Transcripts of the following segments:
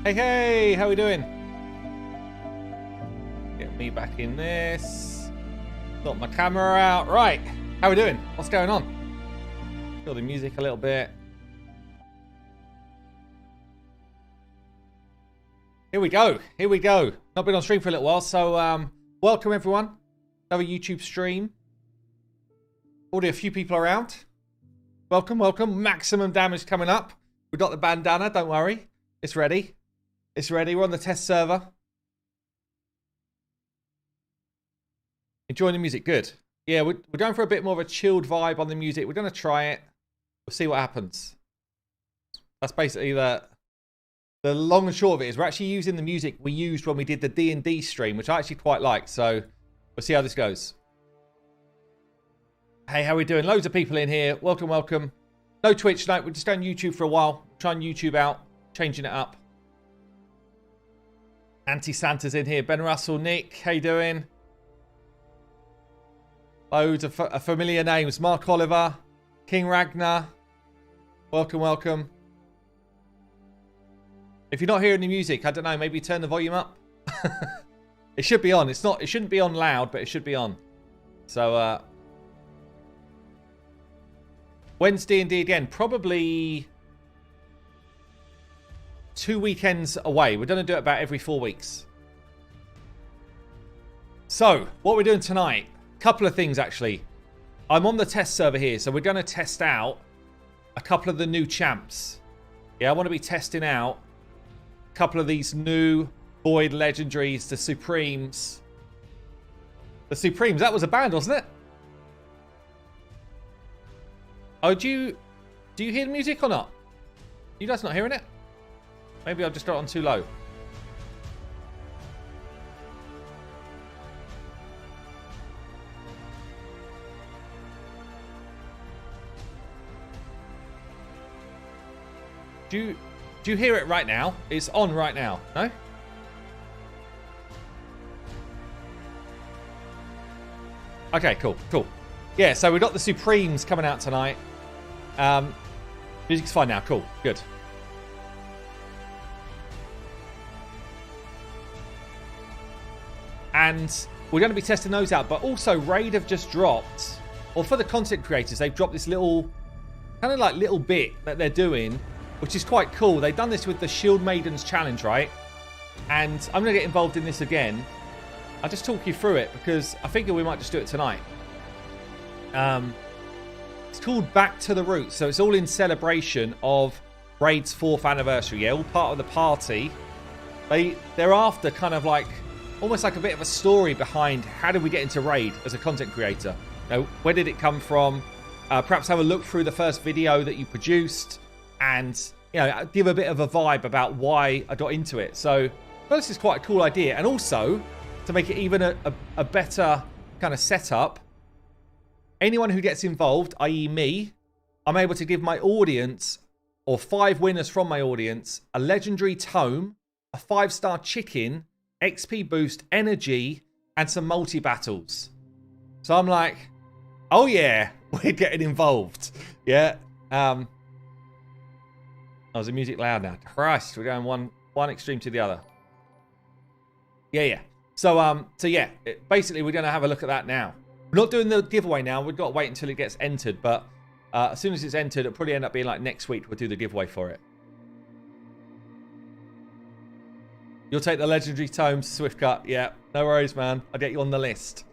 Hey, hey, how we doing? Get me back in this. Got my camera out. Right, how we doing? What's going on? Feel the music a little bit. Here we go. Here we go. Not been on stream for a little while, so welcome everyone. Another YouTube stream. Already a few people around. Welcome, welcome. Maximum damage coming up. We've got the bandana, don't worry. It's ready. It's ready. We're on the test server. Enjoying the music. Good. Yeah, we're going for a bit more of a chilled vibe on the music. We're going to try it. We'll see what happens. That's basically the long and short of it is we're actually using the music we used when we did the D&D stream, which I actually quite like. So we'll see how this goes. Hey, how we doing? Loads of people in here. Welcome, welcome. No Twitch tonight. We're just going YouTube for a while. Trying YouTube out. Changing it up. Anti-Santa's in here. Ben Russell, Nick, how you doing? Loads of familiar names. Mark Oliver, King Ragnar. Welcome, welcome. If you're not hearing the music, I don't know, maybe turn the volume up. It should be on. It shouldn't be on loud, but it should be on. So, when's D&D again? Probably 2 weekends away. We're going to do it about every 4 weeks. So, what we're doing tonight, couple of things actually. I'm on the test server here, so we're going to test out a couple of the new champs. Yeah, I want to be testing out a couple of these new Void Legendaries, the Supremes. The Supremes, that was a band, wasn't it? Oh, do you hear the music or not? You guys not hearing it? Maybe I've just got it on too low. Do you hear it right now? It's on right now, no? Okay, cool, cool. Yeah, so we've got the Supremes coming out tonight. Music's fine now, cool, good. And we're going to be testing those out. But also, Raid have just dropped, or for the content creators, they've dropped this little, kind of like little bit that they're doing, which is quite cool. They've done this with the Shield Maidens Challenge, right? And I'm going to get involved in this again. I'll just talk you through it because I figure we might just do it tonight. It's called Back to the Roots. So it's all in celebration of Raid's 4th anniversary. Yeah, all part of the party. They're after kind of like, almost like a bit of a story behind how did we get into Raid as a content creator? You know, where did it come from? Perhaps have a look through the first video that you produced and, you know, give a bit of a vibe about why I got into it. So, well, this is quite a cool idea. And also, to make it even a better kind of setup, anyone who gets involved, i.e. me, I'm able to give my audience, or 5 winners from my audience, a legendary tome, a 5-star chicken, XP boost, energy, and some multi-battles. So I'm like, oh yeah, we're getting involved. Yeah. Oh, is the music loud now? Christ, we're going one extreme to the other. Yeah. So yeah, basically we're going to have a look at that now. We're not doing the giveaway now. We've got to wait until it gets entered. But as soon as it's entered, it'll probably end up being like next week we'll do the giveaway for it. You'll take the legendary tomes, Swift Cut. Yeah, no worries, man. I'll get you on the list.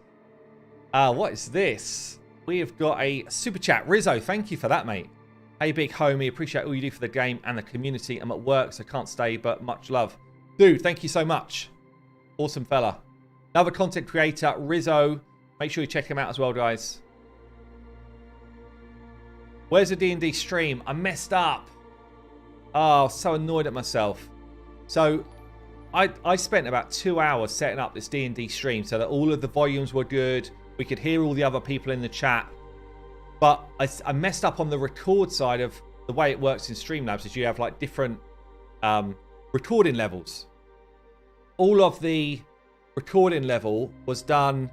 What is this? We have got a super chat. Rizzo, thank you for that, mate. Hey, big homie. Appreciate all you do for the game and the community. I'm at work, so can't stay, but much love. Dude, thank you so much. Awesome fella. Another content creator, Rizzo. Make sure you check him out as well, guys. Where's the D&D stream? I messed up. Oh, so annoyed at myself. So I spent about 2 hours setting up this D&D stream so that all of the volumes were good. We could hear all the other people in the chat. But I messed up on the record side of the way it works in Streamlabs is you have like different recording levels. All of the recording level was done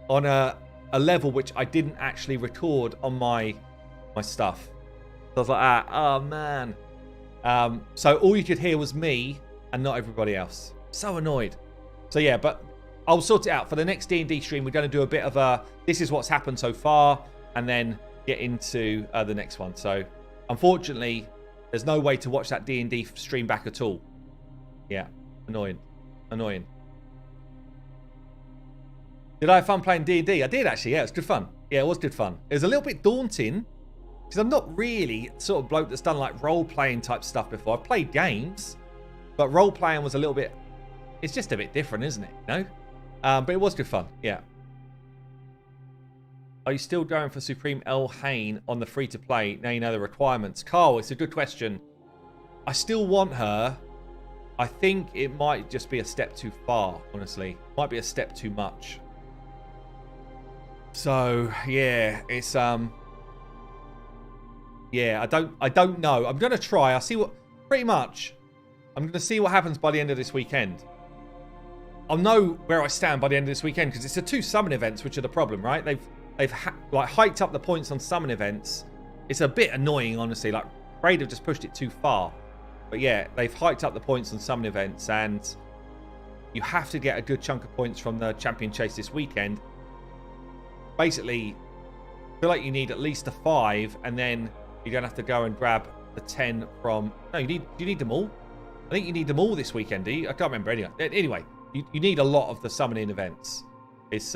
on a level which I didn't actually record on my stuff. So I was like, oh man. So all you could hear was me and not everybody else. So annoyed. So yeah, but I'll sort it out. For the next D&D stream, we're going to do a bit of a, this is what's happened so far, and then get into the next one. So unfortunately, there's no way to watch that D&D stream back at all. Yeah, annoying. Annoying. Did I have fun playing D&D? I did actually, yeah, it was good fun. Yeah, it was good fun. It was a little bit daunting, because I'm not really sort of bloke that's done like role-playing type stuff before. I've played games, but role-playing was a little bit, it's just a bit different, isn't it? You know? But it was good fun, yeah. Are you still going for Supreme El Hain on the free-to-play? Now you know the requirements. Carl, it's a good question. I still want her. I think it might just be a step too far, honestly. Might be a step too much. So, yeah, it's, yeah, I don't know. I'm going to try. I'll see what, pretty much, I'm going to see what happens by the end of this weekend. I'll know where I stand by the end of this weekend, because it's the 2 summon events which are the problem, right? They've like hiked up the points on summon events. It's a bit annoying, honestly. Like, Raid have just pushed it too far. But yeah, they've hiked up the points on summon events, and you have to get a good chunk of points from the champion chase this weekend. Basically, I feel like you need at least a 5, and then you're going to have to go and grab the 10 from... No, do you need them all? I think you need them all this weekend, do you? I can't remember. Anyway, you need a lot of the summoning events. It's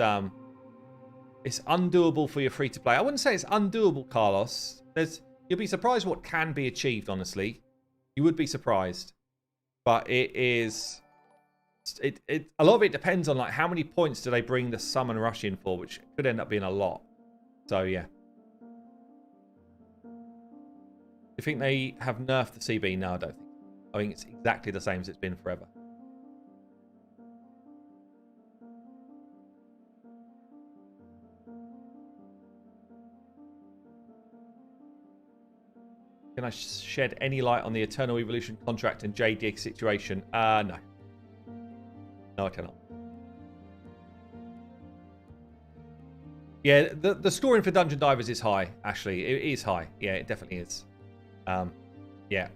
undoable for your free-to-play. I wouldn't say it's undoable, Carlos. You'll be surprised what can be achieved, honestly. You would be surprised. But it is... a lot of it depends on like how many points do they bring the summon rush in for, which could end up being a lot. So yeah. Do you think they have nerfed the CB? No, I don't think. I think it's exactly the same as it's been forever. Can I shed any light on the Eternal Evolution contract and JD situation? No. No, I cannot. Yeah, the scoring for Dungeon Divers is high, Ashley. It is high. Yeah, it definitely is. Yeah.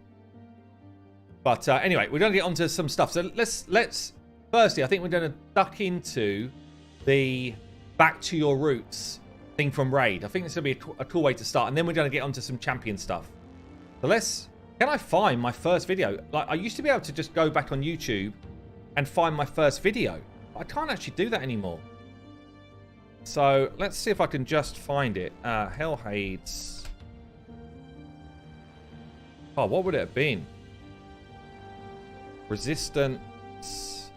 But anyway, we're going to get onto some stuff. So let's firstly, I think we're going to duck into the back to your roots thing from Raid. I think this is going to be a cool way to start. And then we're going to get onto some champion stuff. So can I find my first video? Like, I used to be able to just go back on YouTube and find my first video. I can't actually do that anymore. So let's see if I can just find it. Hellhades. Oh, what would it have been? Resistance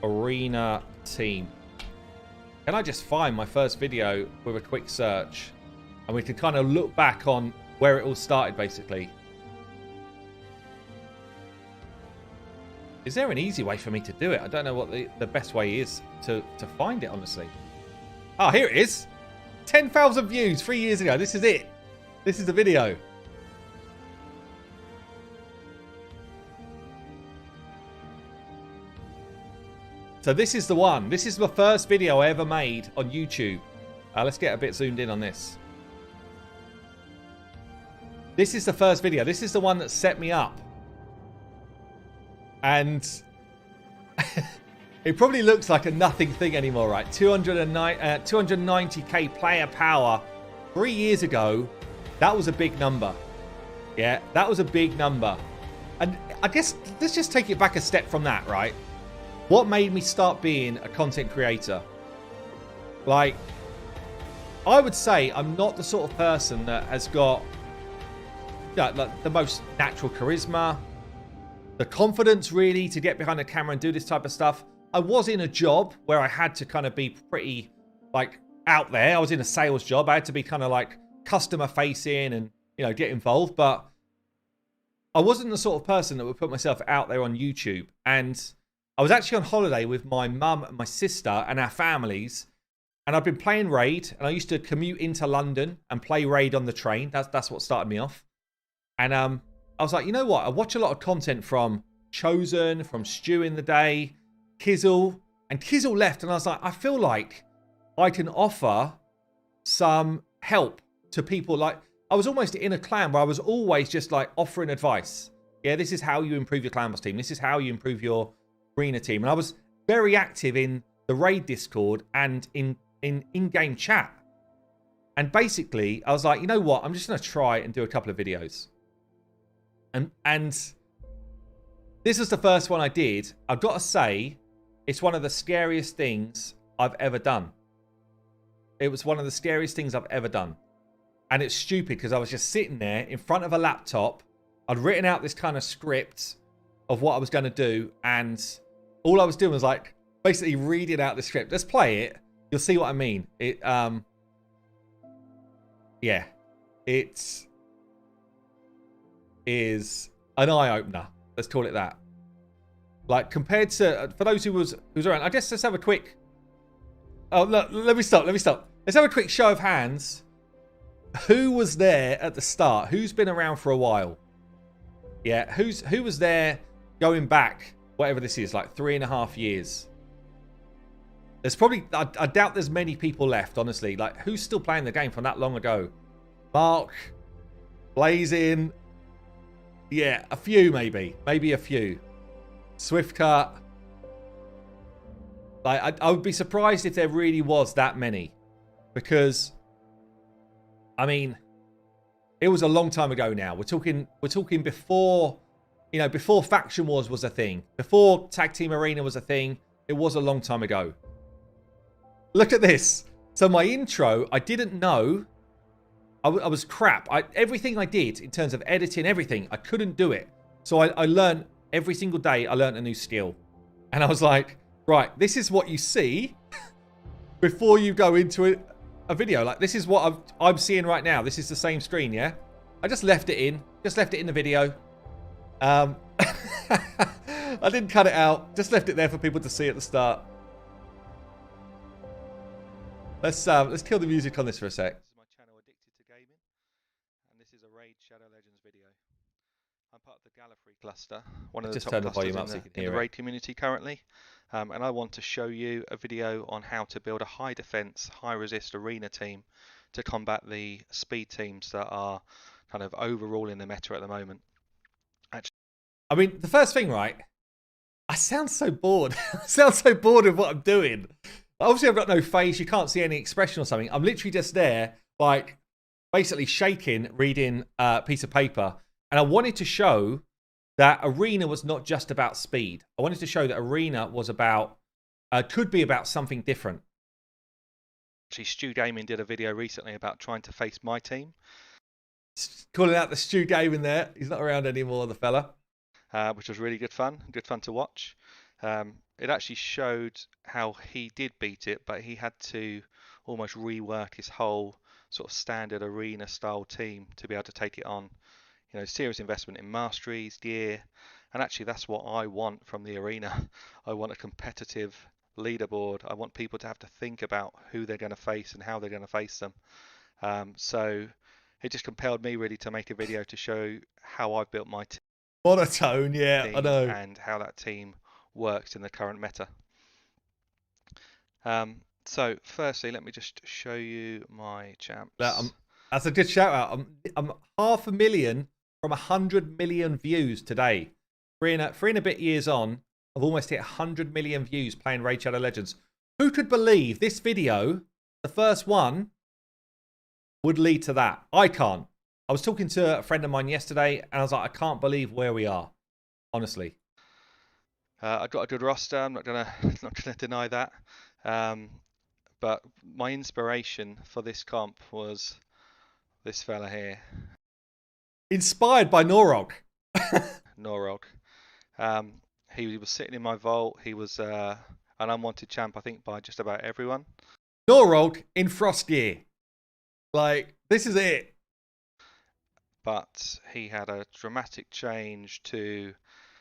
Arena Team. Can I just find my first video with a quick search? And we can kind of look back on where it all started, basically. Is there an easy way for me to do it? I don't know what the best way is to find it, honestly. Oh, here it is. 10,000 views 3 years ago. This is it. This is the video. So this is the one. This is the first video I ever made on YouTube. Let's get a bit zoomed in on this. This is the first video. This is the one that set me up. And it probably looks like a nothing thing anymore, right? 290k player power 3 years ago. That was a big number. Yeah, that was a big number. And I guess let's just take it back a step from that, right? What made me start being a content creator? Like, I would say I'm not the sort of person that has got like the most natural charisma, the confidence really to get behind the camera and do this type of stuff. I was in a job where I had to kind of be pretty like out there. I was in a sales job. I had to be kind of like customer facing and, you know, get involved. But I wasn't the sort of person that would put myself out there on YouTube. And I was actually on holiday with my mum and my sister and our families. And I've been playing Raid. And I used to commute into London and play Raid on the train. That's what started me off. And I was like, you know what? I watch a lot of content from Chosen, from Stu in the Day, Kizzle. And Kizzle left. And I was like, I feel like I can offer some help to people. Like, I was almost in a clan where I was always just like offering advice. Yeah, this is how you improve your clan boss team. This is how you improve your arena team. And I was very active in the raid Discord and in-game chat. And basically, I was like, you know what? I'm just going to try and do a couple of videos. And this is the first one I did. I've got to say, it's one of the scariest things I've ever done. It was one of the scariest things I've ever done. And it's stupid because I was just sitting there in front of a laptop. I'd written out this kind of script of what I was going to do. And all I was doing was like basically reading out the script. Let's play it. You'll see what I mean. Yeah. It is an eye-opener. Let's call it that. Like, compared to... For those who's around, I guess let's have a quick... Oh, look, let me stop. Let's have a quick show of hands. Who was there at the start? Who's been around for a while? Yeah, who was there going back, whatever this is, like 3.5 years? There's probably... I doubt there's many people left, honestly. Like, who's still playing the game from that long ago? Mark, Blazing... Yeah, a few maybe. Maybe a few. Swiftcut. Like, I would be surprised if there really was that many. Because, I mean, it was a long time ago now. We're talking before, you know, before Faction Wars was a thing. Before Tag Team Arena was a thing. It was a long time ago. Look at this. So my intro, I didn't know. I was crap. Everything I did in terms of editing, everything, I couldn't do it. So I learned every single day, I learned a new skill. And I was like, right, this is what you see before you go into a video. Like, this is what I'm seeing right now. This is the same screen, yeah? I just left it in. Just left it in the video. I didn't cut it out. Just left it there for people to see at the start. Let's kill the music on this for a sec. Cluster, one of the top clusters in the raid community currently, and I want to show you a video on how to build a high defense, high resist arena team to combat the speed teams that are kind of overruling the meta at the moment. Actually, I mean, the first thing, right? I sound so bored. I sound so bored of what I'm doing. Obviously, I've got no face. You can't see any expression or something. I'm literally just there, like, basically shaking, reading a piece of paper, and I wanted to show that arena was not just about speed. I wanted to show that arena was about, could be about something different. Actually, Stu Gaming did a video recently about trying to face my team. Calling out the Stu Gaming there. He's not around anymore, the fella. Which was really good fun to watch. It actually showed how he did beat it, but he had to almost rework his whole sort of standard arena style team to be able to take it on. You know, serious investment in masteries, gear, and actually that's what I want from the arena. I want a competitive leaderboard. I want people to have to think about who they're going to face and how they're going to face them. So it just compelled me really to make a video to show how I've built my team. Monotone, yeah, I know. And how that team works in the current meta. So firstly, let me just show you my champs. That's a good shout out. I'm 500,000 from 100 million views today. Three and a bit years on, I've almost hit 100 million views playing Raid Shadow Legends. Who could believe this video, the first one, would lead to that? I can't. I was talking to a friend of mine yesterday, and I was like, I can't believe where we are, honestly. I've got a good roster. I'm not gonna deny that. But my inspiration for this comp was this fella here. Inspired by Norog. Norog. He was sitting in my vault. He was an unwanted champ, I think, by just about everyone. Norog in Frost gear. Like, this is it. But he had a dramatic change to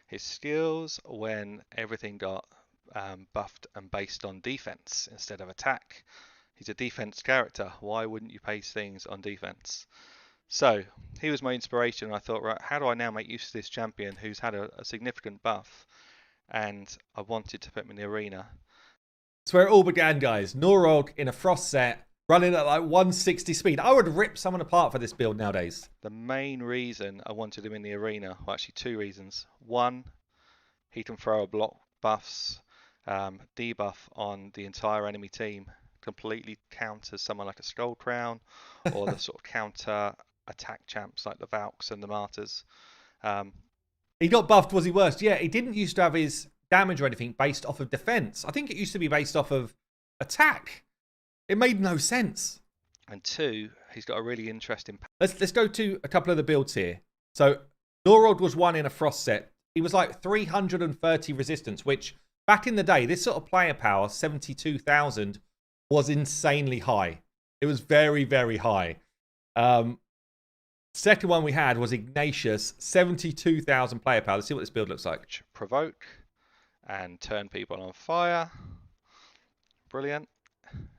his skills when everything got buffed and based on defense instead of attack. He's a defense character. Why wouldn't you base things on defense? So he was my inspiration. I thought, right, how do I now make use of this champion who's had a significant buff? And I wanted to put him in the arena. That's where it all began, guys. Norog in a Frost set, running at like 160 speed. I would rip someone apart for this build nowadays. The main reason I wanted him in the arena, well, actually two reasons. One, he can throw a block buffs, debuff on the entire enemy team, completely counters someone like a Skull Crown or the sort of counter attack champs like the Valks and the Martyrs. He got buffed, was he worse? Yeah, he didn't used to have his damage or anything based off of defense. I think it used to be based off of attack. It made no sense. And two, he's got a really interesting... Let's go to a couple of the builds here. So, Norod was one in a Frost set. He was like 330 resistance, which back in the day, this sort of player power, 72,000, was insanely high. It was very, very high. Second one we had was Ignatius, 72,000 player power. Let's see what this build looks like. Provoke and turn people on fire. Brilliant.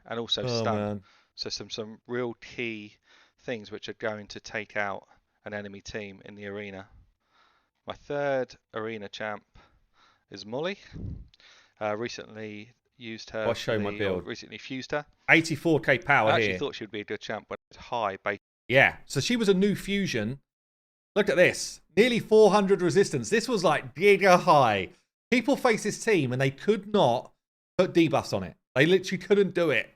And also stun. Man. So some real key things which are going to take out an enemy team in the arena. My third arena champ is Molly. Recently used her. I'll show my build. Recently fused her. 84k power I actually here. thought she would be a good champ, but it's high base. Yeah, so she was a new fusion. Look at this. Nearly 400 resistance. This was like giga high. People face this team and they could not put debuffs on it. They literally couldn't do it.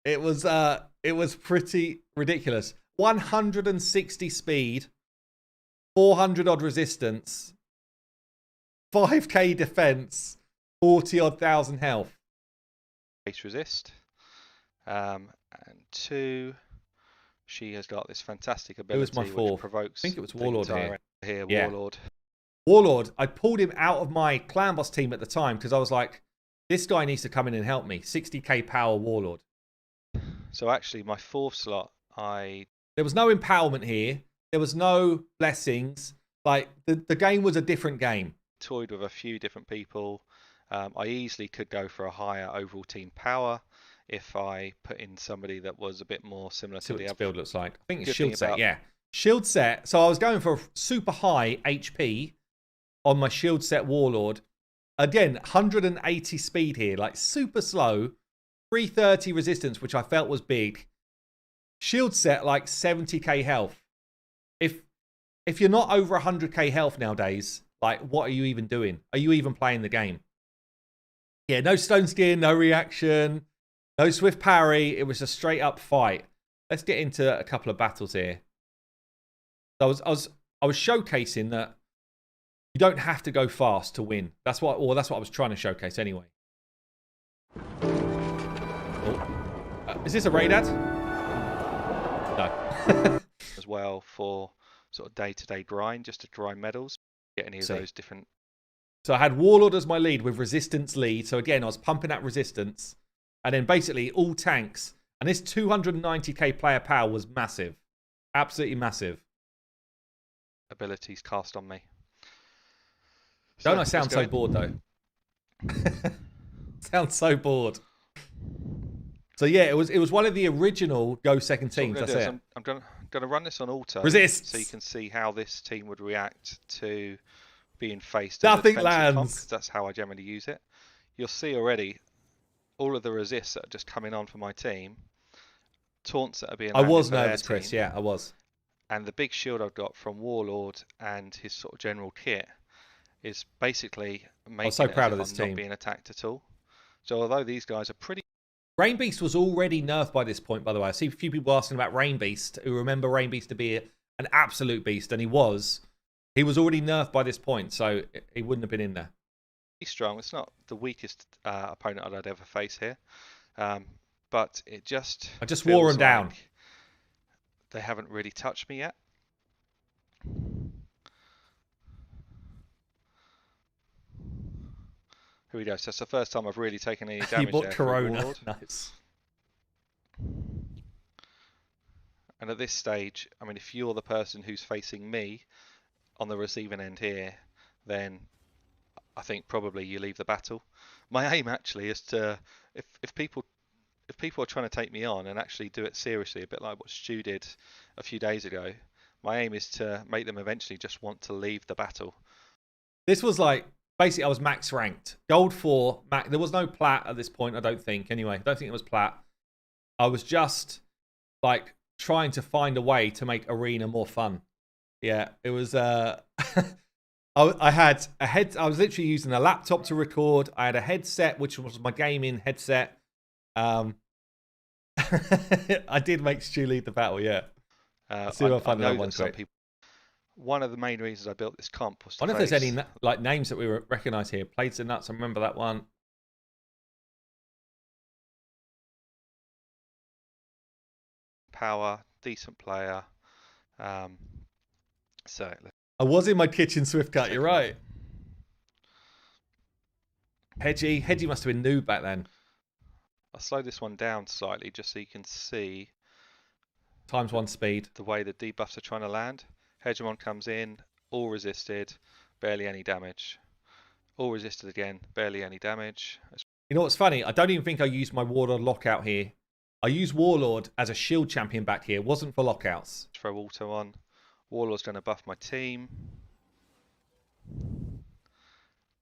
It was pretty ridiculous. 160 speed, 400 odd resistance, 5k defense, 40 odd thousand health. Base resist. And two, she has got this fantastic ability my fourth? which provokes... I think it was Warlord here. Yeah. Warlord. Warlord, I pulled him out of my clan boss team at the time because I was like, this guy needs to come in and help me. 60k power Warlord. So actually, my fourth slot, There was no empowerment here. There was no blessings. Like, the game was a different game. Toyed with a few different people. I easily could go for a higher overall team power if I put in somebody that was a bit more similar to the other. Build looks like. I think it's Good shield thing set, about- yeah. Shield set. So I was going for super high HP on my shield set Warlord. Again, 180 speed here, like super slow. 330 resistance, which I felt was big. Shield set like 70k health. If you're not over 100k health nowadays, like what are you even doing? Are you even playing the game? Yeah, no stone skin, no reaction, no swift parry. It was a straight up fight. Let's get into a couple of battles here. I was showcasing that you don't have to go fast to win. That's what I was trying to showcase anyway. Is this a raid ad? No. As well for sort of day-to-day grind, just to grind medals, get any of those different. So I had Warlord as my lead with resistance lead. So again, I was pumping that resistance. And then basically all tanks. And this 290k player power was massive. Absolutely massive. Abilities cast on me. Don't I sound so bored though? Sound so bored. So yeah, it was one of the original Go second teams. That's it. I'm gonna run this on auto. Resist. So you can see how this team would react to being faced. Nothing in a defensive comp, lands. 'cause that's how I generally use it. You'll see already all of the resists that are just coming on for my team. Taunts that are being. I was landed for their nervous, Chris. team, Yeah, I was. And the big shield I've got from Warlord and his sort of general kit is basically making so it proud as of if this I'm team. not being attacked at all. So although these guys are pretty. Rain Beast was already nerfed by this point, by the way. I see a few people asking about Rain Beast who remember Rain Beast to be an absolute beast, and he was. He was already nerfed by this point, so he wouldn't have been in there. Strong. It's not the weakest opponent I'd ever face here, but it just. I just wore him down. Like they haven't really touched me yet. Here we go. So it's the first time I've really taken any damage. He bought there from Corona. Warlord. Nice. And at this stage, I mean, if you're the person who's facing me on the receiving end here, then I think probably you leave the battle. My aim actually is to, if people are trying to take me on and actually do it seriously, a bit like what Stu did a few days ago, my aim is to make them eventually just want to leave the battle. This was like, basically I was max ranked. Gold 4, there was no plat at this point, I don't think. Anyway, I don't think it was plat. I was just like trying to find a way to make arena more fun. Yeah, it was. I had a head. I was literally using a laptop to record. I had a headset, which was my gaming headset. I did make Stu lead the battle. Yeah. See if I find another one quick. One of the main reasons I built this comp was to I wonder if there's any like names that we recognise here. Plates and Nuts. I remember that one. Power, decent player. So I was in my kitchen swift cut. You're right. Hedgie must have been noob back then. I'll slow this one down slightly just so you can see ×1 speed. The way the debuffs are trying to land. Hegemon comes in, all resisted, barely any damage. All resisted again, barely any damage. You know what's funny? I don't even think I used my Warlord lockout here. I used Warlord as a shield champion back here. It wasn't for lockouts. Throw auto on. Warlord's going to buff my team.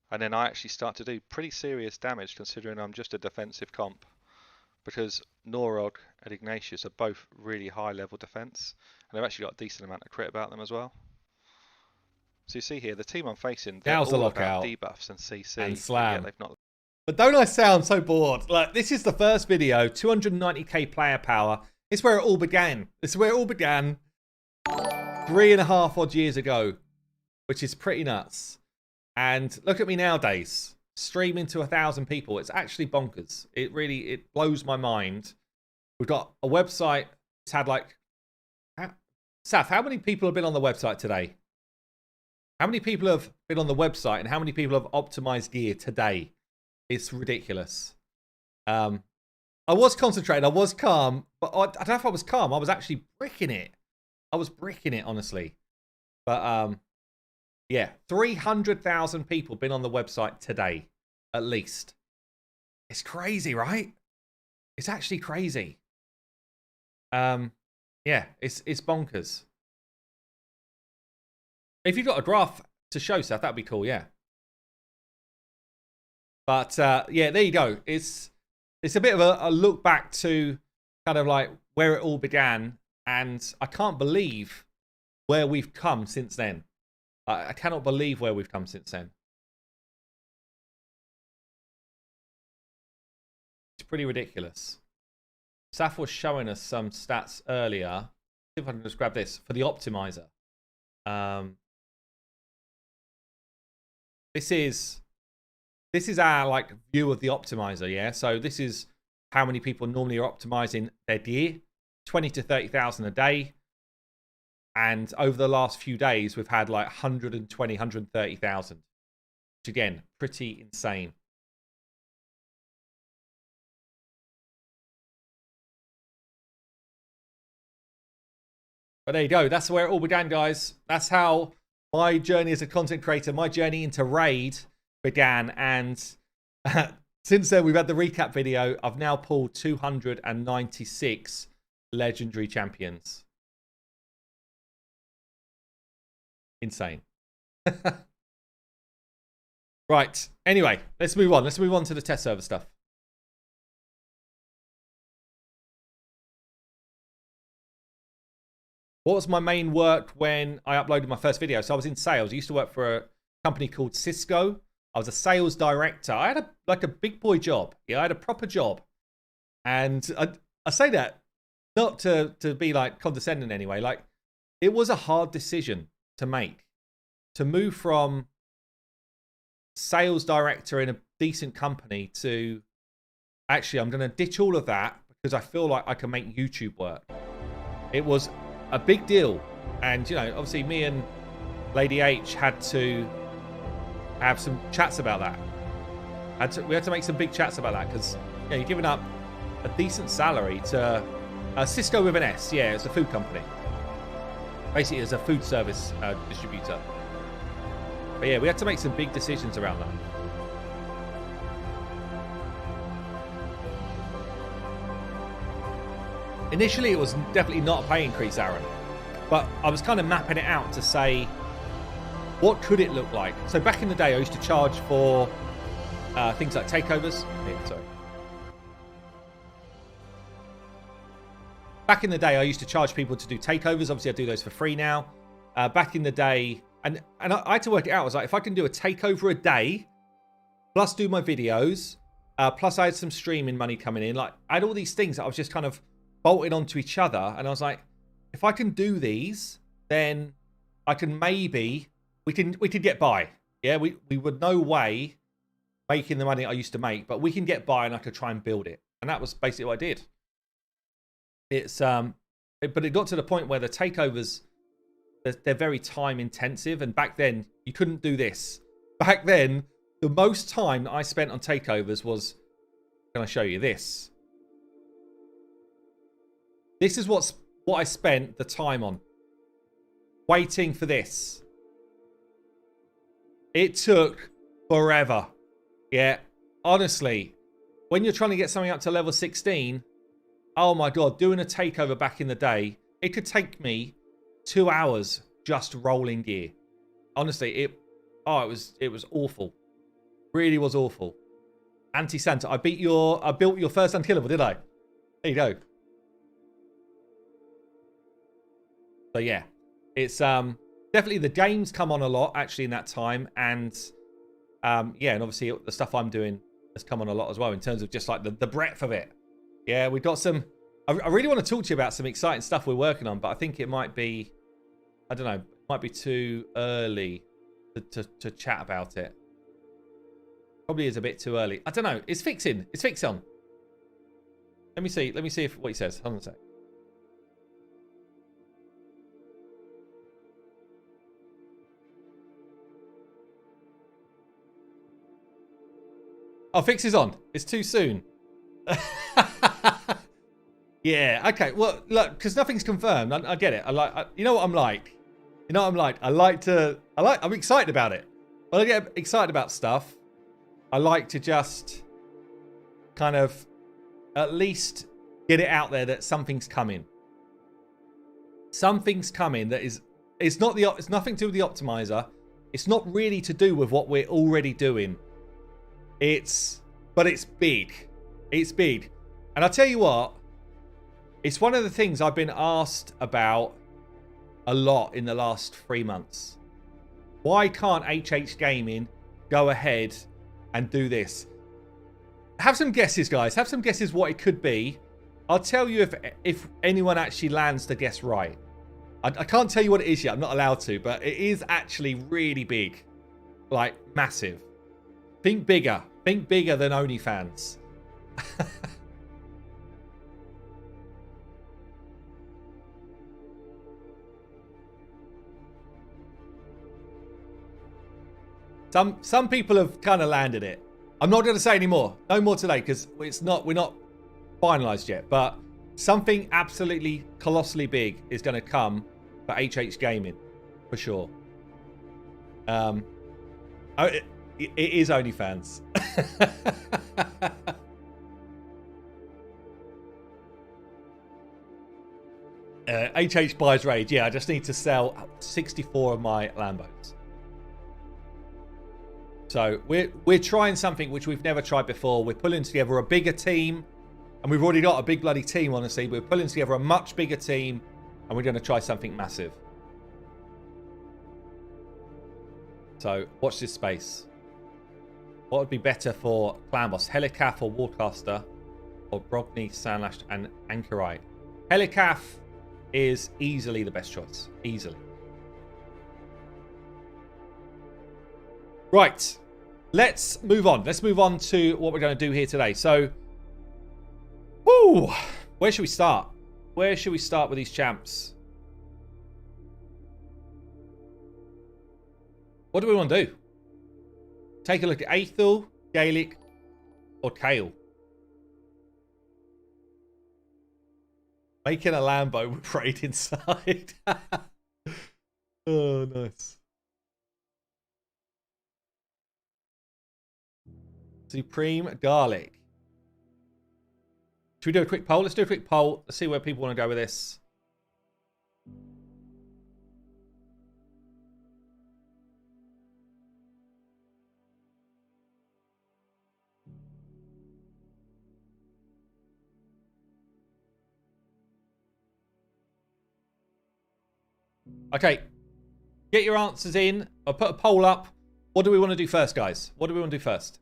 And then I actually start to do pretty serious damage considering I'm just a defensive comp. Because Norog and Ignatius are both really high level defense. And they've actually got a decent amount of crit about them as well. So you see here, the team I'm facing, they're all about debuffs and CC. And slam. Yeah, they've not... But don't I sound so bored? Like, this is the first video, 290k player power. It's where it all began. This is where it all began 3.5 odd years ago, which is pretty nuts. And look at me nowadays, streaming to 1,000 people. It's actually bonkers. It blows my mind. We've got a website. It's had like, Saf, how many people have been on the website today? How many people have been on the website and how many people have optimized gear today? It's ridiculous. I was concentrating. I was calm, but I don't know if I was calm. I was actually bricking it. I was bricking it, honestly. But yeah, 300,000 people been on the website today, at least. It's crazy, right? It's actually crazy. Yeah, it's bonkers. If you've got a graph to show stuff, that'd be cool. Yeah. But yeah, there you go. It's a bit of a look back to kind of like where it all began, and I can't believe where we've come since then. I cannot believe where we've come since then. It's pretty ridiculous. Saf was showing us some stats earlier. See if I can just grab this for the optimizer. This is our like view of the optimizer, yeah? So this is how many people normally are optimizing their gear. 20 to 30,000 a day. And over the last few days, we've had like 120, 130,000. Which again, pretty insane. But there you go. That's where it all began, guys. That's how my journey as a content creator, my journey into Raid began. And since then, we've had the recap video. I've now pulled 296 legendary champions. Insane. Right. Anyway, let's move on. Let's move on to the test server stuff. What was my main work when I uploaded my first video? So I was in sales. I used to work for a company called Cisco. I was a sales director. I had like a big boy job. Yeah, I had a proper job. And I say that not to be like condescending anyway. Like, it was a hard decision to make. To move from sales director in a decent company to actually I'm going to ditch all of that because I feel like I can make YouTube work. It was a big deal. And, you know, obviously me and Lady H had to have some chats about that. We had to make some big chats about that because, you know, you're giving up a decent salary to Cisco with an S. Yeah, it's a food company. Basically, it's a food service distributor. But yeah, we had to make some big decisions around that. Initially, it was definitely not a pay increase, Aaron. But I was kind of mapping it out to say, what could it look like? So back in the day, I used to charge for things like takeovers. Here, sorry. back in the day, I used to charge people to do takeovers. Obviously, I do those for free now. Back in the day, and I had to work it out. I was like, if I can do a takeover a day, plus do my videos, plus I had some streaming money coming in. Like, I had all these things that I was just kind of bolted onto each other. And I was like, if I can do these, then I can maybe, we could get by. Yeah, we would no way making the money I used to make, but we can get by and I could try and build it. And that was basically what I did. It's, but it got to the point where the takeovers, they're very time intensive. And back then you couldn't do this. Back then, the most time that I spent on takeovers was, can I show you this? This is what I spent the time on. Waiting for this. It took forever. Yeah, honestly, when you're trying to get something up to level 16, oh my God, doing a takeover back in the day, it could take me 2 hours just rolling gear. Honestly, it was awful. Really was awful. Anti-Santa, I built your first unkillable, did I? There you go. So yeah, it's definitely the games come on a lot actually in that time, and yeah, and obviously the stuff I'm doing has come on a lot as well in terms of just like the breadth of it. Yeah, we've got some. I really want to talk to you about some exciting stuff we're working on, but I think it might be, I don't know, it might be too early to chat about it. Probably is a bit too early. I don't know. It's fixing. It's fixing. Let me see. Let me see if what he says. Hold on a sec. Oh, fix is on. It's too soon. Yeah. Okay. Well, look, because nothing's confirmed. I get it. You know what I'm like. You know what I'm like. I'm excited about it. When I get excited about stuff, I like to just kind of at least get it out there that something's coming. Something's coming that is. It's nothing to do with the optimizer. It's not really to do with what we're already doing. But it's big. It's big. And I'll tell you what, it's one of the things I've been asked about a lot in the last 3 months. Why can't HH Gaming go ahead and do this? Have some guesses, guys. Have some guesses what it could be. I'll tell you if anyone actually lands the guess right. I can't tell you what it is yet. I'm not allowed to, but it is actually really big. Like, massive. Think bigger. Think bigger than OnlyFans. Some people have kind of landed it. I'm not going to say any more. No more today because we're not finalized yet. But something absolutely colossally big is going to come for HH Gaming for sure. It is OnlyFans. HH buys Rage. Yeah, I just need to sell 64 of my Lambos. So we're trying something which we've never tried before. We're pulling together a bigger team. And we've already got a big bloody team, honestly. We're pulling together a much bigger team. And we're going to try something massive. So watch this space. What would be better for Clan Boss? Helicath or Warcaster? Or Brogni, Sandlash, and Anchorite? Helicath is easily the best choice. Easily. Right. Let's move on. Let's move on to what we're going to do here today. So, woo, where should we start? Where should we start with these champs? What do we want to do? Take a look at Aethel, Gaelic, or Kale. Making a Lambo with Raid inside. Oh, nice. Supreme Garlic. Should we do a quick poll? Let's do a quick poll. Let's see where people want to go with this. Okay. Get your answers in. I'll put a poll up. What do we want to do first, guys? What do we want to do first?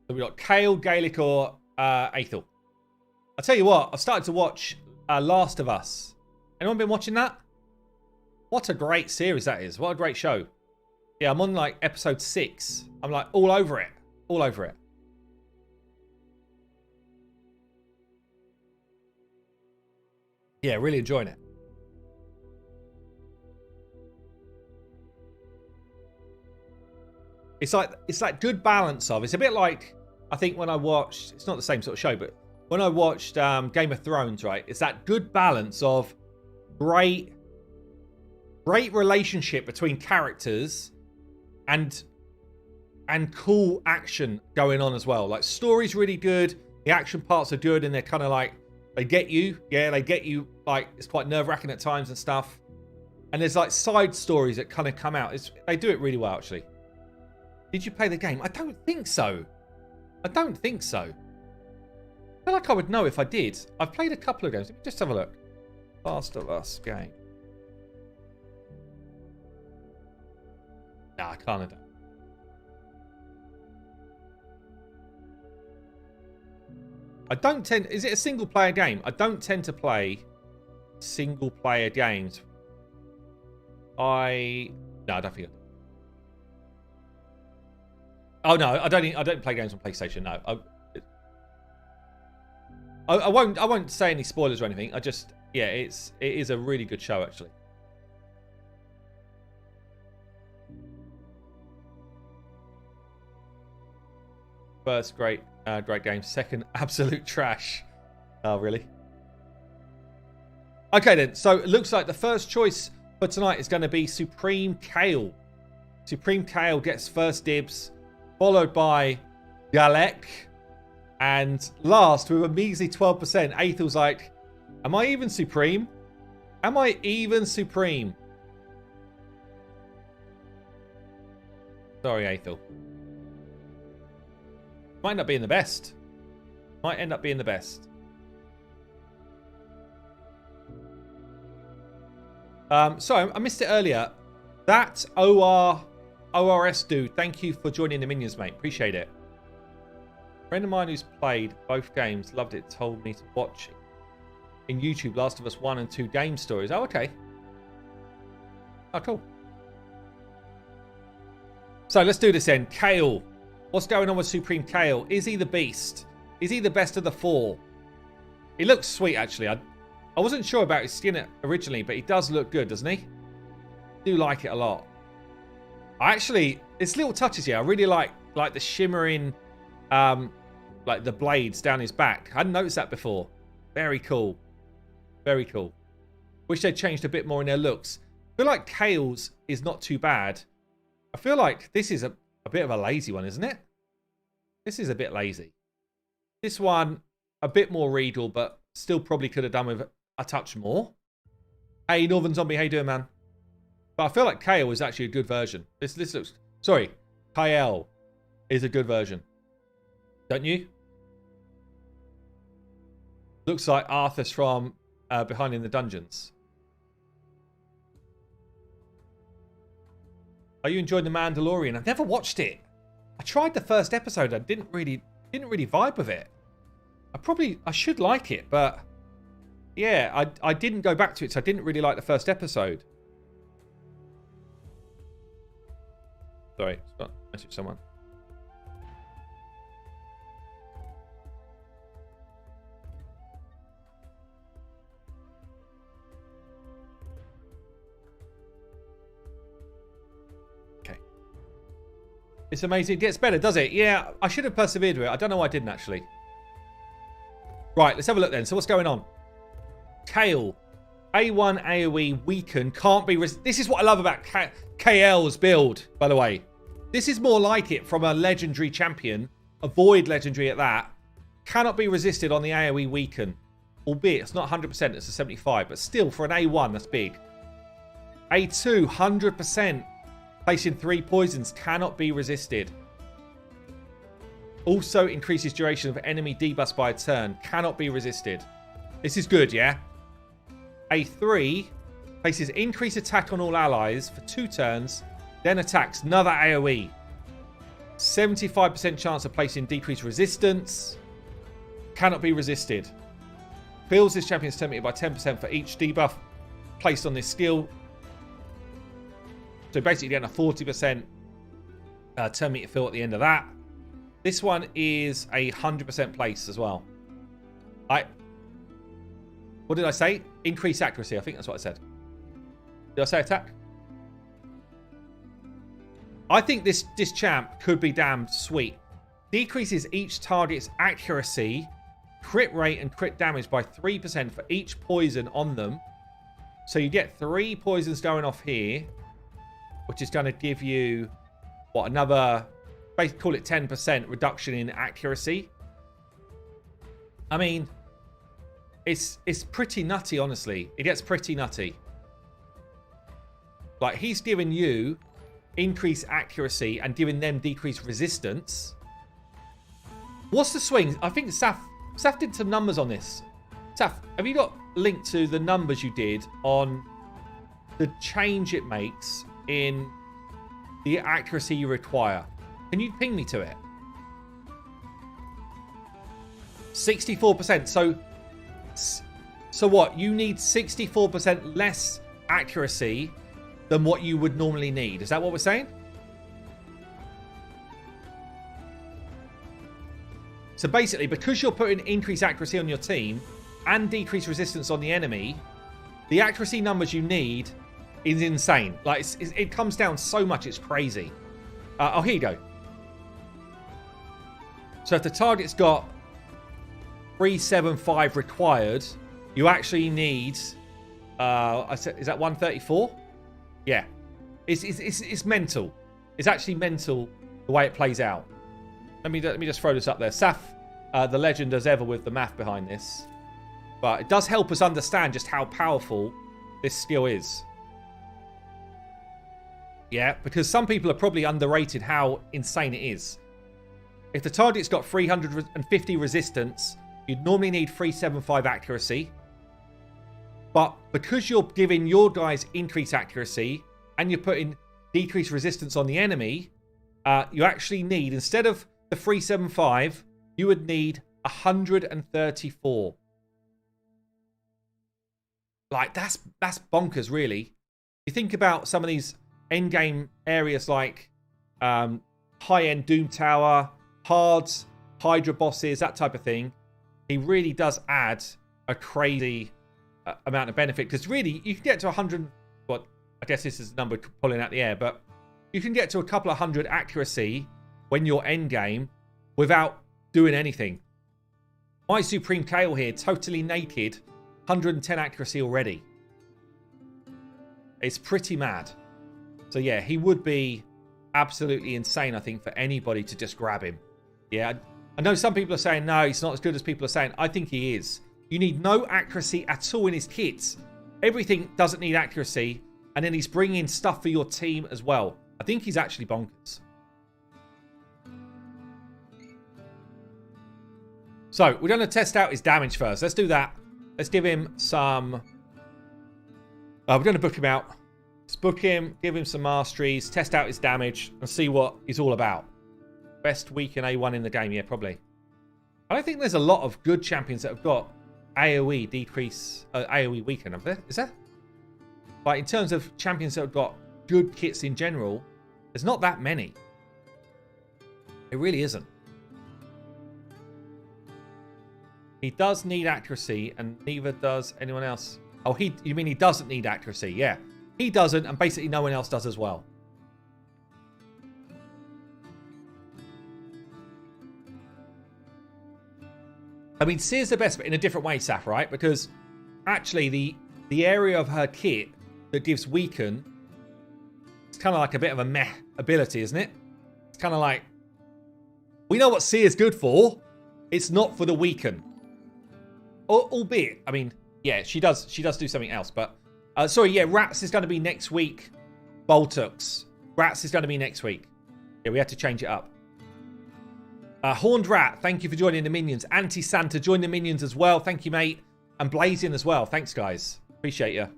So we got Kale, Gaelic, or Aethel. I'll tell you what. I've started to watch Last of Us. Anyone been watching that? What a great series that is. What a great show. Yeah, I'm on like episode 6. I'm like all over it. All over it. Yeah, really enjoying it. It's like good balance of. It's a bit like, I think when I watched, it's not the same sort of show, but when I watched Game of Thrones, right? It's that good balance of great relationship between characters and cool action going on as well. Like, story's really good, the action parts are good, and they're kind of like, they get you. Yeah, they get you. Like, it's quite nerve-wracking at times and stuff. And there's like side stories that kind of come out. They do it really well, actually. Did you play the game? I don't think so. I don't think so. I feel like I would know if I did. I've played a couple of games. Let me just have a look. Last of Us game. Nah, I can't. I don't tend... Is it a single-player game? I don't tend to play single-player games. No, I don't think I do. Oh, no, I don't play games on PlayStation, no. I won't say any spoilers or anything. Yeah, it is a really good show, actually. First, great game. Second, absolute trash. Oh, really? Okay, then. So, it looks like the first choice for tonight is going to be Supreme Kale. Supreme Kale gets first dibs, followed by Galek. And last, with a measly 12%, Aethel's like, am I even Supreme? Am I even Supreme? Sorry, Aethel. Might end up being the best. Might end up being the best. Sorry, I missed it earlier. That ORS dude, thank you for joining the minions, mate. Appreciate it. A friend of mine who's played both games, loved it, told me to watch it in YouTube Last of Us 1 and 2 game stories. Oh, okay. Oh, cool. So let's do this then. Kale. What's going on with Supreme Kale? Is he the beast? Is he the best of the four? He looks sweet, actually. I wasn't sure about his skin originally, but he does look good, doesn't he? I do like it a lot. It's little touches here. I really like the shimmering, like the blades down his back. I hadn't noticed that before. Very cool. Very cool. Wish they'd changed a bit more in their looks. I feel like Kale's is not too bad. I feel like this is a bit of a lazy one, isn't it? This is a bit lazy. This one, a bit more regal, but still probably could have done with a touch more. Hey, Northern Zombie, how you doing, man? But I feel like Kale is actually a good version. This looks... Sorry, Kyle is a good version. Don't you? Looks like Arthur's from Behind in the Dungeons. Are you enjoying The Mandalorian? I've never watched it. I tried the first episode. I didn't really vibe with it. I should like it, but yeah, I didn't go back to it, so I didn't really like the first episode. Sorry, message someone. It's amazing. It gets better, does it? Yeah, I should have persevered with it. I don't know why I didn't, actually. Right, let's have a look then. So what's going on? Kale. A1 AoE weaken. Can't be... This is what I love about KL's build, by the way. This is more like it from a legendary champion. Avoid legendary at that. Cannot be resisted on the AoE weaken. Albeit, it's not 100%. It's a 75. But still, for an A1, that's big. A2, 100%. Placing 3 poisons cannot be resisted. Also increases duration of enemy debuffs by a turn. Cannot be resisted. This is good, yeah? A3 places increased attack on all allies for 2 turns, then attacks another AoE. 75% chance of placing decreased resistance. Cannot be resisted. Fills this champion's turn meter by 10% for each debuff placed on this skill. So basically getting a 40% turn meter fill at the end of that. This one is a 100% place as well. What did I say? Increase accuracy. I think that's what I said. Did I say attack? I think this champ could be damned sweet. Decreases each target's accuracy, crit rate, and crit damage by 3% for each poison on them. So you get 3 poisons going off here, which is going to give you, what, another, basically call it 10% reduction in accuracy. I mean, it's pretty nutty, honestly. It gets pretty nutty. Like, he's giving you increased accuracy and giving them decreased resistance. What's the swing? I think Saf did some numbers on this. Saf, have you got a link to the numbers you did on the change it makes in the accuracy you require? Can you ping me to it? 64%. So what? You need 64% less accuracy than what you would normally need. Is that what we're saying? So basically, because you're putting increased accuracy on your team and decreased resistance on the enemy, the accuracy numbers you need is insane. Like, it comes down so much, it's crazy. Oh, here you go. So if the target's got 375 required, you actually need, is that 134? Yeah. It's mental. It's actually mental the way it plays out. Let me just throw this up there. Saf, the legend as ever with the math behind this. But it does help us understand just how powerful this skill is. Yeah, because some people are probably underrated how insane it is. If the target's got 350 resistance, you'd normally need 375 accuracy. But because you're giving your guys increased accuracy and you're putting decreased resistance on the enemy, you actually need, instead of the 375, you would need 134. Like, that's bonkers, really. You think about some of these endgame areas like high-end Doom Tower, Hards, Hydra bosses, that type of thing. He really does add a crazy amount of benefit. Because really, you can get to 100... Well, I guess this is a number pulling out the air, but you can get to a couple of hundred accuracy when you're endgame without doing anything. My Supreme Kale here, totally naked, 110 accuracy already. It's pretty mad. So yeah, he would be absolutely insane, I think, for anybody to just grab him. Yeah, I know some people are saying, no, he's not as good as people are saying. I think he is. You need no accuracy at all in his kits. Everything doesn't need accuracy. And then he's bringing stuff for your team as well. I think he's actually bonkers. So, we're going to test out his damage first. Let's do that. Let's give him some... we're going to book him out. Let's book him, give him some masteries, test out his damage, and see what he's all about. Best weaken A1 in the game, yeah, probably. I don't think there's a lot of good champions that have got AoE decrease, AoE weaken, have there? Is there? Like, in terms of champions that have got good kits in general, there's not that many. It really isn't. He does need accuracy, and neither does anyone else. Oh, you mean he doesn't need accuracy? Yeah. He doesn't, and basically no one else does as well. I mean, Seer's the best, but in a different way, Saf, right? Because actually the area of her kit that gives weaken, it's kind of like a bit of a meh ability, isn't it? It's kind of like, we know what Seer's good for. It's not for the weaken. Albeit, I mean, yeah, she does do something else. But, sorry, yeah, Rats is going to be next week. Boltux. Rats is going to be next week. Yeah, we had to change it up. Horned Rat, thank you for joining the minions. Anti-Santa, join the minions as well. Thank you, mate. And Blazing as well. Thanks, guys. Appreciate you.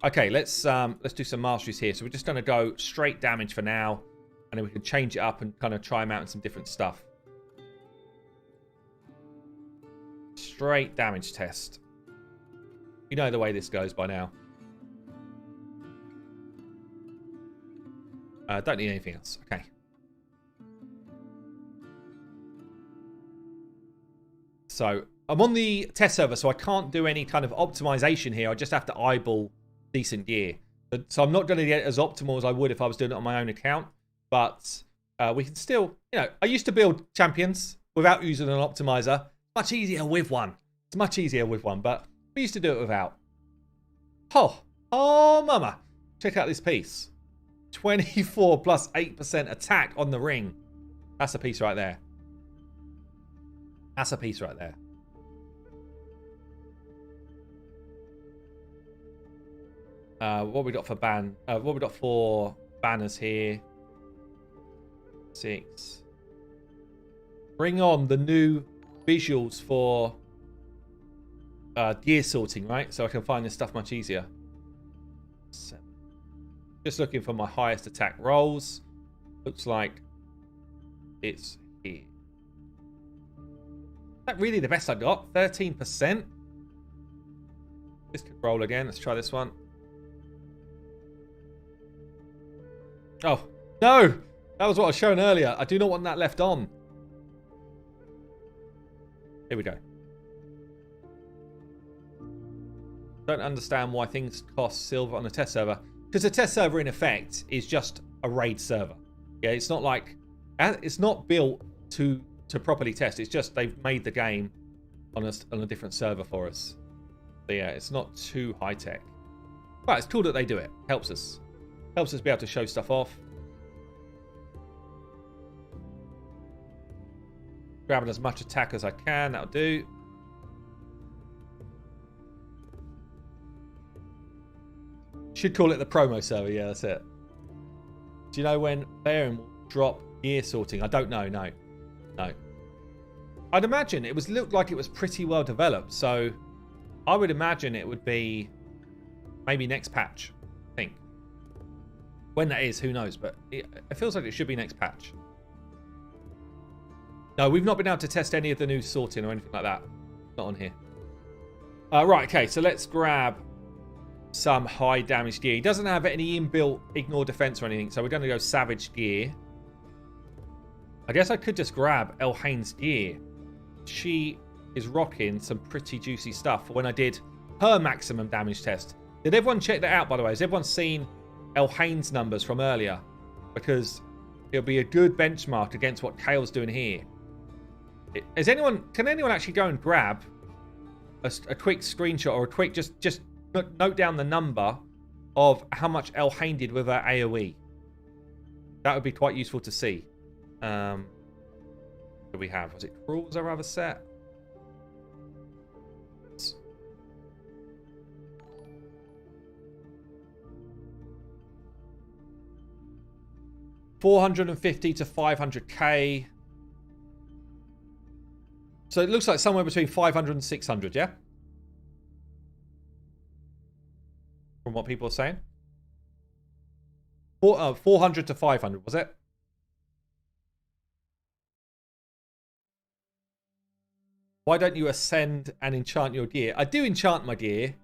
Okay, let's do some masteries here. So we're just going to go straight damage for now. And then we can change it up and kind of try them out in some different stuff. Straight damage test. You know the way this goes by now. Don't need anything else. Okay. So I'm on the test server, so I can't do any kind of optimization here. I just have to eyeball decent gear. So I'm not going to get as optimal as I would if I was doing it on my own account. But we can still, you know, I used to build champions without using an optimizer. Much easier with one. It's much easier with one, but we used to do it without. Oh, mama. Check out this piece. 24 plus 8% attack on the ring. That's a piece right there. That's a piece right there. What we got for what we got for banners here? 6. Bring on the new visuals for gear sorting, right? So I can find this stuff much easier. 7. Just looking for my highest attack rolls. Looks like it's here. Is that really the best I got? 13%? This could roll again. Let's try this one. Oh, no! That was what I was showing earlier. I do not want that left on. Here we go. Don't understand why things cost silver on a test server. Because a test server, in effect, is just a raid server. Yeah, it's not like... It's not built to properly test. It's just they've made the game on a different server for us. But yeah, it's not too high-tech. But it's cool that they do it. Helps us. Helps us be able to show stuff off. Grabbing as much attack as I can. That'll do. Should call it the promo server. Yeah, that's it. Do you know when Baron will drop gear sorting? I don't know. No. I'd imagine it looked like it was pretty well developed. So I would imagine it would be maybe next patch. I think. When that is, who knows? But it feels like it should be next patch. No, we've not been able to test any of the new sorting or anything like that. Not on here. Right, okay. So let's grab some high damage gear. He doesn't have any inbuilt ignore defense or anything, so we're going to go savage gear. I guess I could just grab El Hain's gear. She is rocking some pretty juicy stuff for when I did her maximum damage test. Did everyone check that out, by the way? Has everyone seen El Hain's numbers from earlier? Because it'll be a good benchmark against what Kale's doing here. Can anyone actually go and grab a quick screenshot or a quick just note down the number of how much El Hain did with her AoE? That would be quite useful to see. What do we have? Was it Cruels I rather set? $450 to 500k. So it looks like somewhere between 500 and 600, yeah? From what people are saying. 400 to 500, was it? Why don't you ascend and enchant your gear? I do enchant my gear.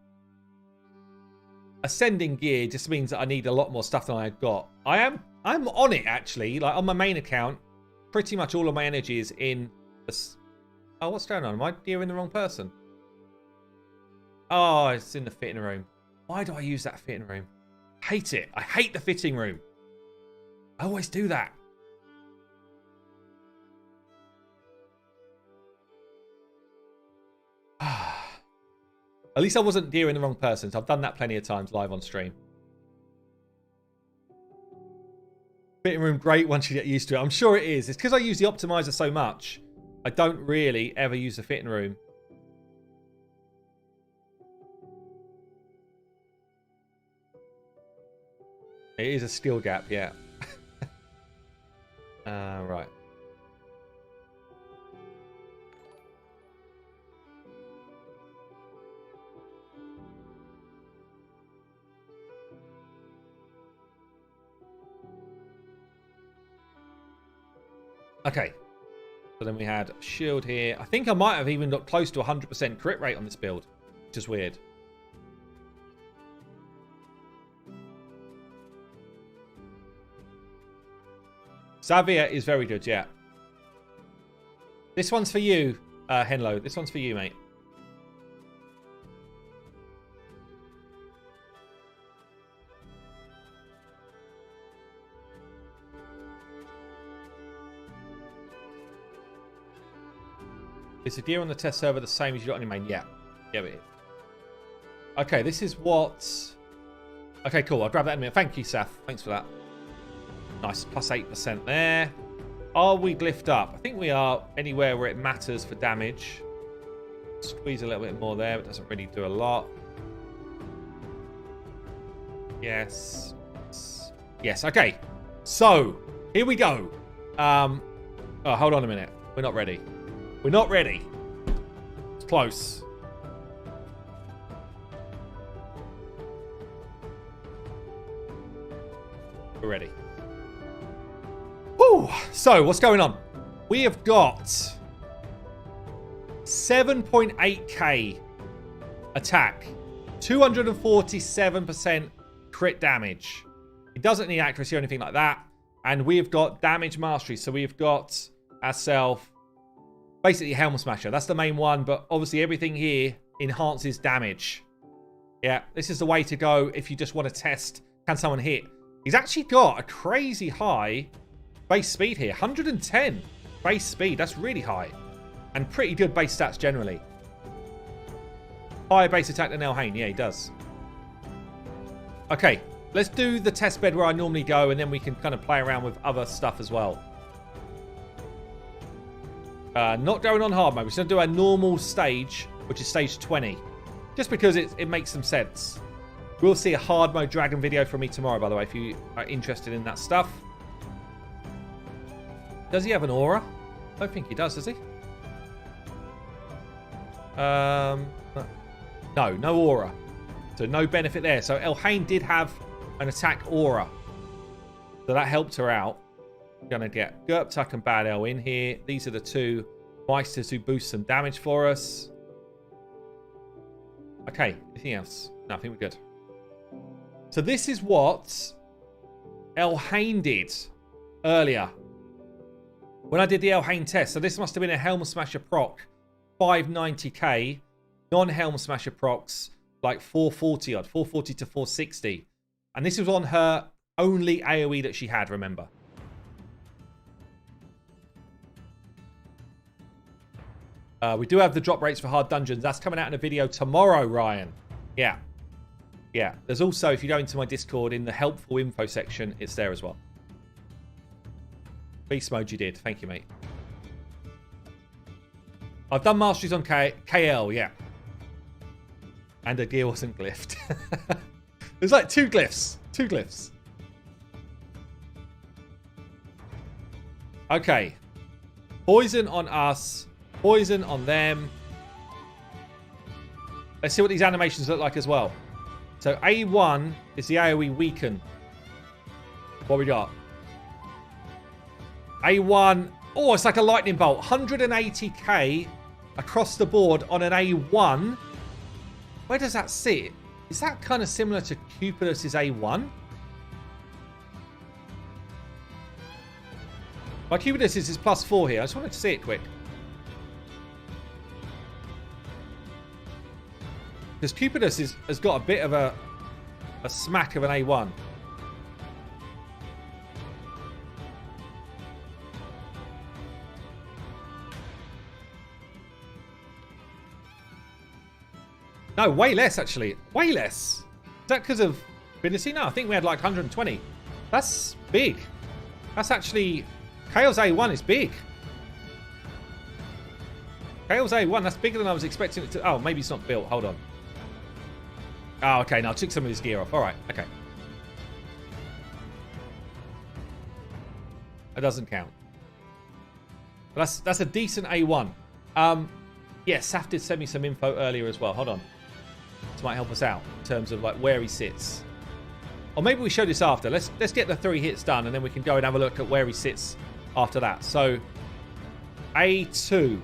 Ascending gear just means that I need a lot more stuff than I've got. I'm on it, actually. Like, on my main account, pretty much all of my energy is in... Oh, what's going on? Am I gearing the wrong person? Oh, it's in the fitting room. Why do I use that fitting room? Hate it. I hate the fitting room. I always do that. At least I wasn't gearing the wrong person. So I've done that plenty of times live on stream. Fitting room, great once you get used to it. I'm sure it is. It's because I use the optimizer so much. I don't really ever use the fitting room. It is a skill gap, yeah. Right. Okay. So then we had shield here. I think I might have even got close to 100% crit rate on this build, which is weird. Xavier is very good, yeah. This one's for you, Henlo. This one's for you, mate. Is the gear on the test server the same as you got on your main? Yeah. Yeah, it is. Okay, this is what... Okay, cool. I'll grab that in a minute. Thank you, Saf. Thanks for that. Nice. Plus 8% there. Are we glyphed up? I think we are anywhere where it matters for damage. Squeeze a little bit more there. It doesn't really do a lot. Yes. Yes. Okay. So, here we go. Oh, hold on a minute. We're not ready. We're not ready. It's close. We're ready. Woo! So, what's going on? We have got 7.8k attack, 247% crit damage. It doesn't need accuracy or anything like that. And we've got damage mastery. So we've got ourselves basically Helm Smasher. That's the main one, but obviously everything here enhances damage. Yeah, this is the way to go if you just want to test, can someone hit? He's actually got a crazy high base speed here. 110 base speed. That's really high. And pretty good base stats generally. Higher base attack than Elhain. Yeah, he does. Okay, let's do the test bed where I normally go, and then we can kind of play around with other stuff as well. Not going on hard mode. We're going to do our normal stage, which is stage 20. Just because it makes some sense. We'll see a hard mode dragon video from me tomorrow, by the way, if you are interested in that stuff. Does he have an aura? I don't think he does he? No, no aura. So no benefit there. So Elhain did have an attack aura. So that helped her out. Going to get Gerptuck and Bad El in here. These are the two Meisters who boost some damage for us. Okay, anything else? No, I think we're good. So this is what Elhain did earlier when I did the Elhain test. So this must have been a Helm Smasher proc, 590k. Non-Helm Smasher procs, like 440 odd, 440 to 460. And this was on her only AoE that she had, remember. We do have the drop rates for hard dungeons. That's coming out in a video tomorrow, Ryan. Yeah. Yeah. There's also, if you go into my Discord, in the helpful info section, it's there as well. Beast mode you did. Thank you, mate. I've done masteries on KL, yeah. And the gear wasn't glyphed. There's like two glyphs. Two glyphs. Okay. Poison on us. Poison on them. Let's see what these animations look like as well. So A1 is the AoE weaken. What we got? A1. Oh, it's like a lightning bolt. 180k across the board on an A1. Where does that sit? Is that kind of similar to Cupidus' A1? My Cupidus is +4 here. I just wanted to see it quick. Because Cupidus has got a bit of a smack of an A1. No, way less, actually. Way less. Is that because of Finicity? No, I think we had like 120. That's big. That's actually... Kale's A1 is big. Kale's A1, that's bigger than I was expecting it to... Oh, maybe it's not built. Hold on. Oh, okay. No, I took some of his gear off. All right. Okay. It doesn't count. But that's a decent A1. Yeah, Saf did send me some info earlier as well. Hold on. This might help us out in terms of like where he sits. Or maybe we show this after. Let's get the 3 hits done and then we can go and have a look at where he sits after that. So, A2.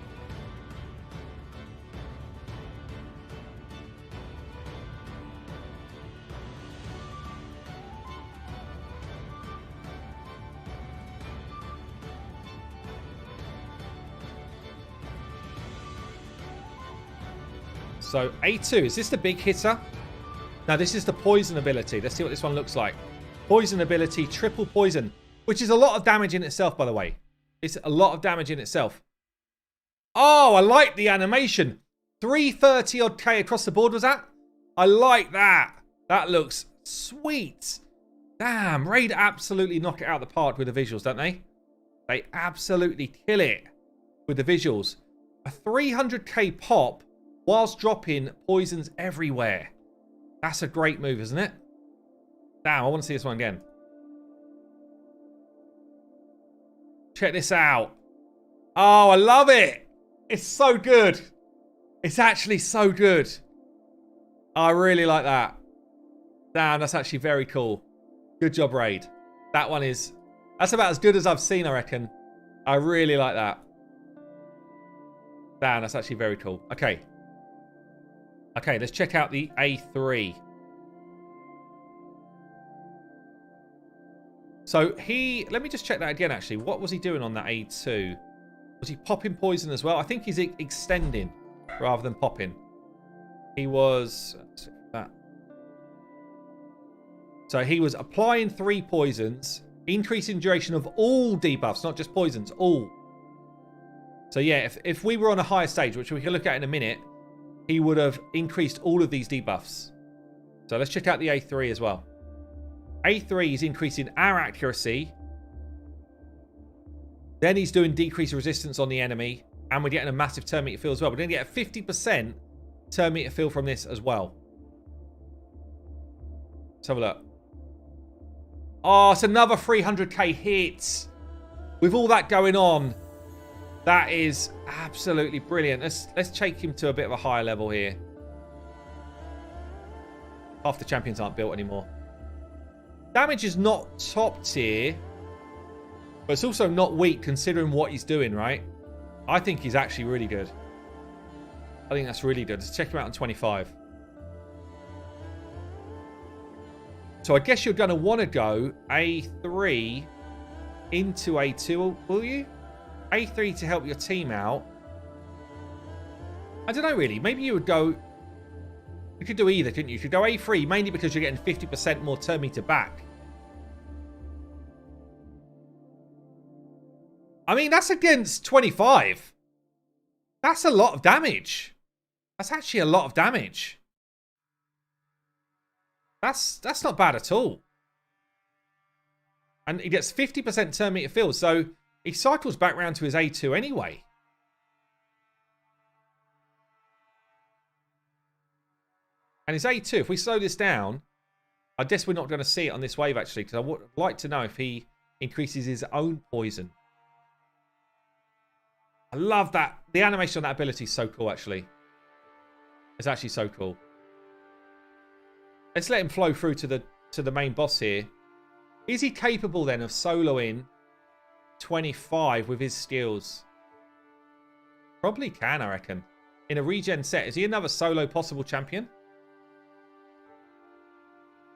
So, A2. Is this the big hitter? Now, this is the poison ability. Let's see what this one looks like. Poison ability, triple poison. Which is a lot of damage in itself, by the way. It's a lot of damage in itself. Oh, I like the animation. 330 odd K across the board was that? I like that. That looks sweet. Damn, Raid absolutely knock it out of the park with the visuals, don't they? They absolutely kill it with the visuals. A 300k pop whilst dropping poisons everywhere. That's a great move, isn't it? Damn, I want to see this one again. Check this out. Oh, I love it. It's so good. It's actually so good. I really like that. Damn, that's actually very cool. Good job, Raid. That one is... That's about as good as I've seen, I reckon. I really like that. Damn, that's actually very cool. Okay. Okay, let's check out the A3. So he... Let me just check that again, actually. What was he doing on that A2? Was he popping poison as well? I think he's extending rather than popping. He was... That. So he was applying 3 poisons, increasing duration of all debuffs, not just poisons, all. So yeah, if we were on a higher stage, which we can look at in a minute, he would have increased all of these debuffs. So let's check out the A3 as well. A3 is increasing our accuracy. Then he's doing decreased resistance on the enemy. And we're getting a massive turn meter fill as well. We're going to get a 50% turn meter fill from this as well. Let's have a look. Oh, it's another 300k hit. With all that going on, that is absolutely brilliant. Let's take him to a bit of a higher level here. Half the champions aren't built anymore. Damage is not top tier, but it's also not weak considering what he's doing, right? I think he's actually really good. I think that's really good. Let's check him out on 25. So I guess you're going to want to go A3 into A2, will you? A3 to help your team out. I don't know, really. Maybe you would go... You could do either, couldn't you? You could go A3, mainly because you're getting 50% more turn meter back. I mean, that's against 25. That's a lot of damage. That's actually a lot of damage. That's not bad at all. And he gets 50% turn meter fill, so he cycles back round to his A2 anyway. And his A2, if we slow this down, I guess we're not going to see it on this wave, actually, because I would like to know if he increases his own poison. I love that. The animation on that ability is so cool, actually. It's actually so cool. Let's let him flow through to the main boss here. Is he capable, then, of soloing 25 with his skills? Probably can, I reckon. In a regen set. Is he another solo possible champion?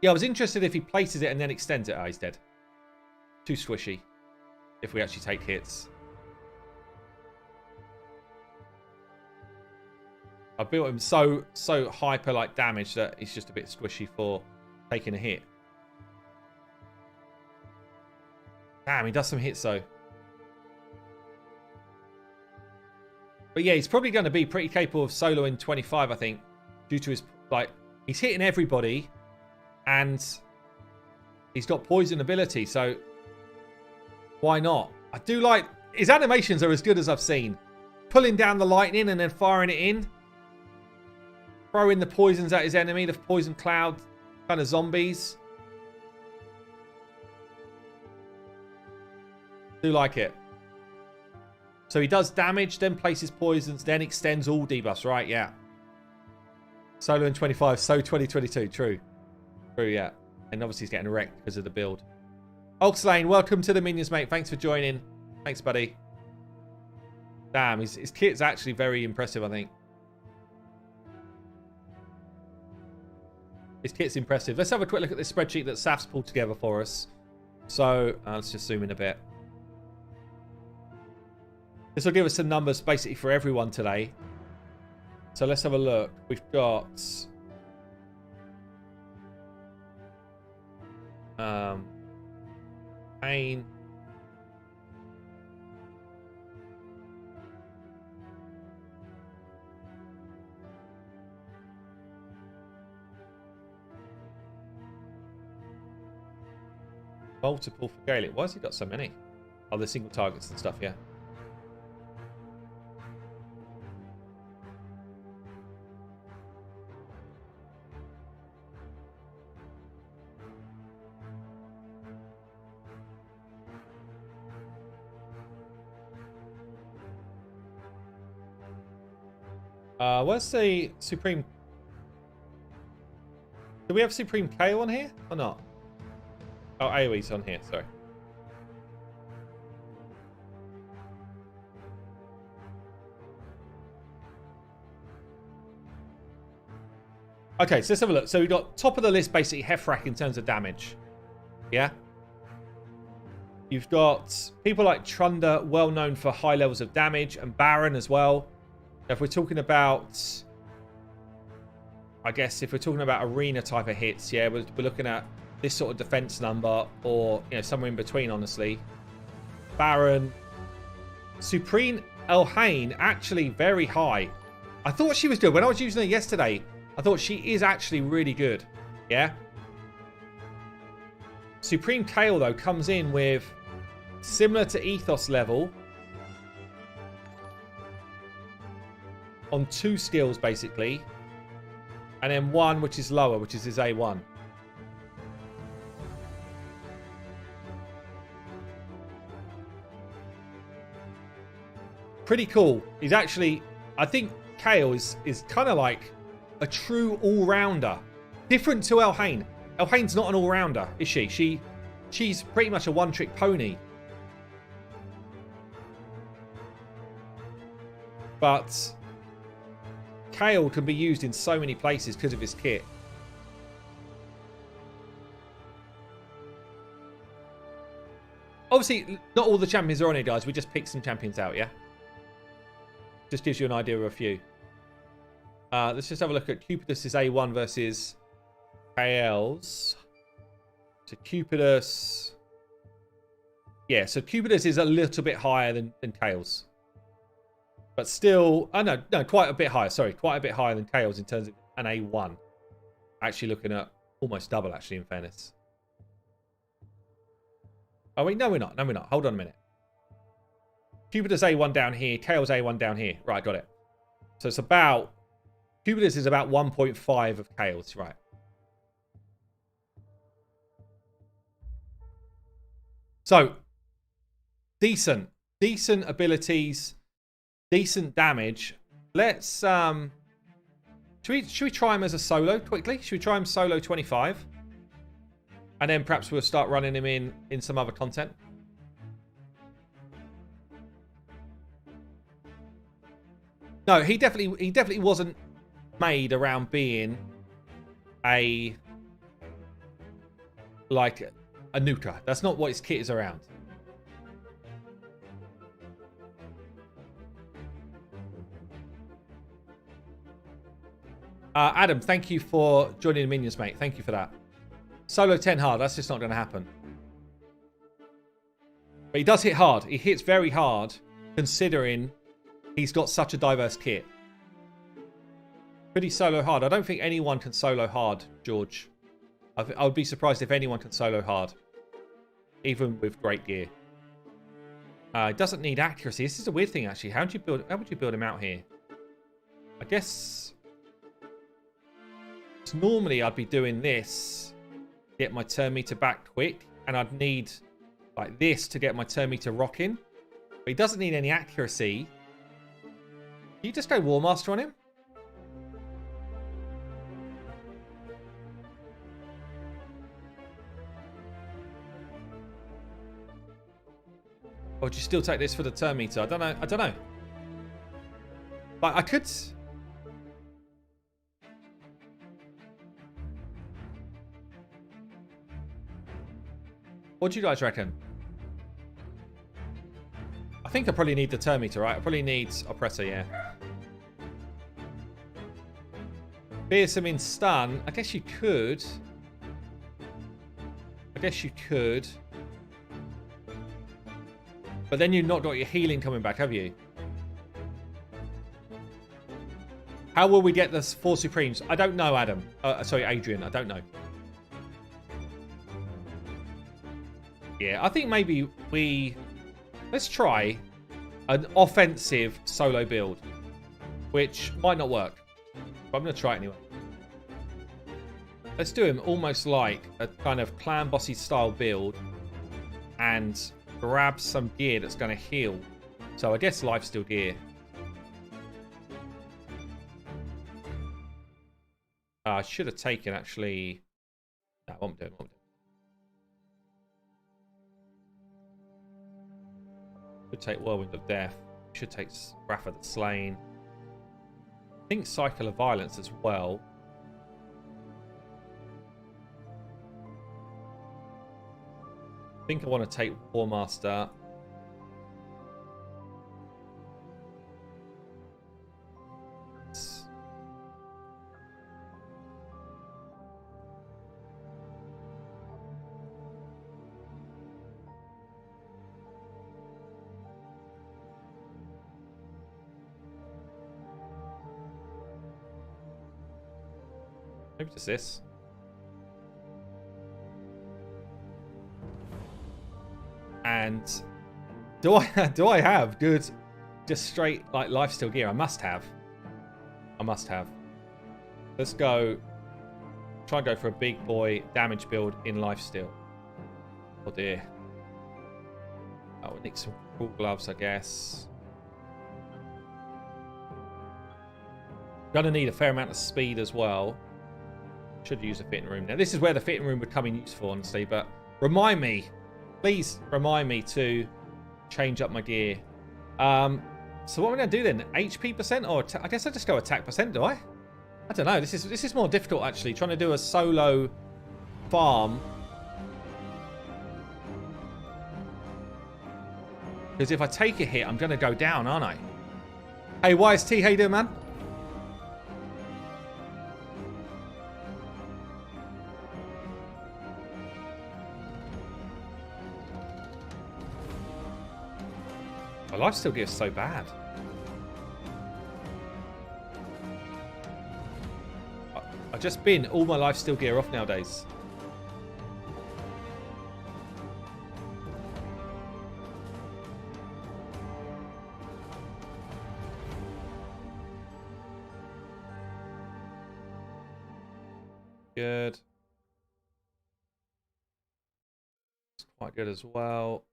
Yeah, I was interested if he places it and then extends it. Oh, he's dead. Too squishy. If we actually take hits. I built him so hyper like damage that he's just a bit squishy for taking a hit. Damn, he does some hits though. But yeah, he's probably going to be pretty capable of soloing 25, I think, due to his, like, he's hitting everybody and he's got poison ability, so why not? I do like, his animations are as good as I've seen. Pulling down the lightning and then firing it in. Throwing the poisons at his enemy, the poison cloud kind of zombies. Do like it. So he does damage, then places poisons, then extends all debuffs. Right, yeah. Solo in 25, so 2022. True. True, yeah. And obviously he's getting wrecked because of the build. Oxlane, welcome to the minions, mate. Thanks for joining. Thanks, buddy. Damn, his kit's actually very impressive, I think. His kit's impressive. Let's have a quick look at this spreadsheet that Saf's pulled together for us. So, let's just zoom in a bit. This will give us some numbers basically for everyone today. So let's have a look. We've got... Pain. Multiple for Gaelic. Why has he got so many? Oh, the single targets and stuff, yeah. Where's the Supreme? Do we have Supreme KO on here or not? Oh, AoE's on here, sorry. Okay, so let's have a look. So we've got top of the list, basically, Hefrak in terms of damage. Yeah? You've got people like Trunder, well known for high levels of damage, and Baron as well. If we're talking about, I guess, if we're talking about arena type of hits, yeah, we're looking at this sort of defense number, or somewhere in between, honestly. Baron, Supreme Elhain, actually very high. I thought she was good when I was using her yesterday. I thought she is actually really good. Yeah. Supreme Kale though comes in with similar to Ethos level. On 2 skills, basically. And then 1, which is lower, which is his A1. Pretty cool. He's actually... I think Kale is kind of like a true all-rounder. Different to Elhain. Elhain's not an all-rounder, is she? She's pretty much a one-trick pony. But... Kale can be used in so many places because of his kit. Obviously, not all the champions are on here, guys. We just picked some champions out, yeah? Just gives you an idea of a few. Let's just have a look at Cupidus' A1 versus KL's. So Cupidus... Yeah, so Cupidus is a little bit higher than Kale's. But still, oh no, quite a bit higher. Sorry, quite a bit higher than Kale's in terms of an A1. Actually looking at almost double, actually, in fairness. Oh, wait, no, we're not. No, we're not. Hold on a minute. Cupidus A1 down here. Kale's A1 down here. Right, got it. So it's about... Cupidus is about 1.5 of Kale's, right. So, decent. Decent abilities. Decent damage. Let's should we try him as a solo quickly? Should we try him solo 25? And then perhaps we'll start running him in some other content. No, he definitely wasn't made around being a nuker. That's not what his kit is around. Adam, thank you for joining the minions, mate. Thank you for that. Solo 10 hard. That's just not going to happen. But he does hit hard. He hits very hard, considering he's got such a diverse kit. Pretty solo hard. I don't think anyone can solo hard, George. I would be surprised if anyone can solo hard, even with great gear. It doesn't need accuracy. This is a weird thing, actually. How would you build him out here? I guess... Normally, I'd be doing this, get my turn meter back quick, and I'd need like this to get my turn meter rocking. But he doesn't need any accuracy. Can you just go War Master on him? Or would you still take this for the turn meter? I don't know. I don't know. Like, I could... What do you guys reckon? I think I probably need the turn meter, right? I probably need Oppressor, yeah. Fearsome in stun. I guess you could. But then you've not got your healing coming back, have you? How will we get the 4 Supremes? I don't know, Adam. Sorry, Adrian. I don't know. Yeah, I think maybe let's try an offensive solo build, which might not work, but I'm going to try it anyway. Let's do him almost like a kind of clan bossy style build and grab some gear that's going to heal. So I guess lifesteal gear. I should have taken actually... No, what I'm doing. Should take Whirlwind of Death. Should take Wrath of the Slain. I think Cycle of Violence as well. I think I want to take War Master. Maybe just this. And do I have good, just straight like lifesteal gear? I must have. Let's go. Try and go for a big boy damage build in lifesteal. Oh dear. Oh, we need some cool gloves, I guess. Gonna need a fair amount of speed as well. Should use a fitting room. Now, this is where the fitting room would come in useful, honestly, but remind me, please remind me to change up my gear. So what am I going to do then? HP percent, or I guess I just go attack percent, do I? I don't know. This is more difficult, actually, trying to do a solo farm. Because if I take a hit, I'm going to go down, aren't I? Hey, YST, how you doing, man? My lifesteal gear is so bad. I've just bin all my lifesteal gear off nowadays. Good. It's quite good as well.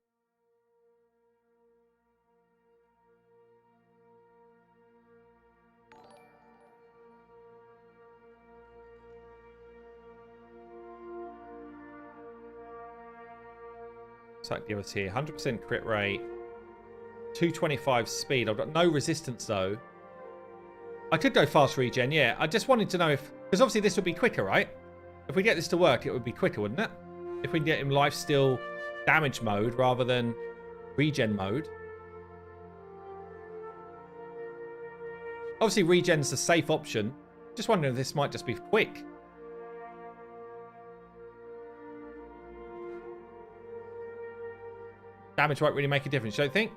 So that give us here 100% crit rate, 225 speed. I've got no resistance though. I could go fast regen, yeah. I just wanted to know if, because obviously this would be quicker, right? If we get this to work, it would be quicker, wouldn't it? If we can get him lifesteal damage mode rather than regen mode. Obviously regen's the safe option. Just wondering if this might just be quick. Damage won't really make a difference, don't you think?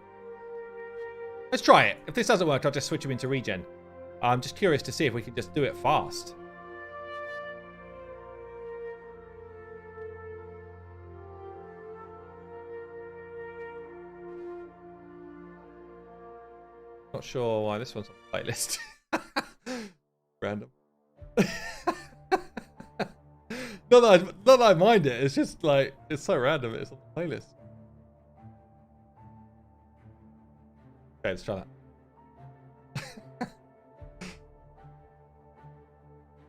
Let's try it. If this doesn't work, I'll just switch him into regen. I'm just curious to see if we can just do it fast. Not sure why this one's on the playlist. Random. Not that I mind it. It's just like, it's so random. It's on the playlist. Okay, let's try that.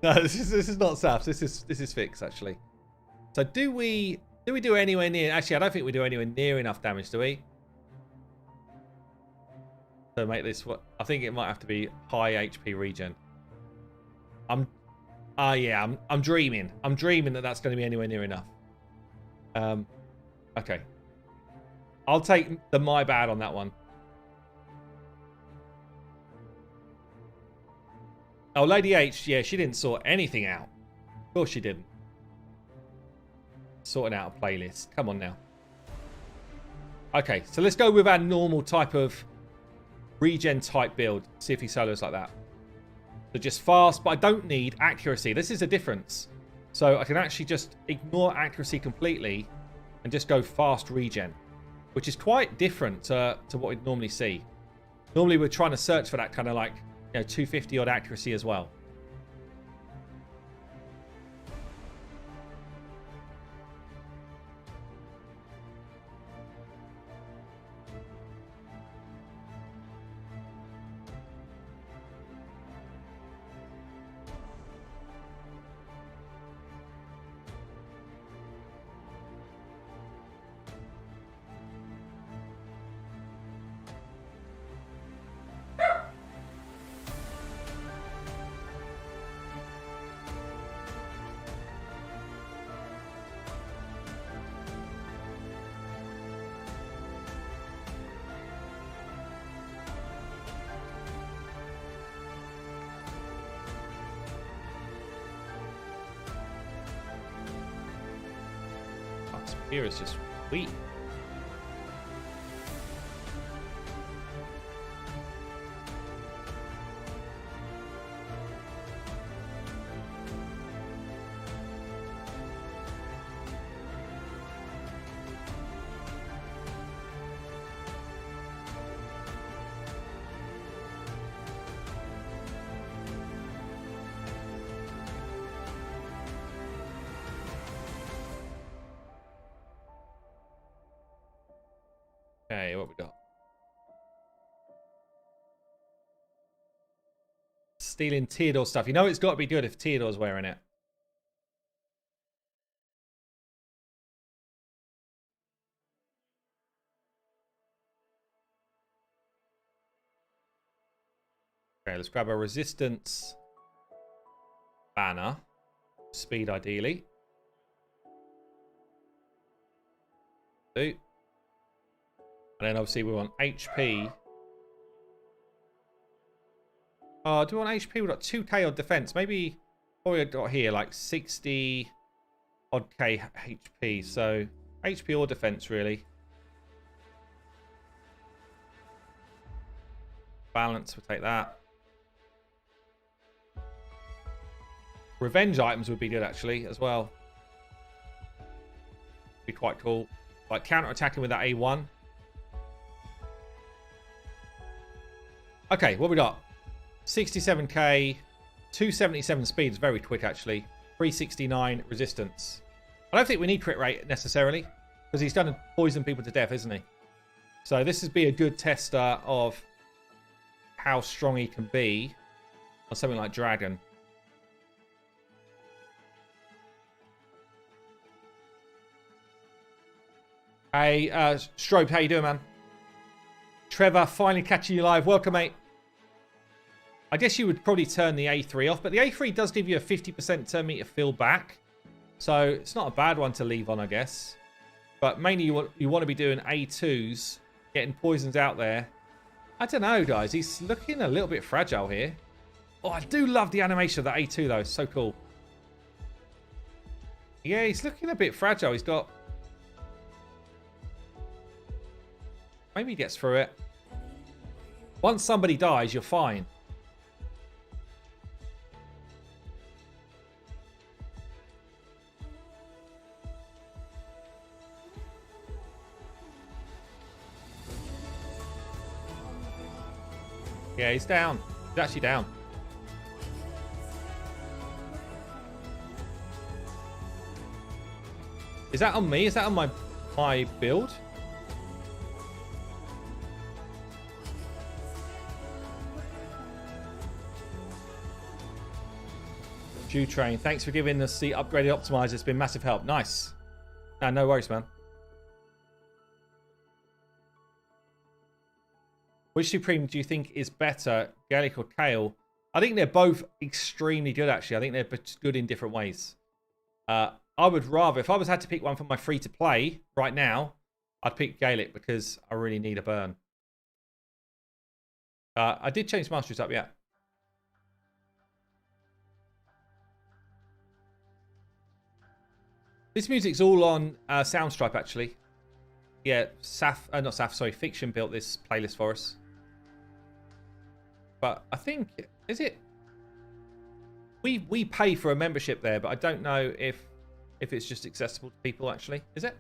No, this is not SAFs. This is fixed actually. So do we do anywhere near? Actually, I don't think we do anywhere near enough damage, do we? To make this what I think it might have to be high HP regen. I'm dreaming. I'm dreaming that that's going to be anywhere near enough. Okay. I'll take the my bad on that one. Oh, Lady H, yeah, she didn't sort anything out. Of course she didn't. Sorting out a playlist. Come on now. Okay, so let's go with our normal type of regen type build. See if he solos like that. So just fast, but I don't need accuracy. This is a difference. So I can actually just ignore accuracy completely and just go fast regen, which is quite different to what we'd normally see. Normally we're trying to search for that kind of like, 250 odd accuracy as well. Here is just weak. Okay, what we got? Stealing Theodore stuff. You know it's got to be good if Theodore's wearing it. Okay, let's grab a resistance banner. Speed ideally. Do. And then obviously we want HP. Oh, do we want HP? We've got 2k odd defense. Maybe what we got here, like 60 odd k HP. So HP or defense, really. Balance, we'll take that. Revenge items would be good, actually, as well. Be quite cool. Like counter-attacking with that A1. Okay, what we got? 67k, 277 speed is very quick actually. 369 resistance. I don't think we need crit rate necessarily because he's done poison people to death, isn't he? So this would be a good tester of how strong he can be on something like Dragon. Hey, Strobe, how you doing, man? Trevor, finally catching you live. Welcome, mate. I guess you would probably turn the A3 off, but the A3 does give you a 50% turn meter fill back. So it's not a bad one to leave on, I guess. But mainly you want to be doing A2s, getting poisons out there. I don't know, guys. He's looking a little bit fragile here. Oh, I do love the animation of that A2, though. It's so cool. Yeah, he's looking a bit fragile. He's got... Maybe he gets through it. Once somebody dies, you're fine. Yeah, he's down. He's actually down. Is that on me? Is that on my build? Jew Train, thanks for giving us the upgraded optimizer. It's been massive help. Nice. No worries, man. Which Supreme do you think is better, Gaelic or Kale? I think they're both extremely good, actually. I think they're good in different ways. I would rather, if I had to pick one for my free-to-play right now, I'd pick Gaelic because I really need a burn. I did change masteries up, yeah. This music's all on Soundstripe, actually. Yeah, Fiction built this playlist for us. But I think, is it? We pay for a membership there, but I don't know if it's just accessible to people, actually. Is it?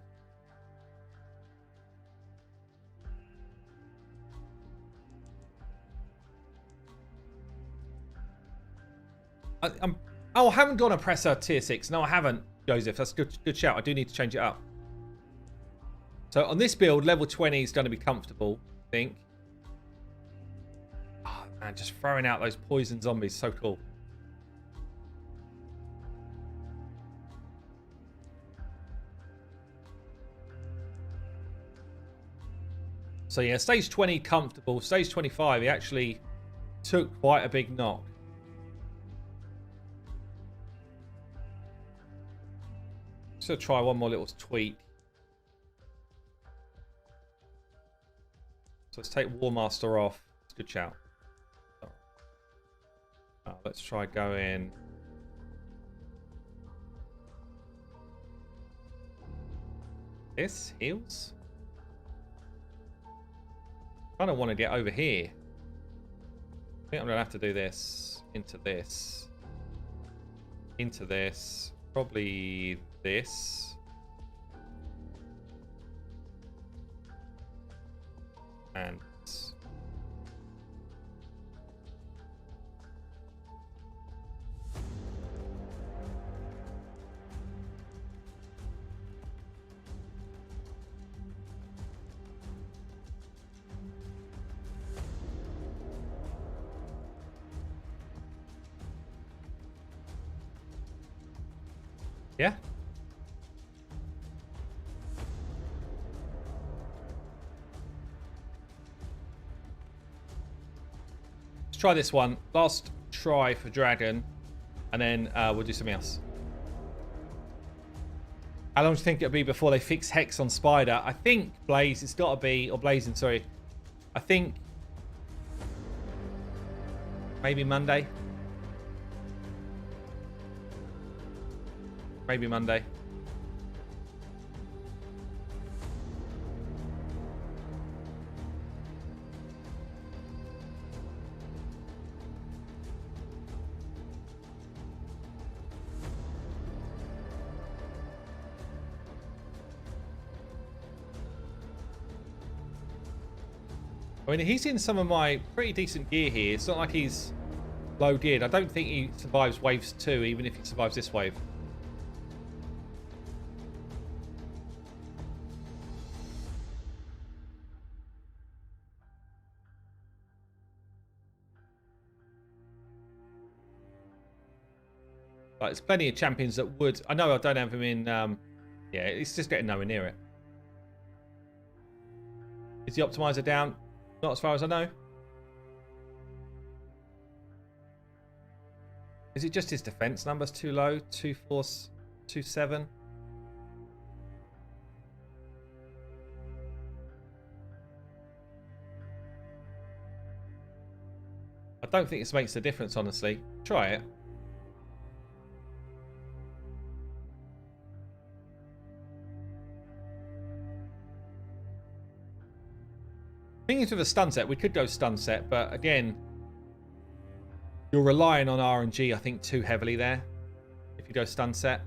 I haven't gone a presser tier 6. No, I haven't, Joseph. That's good shout. I do need to change it up. So on this build, level 20 is going to be comfortable, I think. Oh, man, just throwing out those poison zombies, so cool. So yeah, stage 20 comfortable. Stage 25, he actually took quite a big knock. Just gonna try one more little tweak. So let's take War Master off. It's a good shout. Let's try going. This heals. I kind of want to get over here. I think I'm gonna have to do this into this, into this, probably this. And yeah. Let's try this one. Last try for Dragon. And then we'll do something else. How long do you think it'll be before they fix Hex on Spider? I think, Blaze, it's got to be... Or Blazing, sorry. I think... Maybe Monday. Maybe Monday. I mean, he's in some of my pretty decent gear here. It's not like he's low geared. I don't think he survives waves 2, even if he survives this wave. But there's plenty of champions that would. I know I don't have him in. Yeah, it's just getting nowhere near it. Is the optimizer down? Not as far as I know. Is it just his defense numbers too low? 2427. I don't think this makes a difference, honestly. Try it. Thinking to the stun set, we could go stun set, but again, you're relying on RNG, I think, too heavily there. If you go stun set.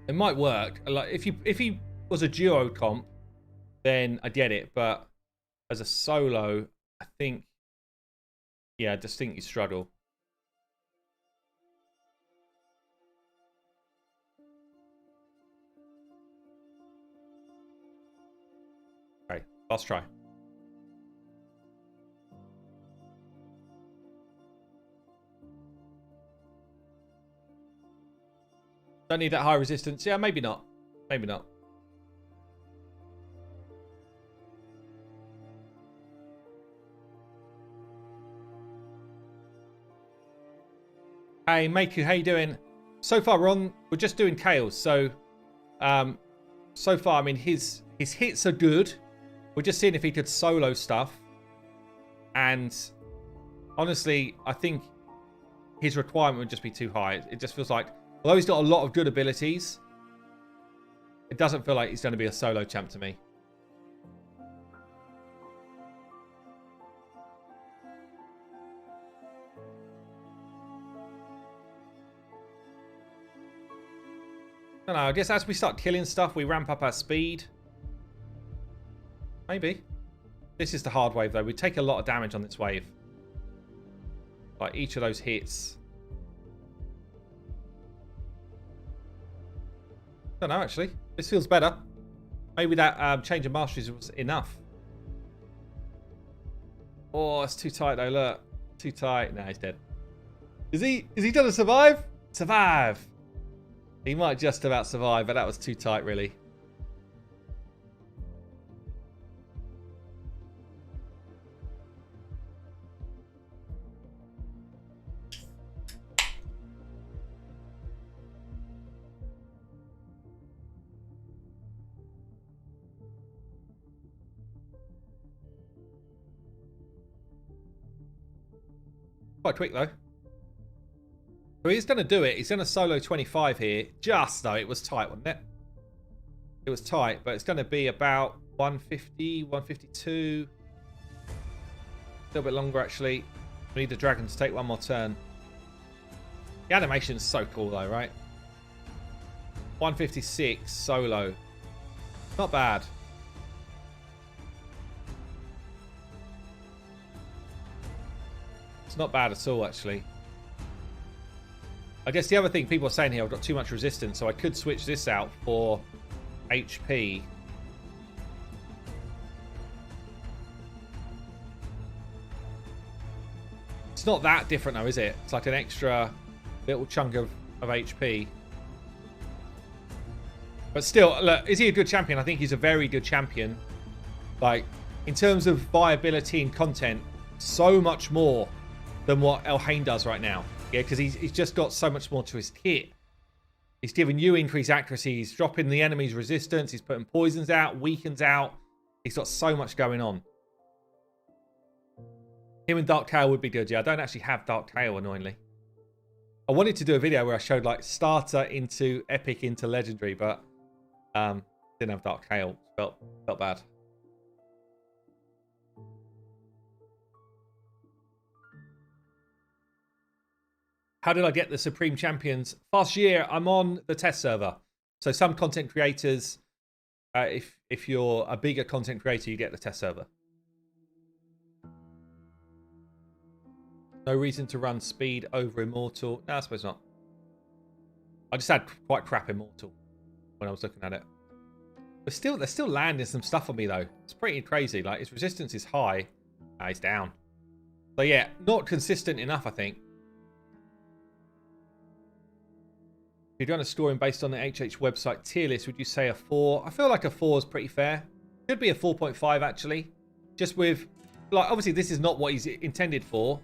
It might work. Like if he was a duo comp, then I get it. But as a solo, I think, yeah, I just think you struggle. Okay, last try. Don't need that high resistance. Yeah, maybe not. Maybe not. Hey, Maku, how you doing? So far, we're just doing Kales. So, so far, I mean, his hits are good. We're just seeing if he could solo stuff. And honestly, I think his requirement would just be too high. It just feels like, although he's got a lot of good abilities, it doesn't feel like he's going to be a solo champ to me. I don't know, I guess as we start killing stuff, we ramp up our speed. Maybe. This is the hard wave, though. We take a lot of damage on this wave. Like, each of those hits. I don't know, actually. This feels better. Maybe that change of masteries was enough. Oh, it's too tight, though. Look. Too tight. Nah, he's dead. Is he going to survive? Survive! He might just about survive, but that was too tight, really. Quite quick, though. So he's going to do it. He's going to solo 25 here. Just, though, it was tight, wasn't it? It was tight, but it's going to be about 150, 152. A little bit longer, actually. We need the dragon to take one more turn. The animation's so cool, though, right? 156 solo. Not bad. It's not bad at all, actually. I guess the other thing people are saying here, I've got too much resistance, so I could switch this out for HP. It's not that different though, is it? It's like an extra little chunk of HP. But still, look, is he a good champion? I think he's a very good champion. Like, in terms of viability and content, so much more than what Elhain does right now. Yeah, because he's just got so much more to his kit. He's giving you increased accuracy. He's dropping the enemy's resistance. He's putting poisons out, weakens out. He's got so much going on. Him and Dark Kael would be good. Yeah, I don't actually have Dark Kael, annoyingly. I wanted to do a video where I showed like starter into epic into legendary, but didn't have Dark Kael. Felt bad. How did I get the Supreme Champions? Last year, I'm on the test server. So some content creators, if you're a bigger content creator, you get the test server. No reason to run speed over Immortal. No, I suppose not. I just had quite crap Immortal when I was looking at it. But still, they're still landing some stuff on me, though. It's pretty crazy. Like, his resistance is high. Nah, he's down. So, yeah, not consistent enough, I think. If you're going to score him based on the HH website tier list, would you say a 4? I feel like a 4 is pretty fair. Could be a 4.5, actually. Just with, like, obviously this is not what he's intended for.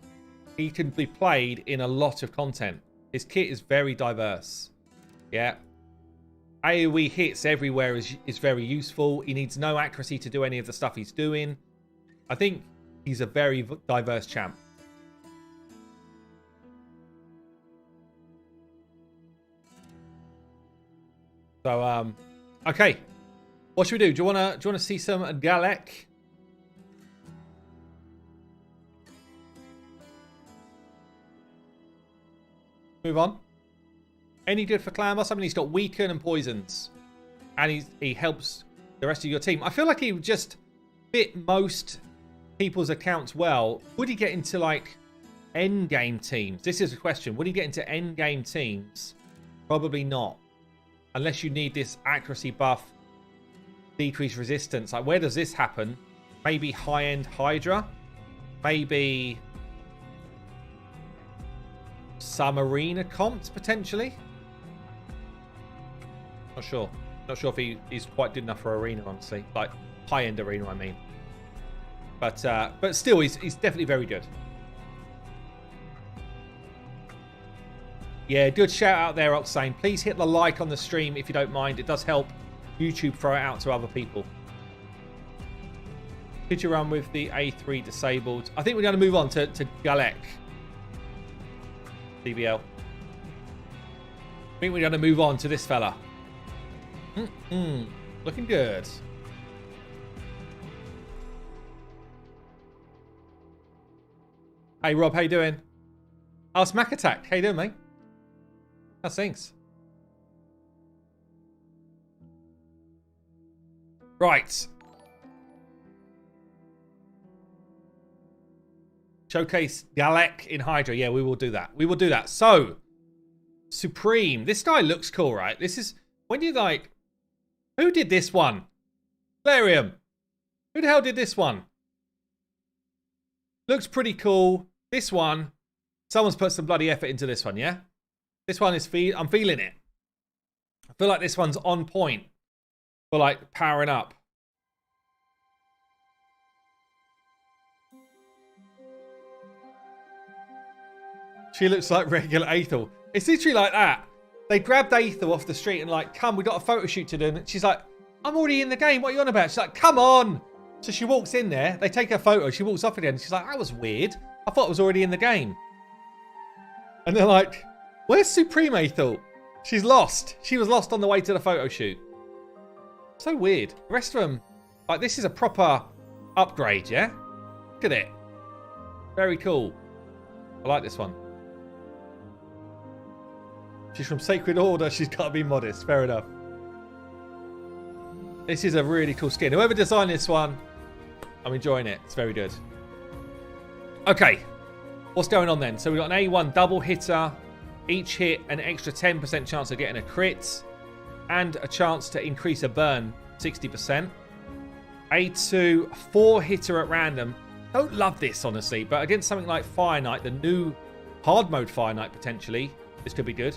He can be played in a lot of content. His kit is very diverse. Yeah. AoE hits everywhere is very useful. He needs no accuracy to do any of the stuff he's doing. I think he's a very diverse champ. So, okay. What should we do? Do you wanna see some Galek? Move on. Any good for clan boss? I mean, he's got weaken and poisons, and he helps the rest of your team. I feel like he would just fit most people's accounts well. Would he get into like end game teams? This is a question. Would he get into end game teams? Probably not. Unless you need this accuracy buff, decrease resistance. Like, where does this happen? Maybe high-end Hydra? Maybe some arena comps, potentially? Not sure. Not sure if he's quite good enough for arena, honestly. Like, high-end arena, I mean. But still, he's definitely very good. Yeah, good shout out there, Oxane. Please hit the like on the stream if you don't mind. It does help YouTube throw it out to other people. Could you run with the A3 disabled? I think we're going to move on to Galek. DBL. I think we're going to move on to this fella. Looking good. Hey Rob, how you doing? Oh, Smack Attack. How you doing, mate? How's things? Right. Showcase Galek in Hydra. Yeah, we will do that. We will do that. So, Supreme. This guy looks cool, right? This is... When you like... Who did this one? Valerium. Who the hell did this one? Looks pretty cool. This one... Someone's put some bloody effort into this one, yeah? This one is... I'm feeling it. I feel like this one's on point for, like, powering up. She looks like regular Aethel. It's literally like that. They grabbed Aethel off the street and like, come, we got a photo shoot to do. And she's like, I'm already in the game. What are you on about? She's like, come on. So she walks in there. They take her photo. She walks off again. She's like, that was weird. I thought I was already in the game. And they're like, where's Supreme Aethel? She's lost. She was lost on the way to the photo shoot. So weird. The rest of them, like, this is a proper upgrade, yeah? Look at it. Very cool. I like this one. She's from Sacred Order. She's got to be modest. Fair enough. This is a really cool skin. Whoever designed this one, I'm enjoying it. It's very good. Okay. What's going on then? So we've got an A1 double hitter. Each hit an extra 10% chance of getting a crit. And a chance to increase a burn 60%. A2 4 hitter at random. Don't love this, honestly. But against something like Fire Knight, the new hard mode Fire Knight potentially, this could be good.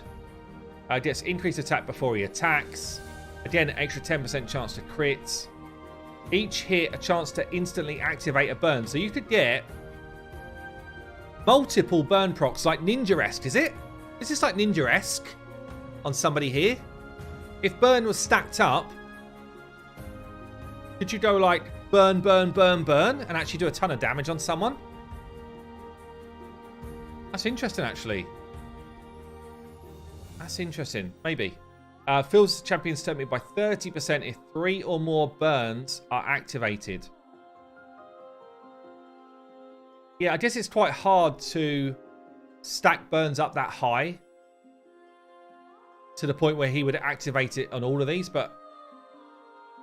Gets increased attack before he attacks. Again, extra 10% chance to crit. Each hit, a chance to instantly activate a burn. So you could get multiple burn procs, like Ninja-esque, is it? Is this like Ninja-esque on somebody here? If burn was stacked up, could you go like burn, burn, burn, burn, and actually do a ton of damage on someone? That's interesting, actually. That's interesting. Maybe. Fills champion's turn by 30% if 3 or more burns are activated. Yeah, I guess it's quite hard to stack burns up that high to the point where he would activate it on all of these, but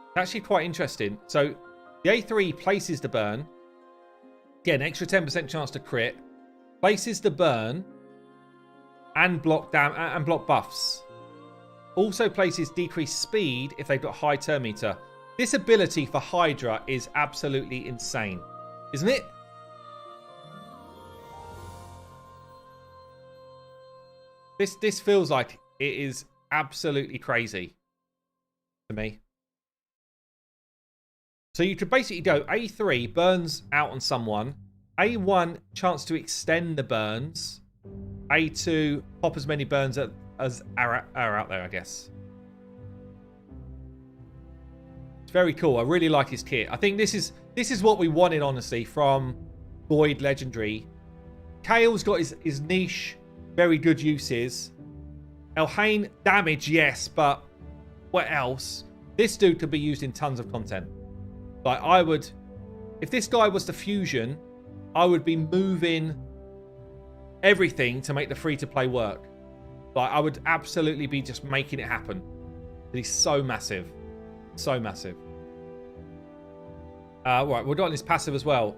it's actually quite interesting. So the A3 places the burn. Again, extra 10% chance to crit. Places the burn and block buffs. Also places decreased speed if they've got high turn meter. This ability for Hydra is absolutely insane, isn't it? This feels like it is absolutely crazy to me. So you could basically go A3, burns out on someone. A1, chance to extend the burns. A2, pop as many burns as are out there, I guess. It's very cool. I really like his kit. I think this is what we wanted, honestly, from Void Legendary. Kale's got his niche, very good uses. Elhain, damage, yes, but what else? This dude could be used in tons of content. Like, I would... If this guy was the fusion, I would be moving everything to make the free-to-play work. Like, I would absolutely be just making it happen. He's so massive. So massive. Right, we've got his passive as well.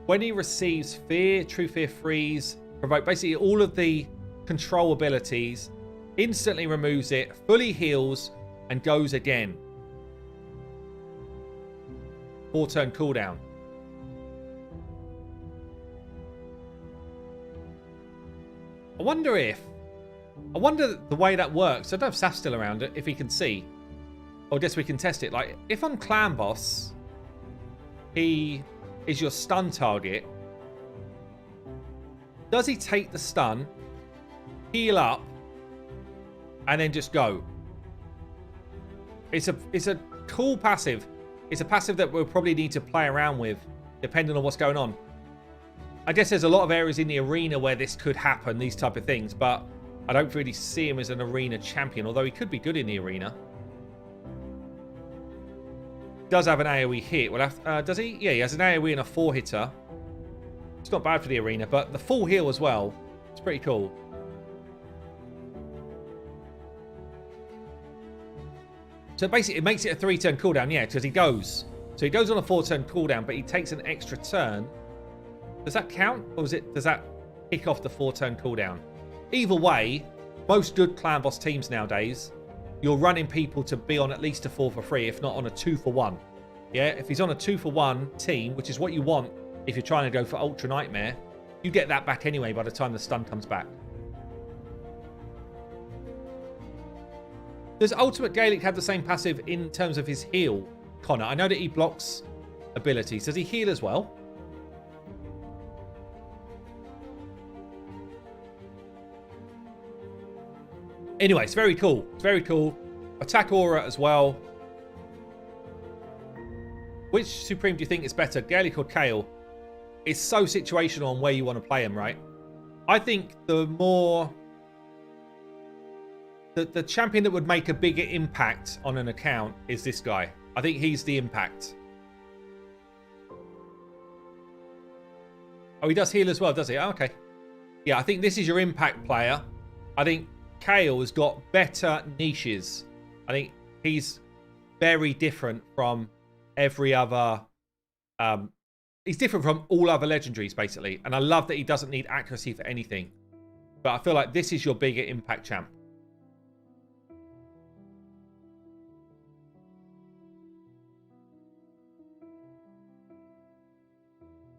When he receives Fear, True Fear Freeze, provoke, basically all of the control abilities, instantly removes it, fully heals, and goes again. 4-turn cooldown. I wonder if I wonder the way that works. I don't have Saf still around it, if he can see. Or just we can test it. Like, if on Clan Boss, he is your stun target, does he take the stun, heal up, and then just go? It's a cool passive. It's a passive that we'll probably need to play around with, depending on what's going on. I guess there's a lot of areas in the arena where this could happen, these type of things, but I don't really see him as an arena champion, although he could be good in the arena. Does have an AoE hit. Well, does he? Yeah, he has an AoE and a 4-hitter. It's not bad for the arena, but the full heal as well. It's pretty cool. So basically, it makes it a 3-turn cooldown, yeah, because he goes. So he goes on a 4-turn cooldown, but he takes an extra turn. Does that count? Or does that kick off the 4-turn cooldown? Either way, most good Clan Boss teams nowadays, you're running people to be on at least a 4 for 3, if not on a 2 for 1. Yeah, if he's on a 2 for 1 team, which is what you want if you're trying to go for Ultra Nightmare, you get that back anyway by the time the stun comes back. Does Ultimate Gaelic have the same passive in terms of his heal, Connor? I know that he blocks abilities. Does he heal as well? Anyway, it's very cool. It's very cool. Attack aura as well. Which Supreme do you think is better, Gaelic or Kale? It's so situational on where you want to play him, right? I think the more... The champion that would make a bigger impact on an account is this guy. I think he's the impact. Oh, he does heal as well, does he? Oh, okay. Yeah, I think this is your impact player. I think Kale has got better niches. I think he's very different from every other... he's different from all other legendaries, basically. And I love that he doesn't need accuracy for anything. But I feel like this is your bigger impact champ.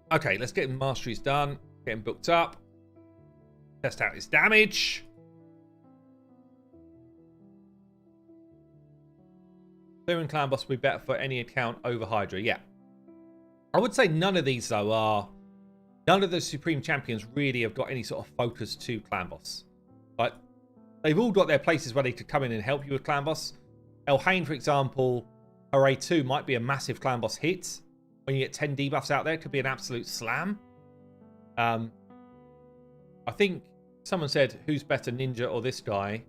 Okay, let's get masteries done. Get him booked up. Test out his damage. Clearing Clan Boss will be better for any account over Hydra. Yeah. I would say none of these, though, are... None of the Supreme Champions really have got any sort of focus to Clan Boss. But they've all got their places where they could come in and help you with Clan Boss. Elhain, for example, Hooray 2 might be a massive Clan Boss hit. When you get 10 debuffs out there, it could be an absolute slam. I think someone said, who's better, Ninja or this guy?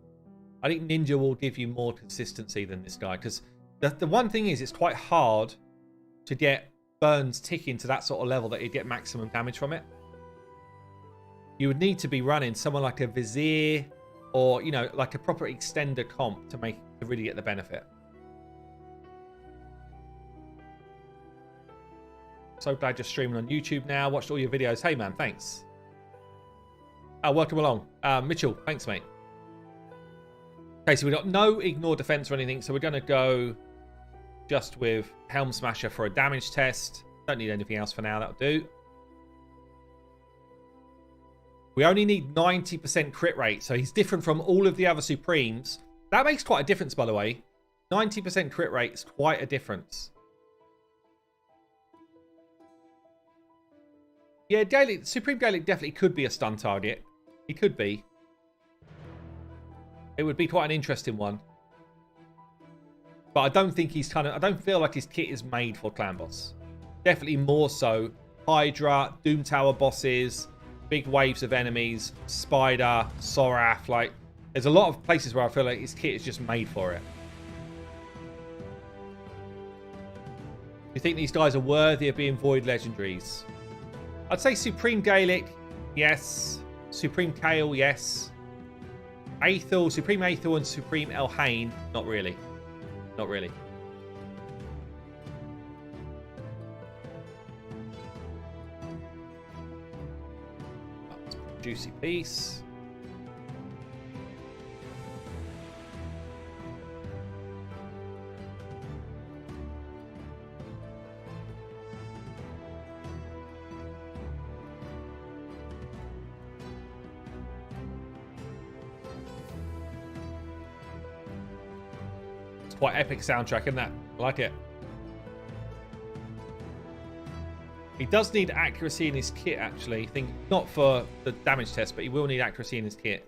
I think Ninja will give you more consistency than this guy. Because the one thing is, it's quite hard to get burns ticking to that sort of level that you'd get maximum damage from it. You would need to be running someone like a Vizier or, you know, like a proper extender comp to really get the benefit. So glad you're streaming on YouTube now. Watched all your videos. Hey, man, thanks. Welcome along. Mitchell, thanks, mate. Okay, so we've got no ignore defense or anything. So we're going to go just with Helm Smasher for a damage test. Don't need anything else for now. That'll do. We only need 90% crit rate. So he's different from all of the other Supremes. That makes quite a difference, by the way. 90% crit rate is quite a difference. Yeah, Gaelic, Supreme Gaelic definitely could be a stun target. He could be. It would be quite an interesting one. But I don't think he's I don't feel like his kit is made for Clan Boss. Definitely more so Hydra, Doom Tower bosses, big waves of enemies, Spider, Sorath. Like, there's a lot of places where I feel like his kit is just made for it. Do you think these guys are worthy of being Void Legendaries? I'd say Supreme Gaelic, yes. Supreme Kale, yes. Aethel, Supreme Aethel and Supreme Elhain, not really. Not really. That's a juicy piece. quite epic soundtrack, isn't that? I like it. He does need accuracy in his kit, actually. I think not for the damage test, but he will need accuracy in his kit.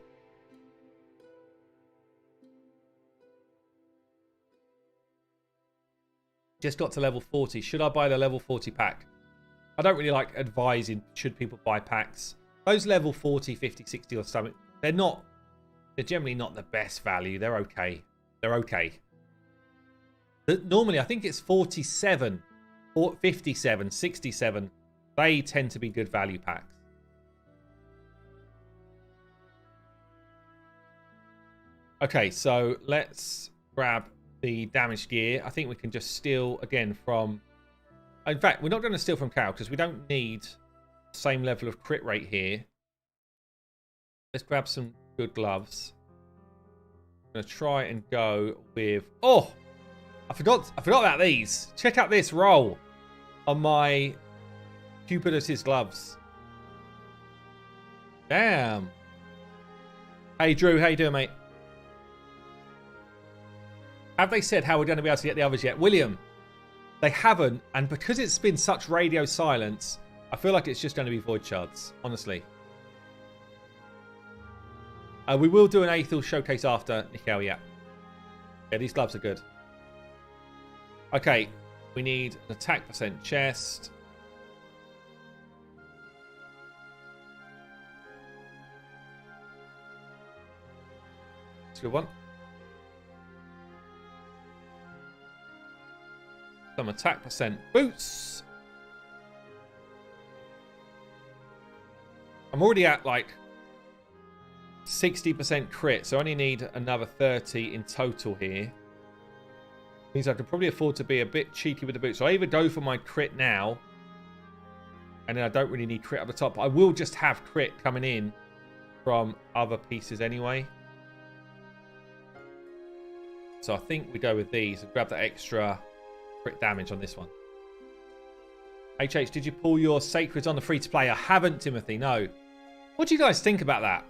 Just got to level 40. Should I buy the level 40 pack? I don't really like advising should people buy packs. Those level 40, 50, 60 or something, they're generally not the best value. They're okay. They're okay. Normally, I think it's 47, or 57, 67. They tend to be good value packs. Okay, so let's grab the damage gear. I think we can just steal again from... In fact, we're not going to steal from Cal because we don't need the same level of crit rate here. Let's grab some good gloves. I'm going to try and go with... Oh! I forgot about these. Check out this roll on my Cupidus's gloves. Damn. Hey, Drew. How you doing, mate? Have they said how we're going to be able to get the others yet? William, they haven't. And because it's been such radio silence, I feel like it's just going to be void shards, honestly. We will do an Aethel showcase after, Nikhil, yeah. Yeah, these gloves are good. Okay, we need an attack percent chest. It's a good one. Some attack percent boots. I'm already at like 60% crit, so I only need another 30 in total here. Means I could probably afford to be a bit cheeky with the boots. So I either go for my crit now, and then I don't really need crit at the top. I will just have crit coming in from other pieces anyway. So I think we go with these and grab that extra crit damage on this one. HH, did you pull your sacreds on the free-to-play? I haven't, Timothy, no. What do you guys think about that?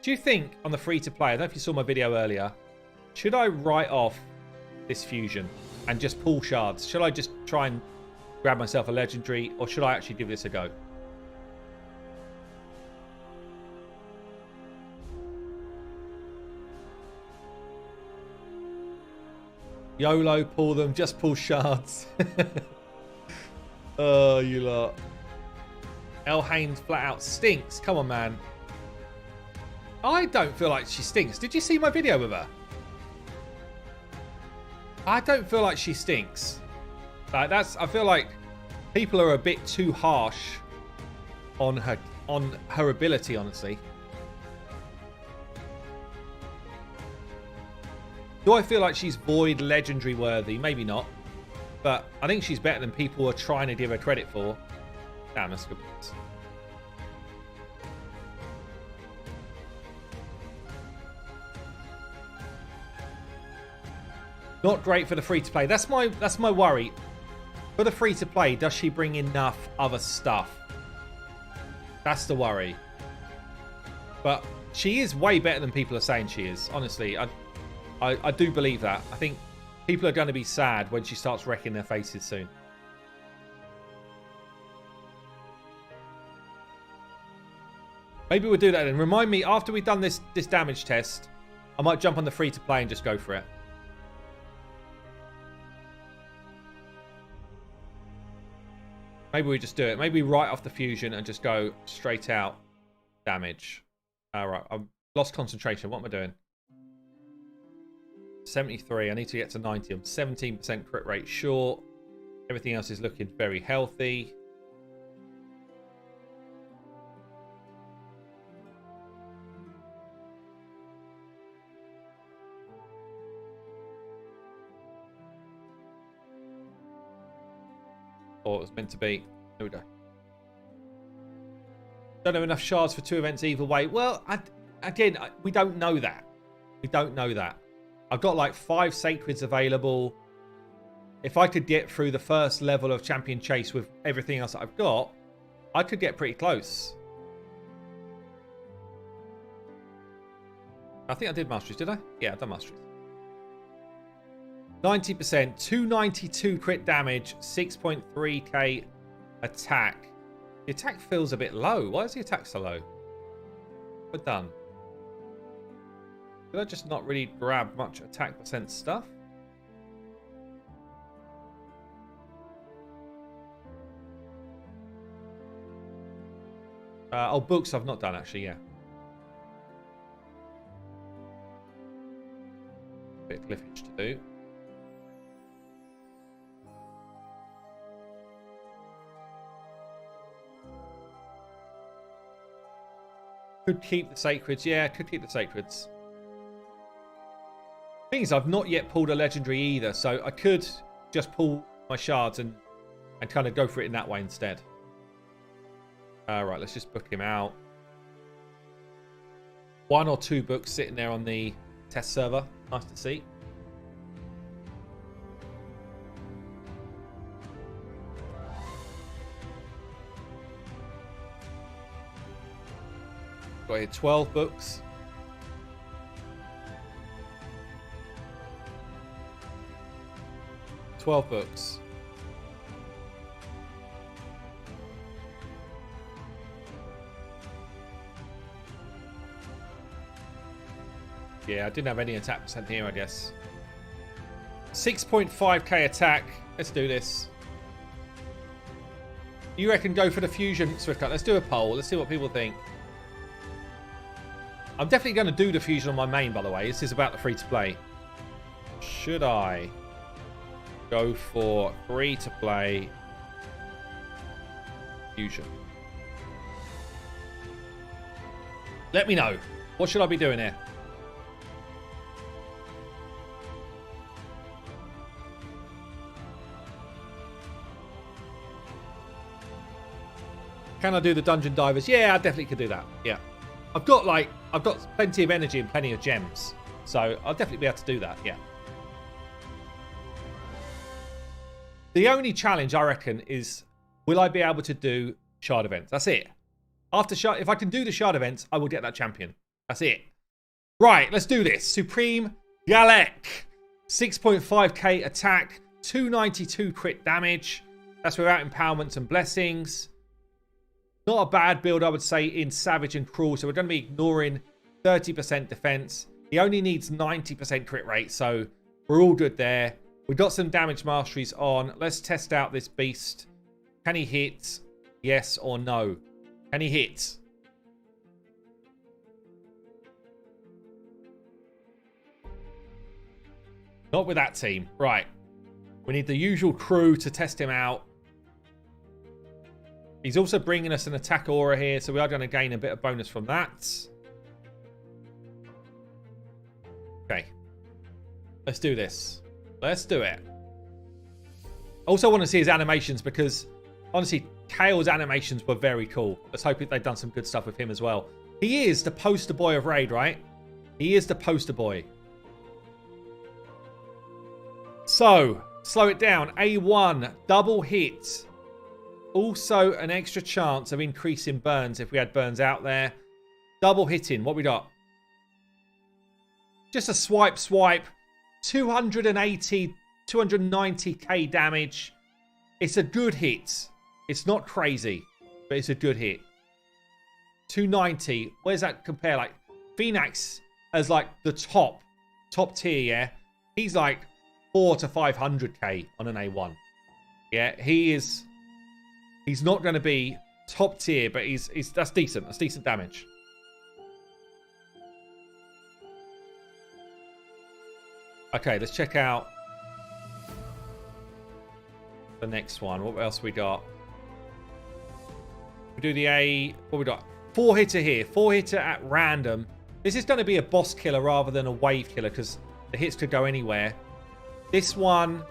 Do you think on the free-to-play, I don't know if you saw my video earlier, should I write off this fusion and just pull shards? Should I just try and grab myself a legendary, or should I actually give this a go? YOLO, pull them, just pull shards. Oh, you lot. El Haynes flat out stinks. Come on, man. I don't feel like she stinks. Did you see my video with her? I don't feel like she stinks. Like I feel like people are a bit too harsh on her ability, honestly. Do I feel like she's void legendary worthy? Maybe not. But I think she's better than people are trying to give her credit for. Damn, that's good. Not great for the free-to-play. That's my worry. For the free-to-play, does she bring enough other stuff? That's the worry. But she is way better than people are saying she is. Honestly, I do believe that. I think people are going to be sad when she starts wrecking their faces soon. Maybe we'll do that then. Remind me, after we've done this damage test, I might jump on the free-to-play and just go for it. Maybe we just do it. Maybe right off the fusion and just go straight out damage. All right, I've lost concentration. What am I doing? 73. I need to get to 90. I'm 17% crit rate short. Everything else is looking very healthy. It was meant to be. There we go. Don't have enough shards for 2 events either way. Well, again, we don't know that. We don't know that. I've got like 5 sacreds available. If I could get through the first level of champion chase with everything else that I've got, I could get pretty close. I think I did masteries, did I? Yeah, I've done masteries. 90%, 292 crit damage, 6.3k attack. The attack feels a bit low. Why is the attack so low? We're done. Did I just not really grab much attack percent stuff? Oh, books I've not done actually, yeah. Bit of glyphage to do. Could keep the sacreds. Yeah, could keep the sacreds. Thing is, I've not yet pulled a legendary either, so I could just pull my shards and kind of go for it in that way instead. Right, let's just book him out. 1 or 2 books sitting there on the test server. Nice to see. Got here 12 books. Books. Yeah, I didn't have any attack percent here, I guess. 6.5k attack. Let's do this. You reckon go for the fusion, Swiftcut? Let's do a poll. Let's see what people think. I'm definitely going to do the fusion on my main, by the way. This is about the free-to-play. Should I go for free-to-play fusion? Let me know. What should I be doing here? Can I do the dungeon divers? Yeah, I definitely could do that. Yeah. I've got plenty of energy and plenty of gems. So I'll definitely be able to do that. Yeah. The only challenge, I reckon, is will I be able to do shard events? That's it. After shard, if I can do the shard events, I will get that champion. That's it. Right, let's do this. Supreme Galek. 6.5k attack. 292 crit damage. That's without empowerments and blessings. Not a bad build, I would say, in Savage and Cruel. So we're going to be ignoring 30% defense. He only needs 90% crit rate. So we're all good there. We've got some damage masteries on. Let's test out this beast. Can he hit? Yes or no? Can he hit? Not with that team. Right. We need the usual crew to test him out. He's also bringing us an attack aura here, so we are going to gain a bit of bonus from that. Okay. Let's do this. Let's do it. Also want to see his animations because, honestly, Kale's animations were very cool. Let's hope they've done some good stuff with him as well. He is the poster boy of Raid, right? He is the poster boy. So, slow it down. A1, double hit. Also, an extra chance of increasing burns if we had burns out there. Double hitting. What we got? Just a swipe. 280, 290k damage. It's a good hit. It's not crazy, but it's a good hit. 290. Where's that compare? Like, Phoenix as like the top tier, yeah? He's like 400 to 500k on an A1. Yeah, he's not going to be top tier, but that's decent. That's decent damage. Okay, let's check out the next one. What else we got? We do the A. What we got? 4-hitter here. 4-hitter at random. This is going to be a boss killer rather than a wave killer because the hits could go anywhere. This one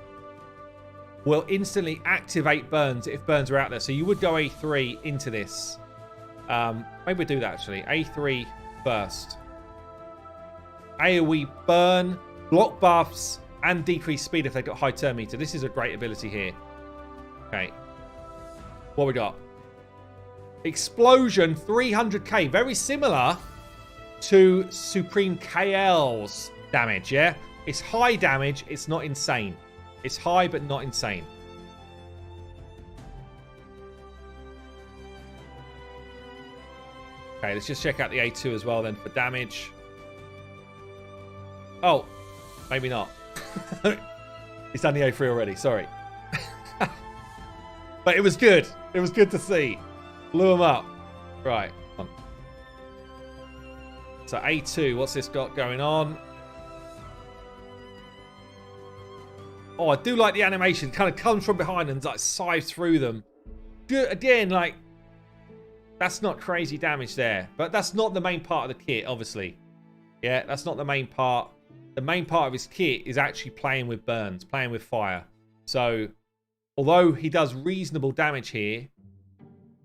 will instantly activate burns if burns are out there. So you would go A3 into this. Maybe we'll do that actually. A3 first. AoE burn, block buffs, and decrease speed if they've got high turn meter. This is a great ability here. Okay. What we got? Explosion, 300k. Very similar to Supreme KL's damage, yeah? It's high damage. It's not insane. It's high, but not insane. Okay, let's just check out the A2 as well then for damage. Oh, maybe not. He's done the A3 already. Sorry. But it was good. It was good to see. Blew him up. Right. On. So A2, what's this got going on? Oh, I do like the animation. Kind of comes from behind and like scythes through them. Good. Again, like, that's not crazy damage there. But that's not the main part of the kit, obviously. Yeah, that's not the main part. The main part of his kit is actually playing with burns, playing with fire. So, although he does reasonable damage here,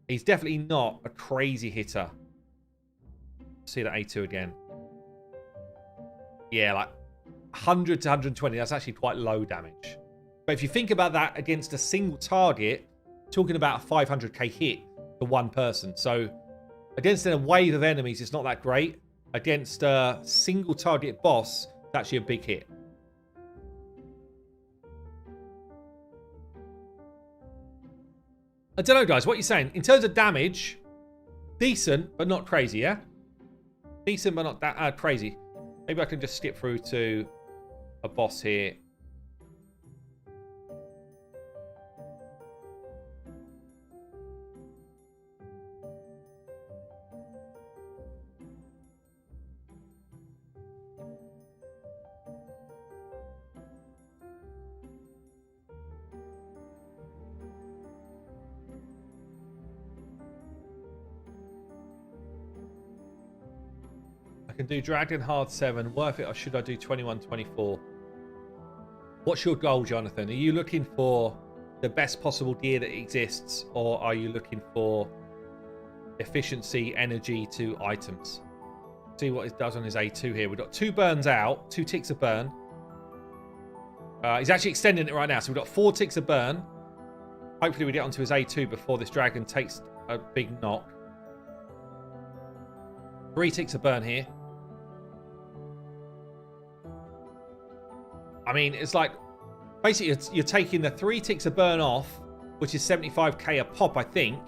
he's definitely not a crazy hitter. See that A2 again. Yeah, like 100 to 120. That's actually quite low damage. But if you think about that against a single target, talking about a 500k hit for one person. So against a wave of enemies, it's not that great. Against a single target boss, it's actually a big hit. I don't know, guys. What are you saying? In terms of damage, decent, but not crazy, yeah? Decent, but not that crazy. Maybe I can just skip through to a boss here. I can do Dragon Hard 7. Worth it, or should I do 21-24? What's your goal, Jonathan? Are you looking for the best possible gear that exists, or are you looking for efficiency, energy to items? See what it does on his A2 here. We've got 2 burns out, 2 ticks of burn. He's actually extending it right now, so we've got 4 ticks of burn. Hopefully we get onto his A2 before this dragon takes a big knock. 3 ticks of burn here. I mean, it's like, basically, you're taking the 3 ticks of burn off, which is 75k a pop, I think.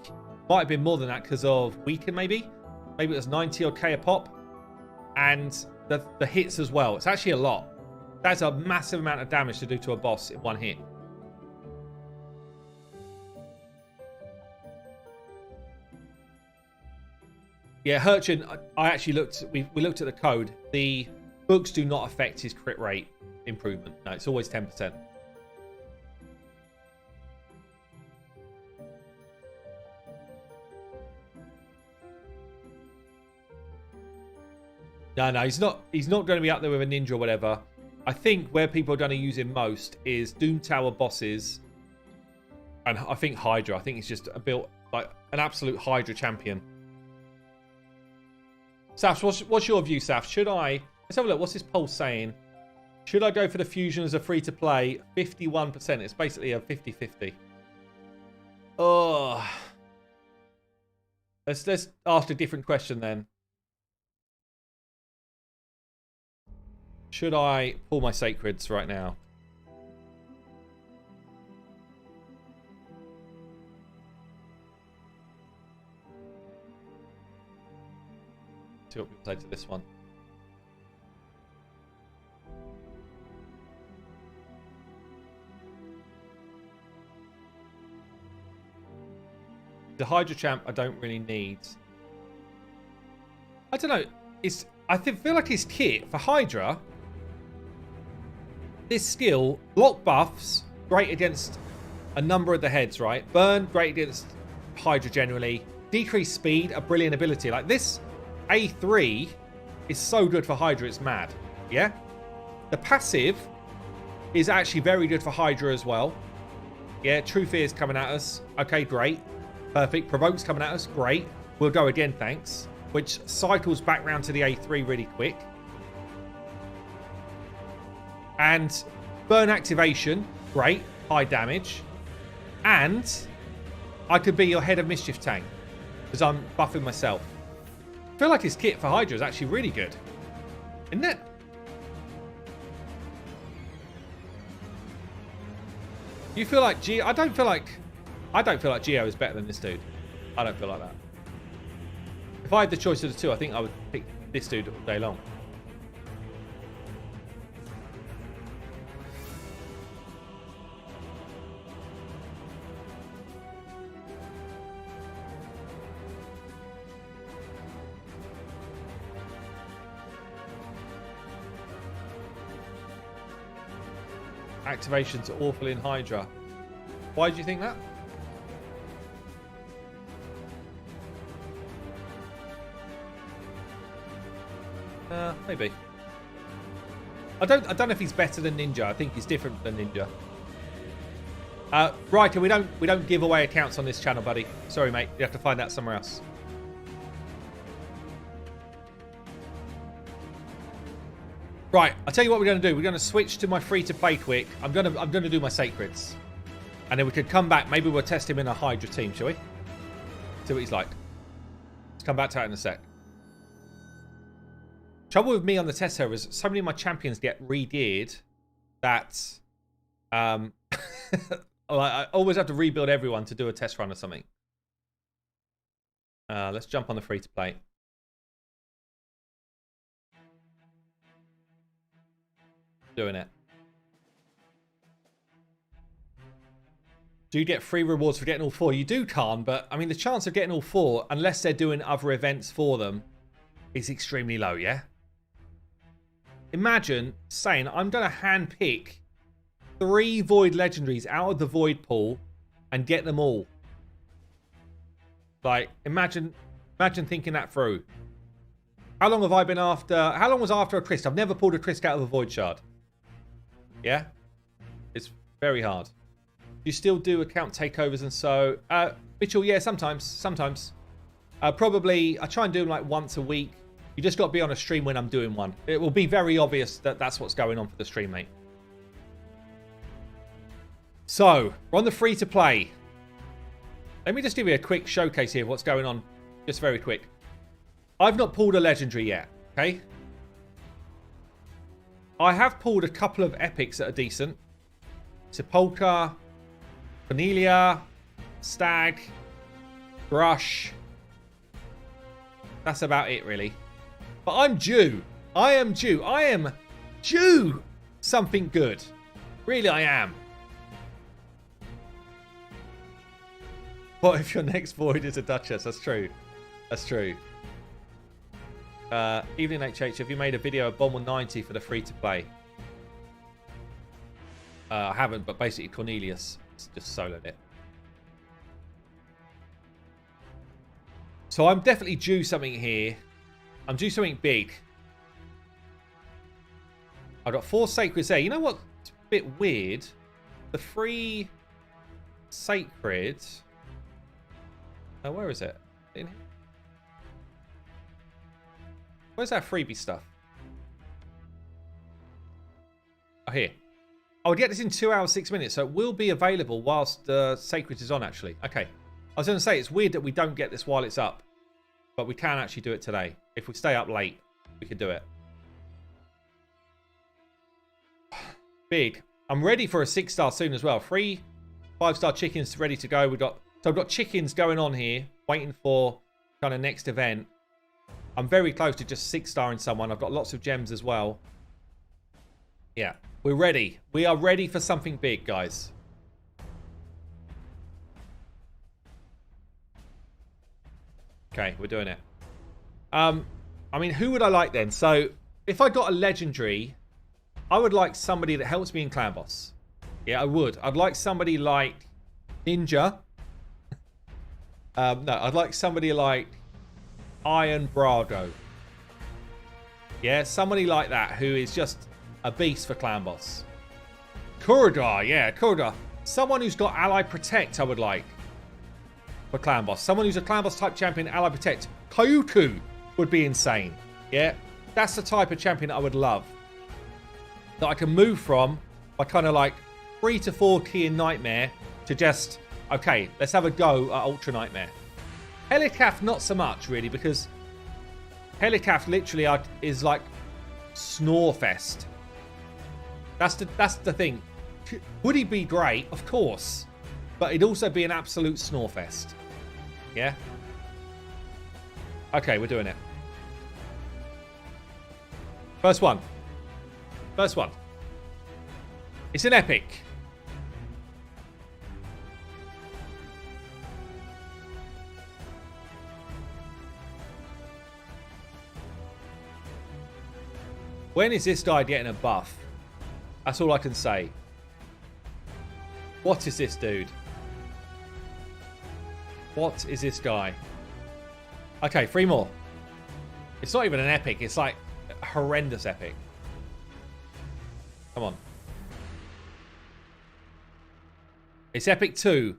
Might have been more than that because of weaken, maybe. Maybe it was 90 odd k a pop. And the hits as well. It's actually a lot. That's a massive amount of damage to do to a boss in one hit. Yeah, Hurchin, I actually looked, we looked at the code. The books do not affect his crit rate improvement. No, it's always 10%. No, he's not going to be up there with a ninja or whatever. I think where people are going to use him most is Doom Tower bosses. And I think Hydra. I think he's just built like an absolute Hydra champion. Saf, what's your view, Saf? Should I... Let's have a look. What's this poll saying? Should I go for the Fusion as a free-to-play? 51%. It's basically a 50-50. Oh. Let's ask a different question then. Should I pull my Sacreds right now? See what people say to this one. The Hydra Champ I don't really need. I don't know. I feel like his kit for Hydra, this skill, block buffs, great against a number of the heads, right? Burn, great against Hydra generally. Decreased speed, a brilliant ability. Like this A3 is so good for Hydra, it's mad. Yeah? The passive is actually very good for Hydra as well. Yeah, True Fear is coming at us. Okay, great. Perfect. Provoke's coming at us. Great. We'll go again, thanks. Which cycles back round to the A3 really quick. And burn activation. Great. High damage. And I could be your head of mischief tank because I'm buffing myself. I feel like his kit for Hydra is actually really good. Isn't it? You feel like Geo? I don't feel like Geo is better than this dude. I don't feel like that. If I had the choice of the two, I think I would pick this dude all day long. Activations are awful in Hydra. Why do you think that? Maybe. I don't know if he's better than Ninja. I think he's different than Ninja. Riker, we don't give away accounts on this channel, buddy. Sorry, mate. You have to find that somewhere else. Right, I'll tell you what we're going to do. We're going to switch to my free-to-play quick. I'm going to do my Sacreds. And then we could come back. Maybe we'll test him in a Hydra team, shall we? See what he's like. Let's come back to that in a sec. Trouble with me on the test server is so many of my champions get re-geared that I always have to rebuild everyone to do a test run or something. Let's jump on the free-to-play. Doing it. Do you get free rewards for getting all 4? You do, Khan, but I mean the chance of getting all 4, unless they're doing other events for them, is extremely low, yeah? Imagine saying I'm going to handpick 3 Void Legendaries out of the Void pool and get them all. Like, imagine thinking that through. How long have I been after? How long was after a Christ? I've never pulled a Christ out of a Void Shard. Yeah? It's very hard. Do you still do account takeovers and so? Mitchell, yeah, sometimes. Probably, I try and do them like once a week. You just got to be on a stream when I'm doing one. It will be very obvious that that's what's going on for the stream, mate. So, we're on the free-to-play. Let me just give you a quick showcase here of what's going on. Just very quick. I've not pulled a legendary yet, okay? I have pulled a couple of epics that are decent. Sepulchre, Cornelia, Stag, Brush. That's about it, really. But I'm due. I am due something good. Really, I am. What if your next Void is a Duchess? That's true. That's true. Evening HH, have you made a video of Bomb 190 for the free-to-play? I haven't, but basically Cornelius just soloed it. So I'm definitely due something here. I'm due something big. I've got 4 Sacreds there. You know what's a bit weird? The free Sacred... Oh, where is it? In here? Where's that freebie stuff? Oh, here. I would get this in 2 hours, 6 minutes, so it will be available whilst the Sacred is on, actually. Okay. I was going to say, it's weird that we don't get this while it's up. But we can actually do it today. If we stay up late, we can do it. Big. I'm ready for a 6-star soon as well. 3 5-star chickens ready to go. So I've got chickens going on here, waiting for kind of next event. I'm very close to just 6-starring someone. I've got lots of gems as well. Yeah, we're ready. We are ready for something big, guys. Okay, we're doing it. I mean, who would I like then? So, if I got a legendary, I would like somebody that helps me in Clan Boss. Yeah, I would. I'd like somebody like Ninja. No, I'd like somebody like Iron Brago. Yeah, somebody like that who is just a beast for Clan Boss. Kuradar, yeah, Kuradar. Someone who's got Ally Protect, I would like. For Clan Boss. Someone who's a Clan Boss type champion, Ally Protect. Kyuku would be insane. Yeah, that's the type of champion I would love. That I can move from by kind of like 3 to 4 key in Nightmare to just, okay, let's have a go at Ultra Nightmare. Helicath, not so much, really, because Helicath literally is like Snorefest. That's the thing. Would he be great? Of course. But it'd also be an absolute snorefest. Yeah? Okay, we're doing it. First one. First one. It's an epic. When is this guy getting a buff? That's all I can say. What is this dude? What is this guy? Okay, 3 more. It's not even an epic. It's like a horrendous epic. Come on. It's epic 2.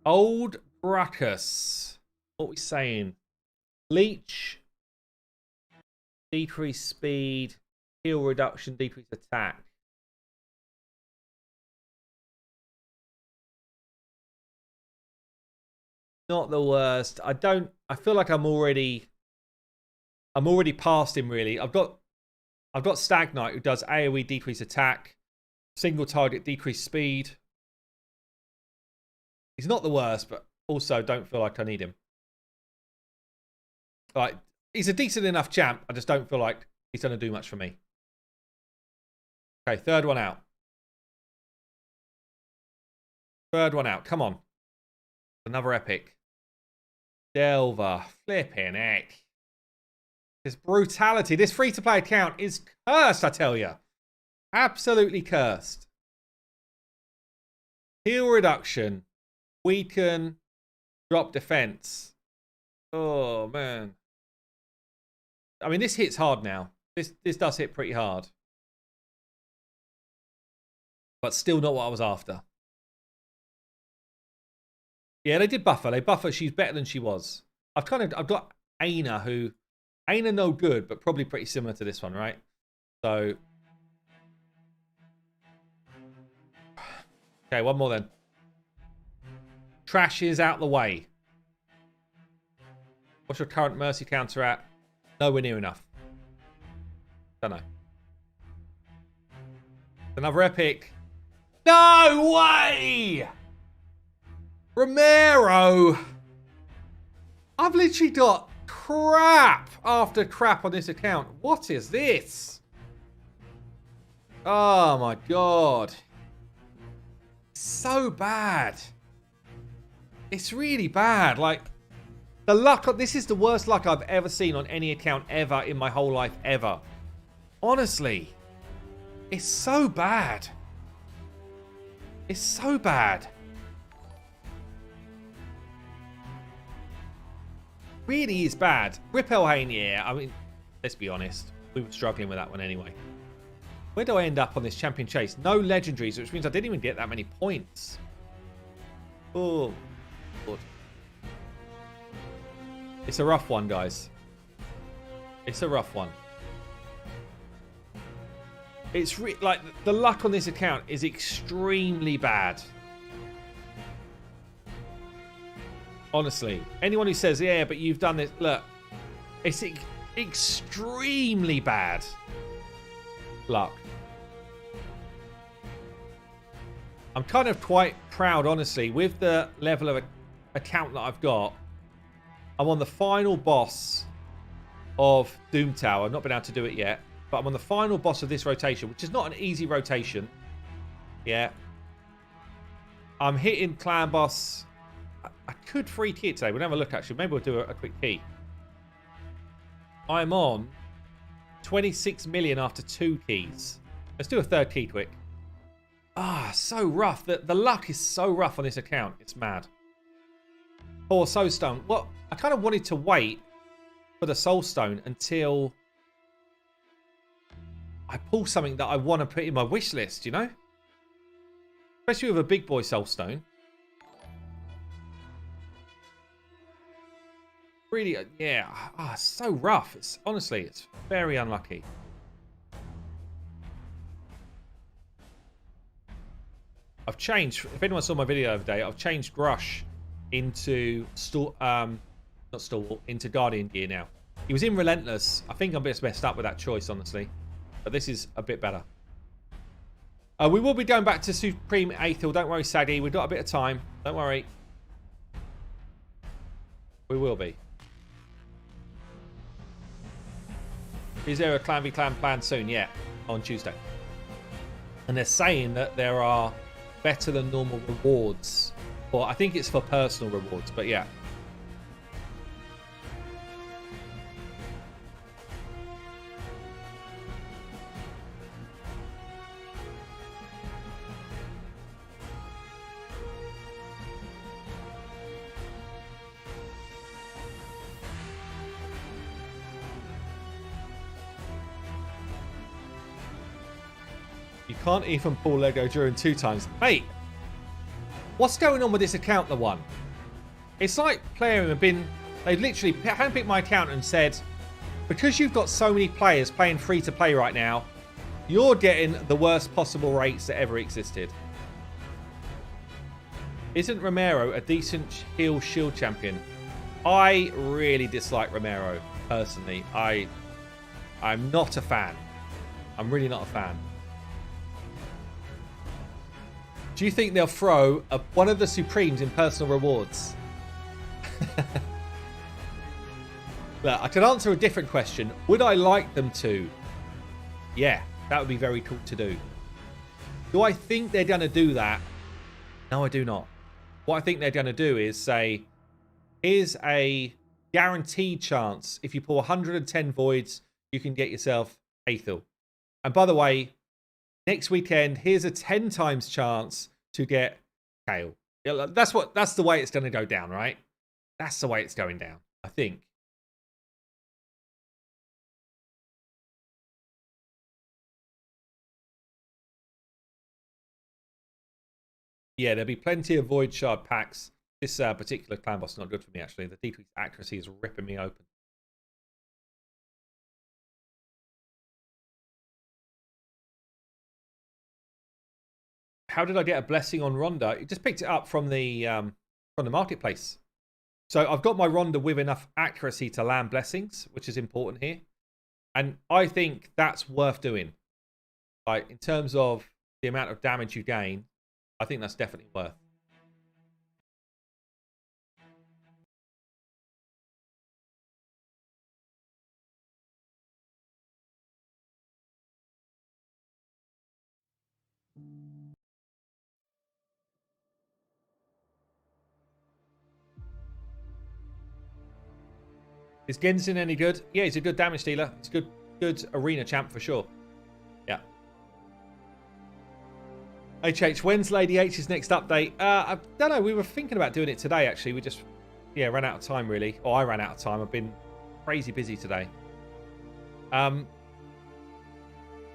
Old Brackus. What are we saying? Leech. Decrease speed. Heal reduction. Decrease attack. Not the worst. I feel like I'm already past him really. I've got Stag Knight who does AoE decrease attack, single target decrease speed. He's not the worst, but also don't feel like I need him. Like, he's a decent enough champ. I just don't feel like he's going to do much for me. Okay, third one out. Third one out. Come on. Another epic. Delver. Flipping heck. This brutality. This free-to-play account is cursed, I tell you. Absolutely cursed. Heal reduction. Weaken. Drop defense. Oh, man. I mean, this hits hard now. This does hit pretty hard. But still not what I was after. Yeah, they did buff her. They buff her. She's better than she was. I've got Aina, who... Aina no good, but probably pretty similar to this one, right? So... Okay, one more then. Trash is out the way. What's your current mercy counter at? Nowhere near enough. Don't know. Another epic. No way! Romero! I've literally got crap after crap on this account. What is this? Oh my god. So bad. It's really bad. Like, the luck, this is the worst luck I've ever seen on any account ever in my whole life ever. Honestly. It's so bad. It's so bad. Really is bad. Rip Elhain, yeah. I mean, let's be honest. We were struggling with that one anyway. Where do I end up on this champion chase? No legendaries, which means I didn't even get that many points. Oh, Lord. It's a rough one, guys. It's a rough one. It's like the luck on this account is extremely bad. Honestly, anyone who says, yeah, but you've done this, look, it's extremely bad luck. I'm kind of quite proud, honestly, with the level of account that I've got. I'm on the final boss of Doom Tower. I've not been able to do it yet, but I'm on the final boss of this rotation, which is not an easy rotation. Yeah. I'm hitting clan boss. I could free key it today. We'll have a look, actually. Maybe we'll do a quick key. I'm on 26 million after 2 keys. Let's do a third key quick. Ah, so rough. The luck is so rough on this account. It's mad. Poor Soulstone. Well, I kind of wanted to wait for the Soulstone until I pull something that I want to put in my wish list, you know? Especially with a big boy Soulstone. Really, yeah. Ah, so rough. It's honestly, it's very unlucky. I've changed. If anyone saw my video the other day, I've changed Grush into into Guardian gear now. He was in Relentless. I think I'm just messed up with that choice, honestly. But this is a bit better. We will be going back to Supreme Aethel. Don't worry, Saggy. We've got a bit of time. Don't worry. We will be. Is there a Clan v Clan plan soon? Yeah, on Tuesday. And they're saying that there are better than normal rewards. Well, I think it's for personal rewards, but yeah. You can't even pull Lego during 2 times. Mate, what's going on with this account, the one? It's like players have been... They've literally handpicked my account and said, because you've got so many players playing free-to-play right now, you're getting the worst possible rates that ever existed. Isn't Romero a decent heel shield champion? I really dislike Romero, personally. I'm not a fan. I'm really not a fan. Do you think they'll throw one of the Supremes in personal rewards? Look, I can answer a different question. Would I like them to? Yeah, that would be very cool to do. Do I think they're going to do that? No, I do not. What I think they're going to do is say, here's a guaranteed chance. If you pull 110 voids, you can get yourself Aethel. And by the way, next weekend, here's a 10 times chance to get Kale. That's the way it's going to go down, right? That's the way it's going down, I think. Yeah, there'll be plenty of Void Shard packs. This particular clan boss is not good for me, actually. The decreased accuracy is ripping me open. How did I get a blessing on Rhonda? You just picked it up from the marketplace. So I've got my Rhonda with enough accuracy to land blessings, which is important here. And I think that's worth doing. Like, in terms of the amount of damage you gain, I think that's definitely worth. Is Genzin any good? Yeah, he's a good damage dealer. He's a good arena champ for sure. Yeah. HH, when's Lady H's next update? I don't know. We were thinking about doing it today, actually. We just, ran out of time, really. Or I ran out of time. I've been crazy busy today. I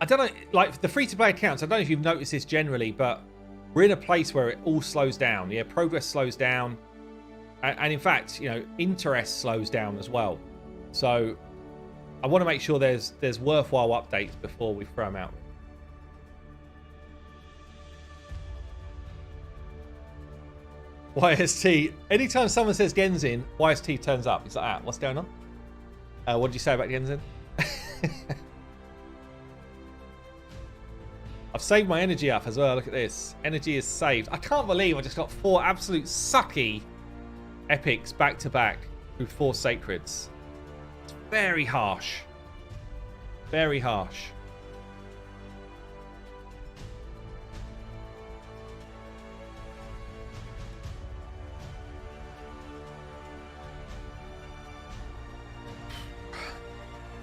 don't know. Like, the free-to-play accounts, I don't know if you've noticed this generally, but we're in a place where it all slows down. Yeah, progress slows down. And in fact, interest slows down as well. So I want to make sure there's worthwhile updates before we throw them out. YST. Anytime someone says Genzin, YST turns up. It's like, ah, what's going on? What did you say about Genzin? I've saved my energy up as well. Look at this. Energy is saved. I can't believe I just got 4 absolute sucky epics back to back with 4 sacreds. It's very harsh. Very harsh.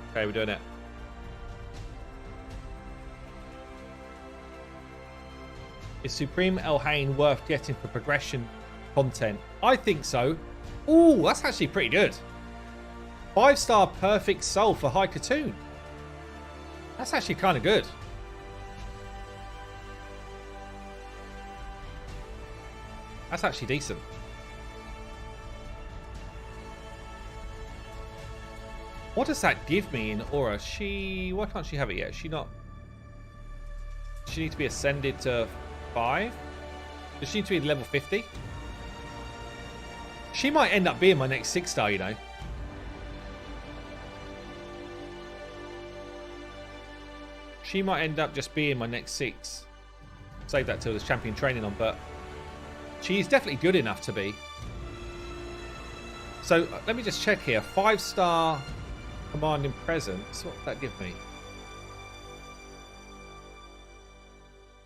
Okay, we're doing it. Is Supreme Elhain worth getting for progression content? I think so. Ooh, that's actually pretty good. 5-star perfect soul for High Katoon. That's actually kind of good. That's actually decent. What does that give me in Aura? Why can't she have it yet? She needs to be ascended to 5? Does she need to be level 50? She might end up being my next 6-star, She might end up just being my next 6. save that till there's champion training on, but she's definitely good enough to be. So let me just check here. 5-star commanding presence. What would that give me?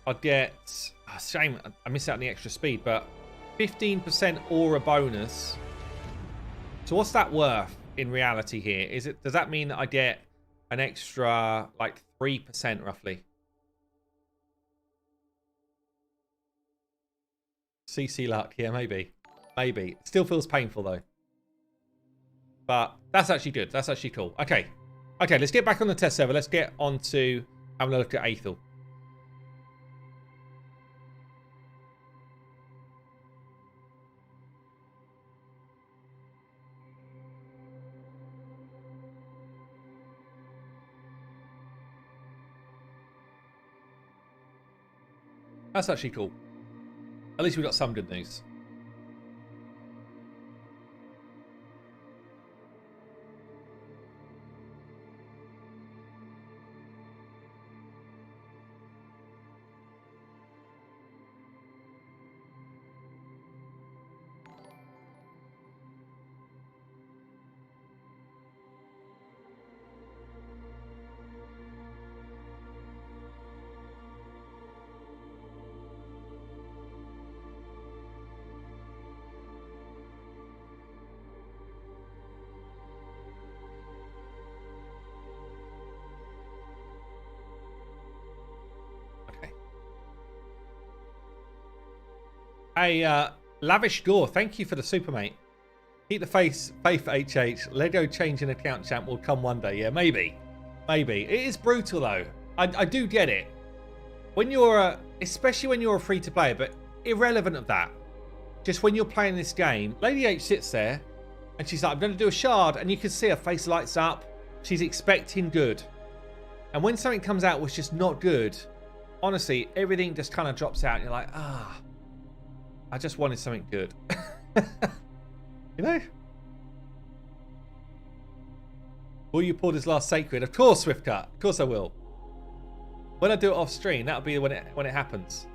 I'd get... Oh, shame I miss out on the extra speed, but 15% aura bonus. So what's that worth in reality here? Does that mean that I get an extra like 3% roughly? CC luck, yeah, maybe. Maybe. It still feels painful though. But that's actually good. That's actually cool. Okay. Okay, let's get back on the test server. Let's get on to having a look at Aethel. That's actually cool. At least we got some good news. Hey, Lavish Gore, thank you for the super, mate. Keep the faith, HH. Lego changing account champ will come one day. Yeah, maybe. Maybe. It is brutal, though. I do get it. When you're, especially when you're a free-to-player, but irrelevant of that. Just when you're playing this game, Lady H sits there, and she's like, I'm going to do a shard, and you can see her face lights up. She's expecting good. And when something comes out which is not good, honestly, everything just kind of drops out, and you're like, ah. I just wanted something good. You know? Will you pull this last sacred? Of course, Swiftcut. Of course I will. When I do it off stream, that'll be when it happens.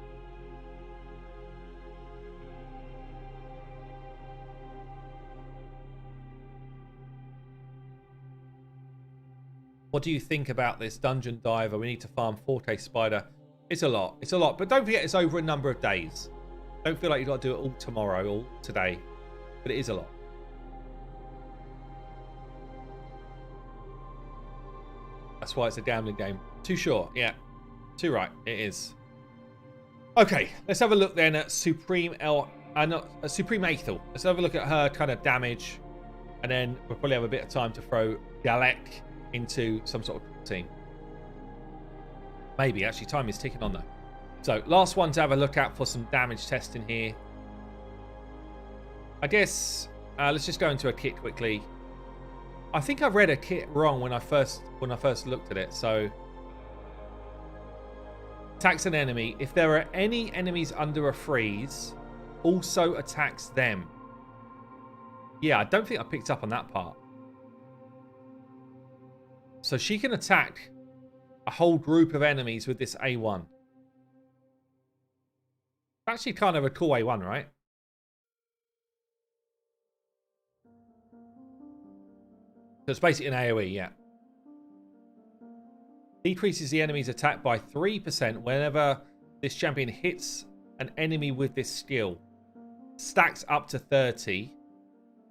What do you think about this dungeon diver? We need to farm 4K spider. It's a lot. It's a lot. But don't forget, it's over a number of days. Don't feel like you've got to do it all tomorrow or today. But it is a lot. That's why it's a gambling game. Too short. Yeah. Too right. It is. Okay. Let's have a look then at Supreme Aethel. Let's have a look at her kind of damage. And then we'll probably have a bit of time to throw Galek into some sort of team. Maybe. Actually, time is ticking on though. So, last one to have a look at for some damage testing here. I guess, let's just go into a kit quickly. I think I read a kit wrong when I first looked at it. So, attacks an enemy. If there are any enemies under a freeze, also attacks them. Yeah, I don't think I picked up on that part. So, she can attack a whole group of enemies with this A1. Actually kind of a cool A1, right? So it's basically an AoE, yeah. Decreases the enemy's attack by 3% whenever this champion hits an enemy with this skill. Stacks up to 30.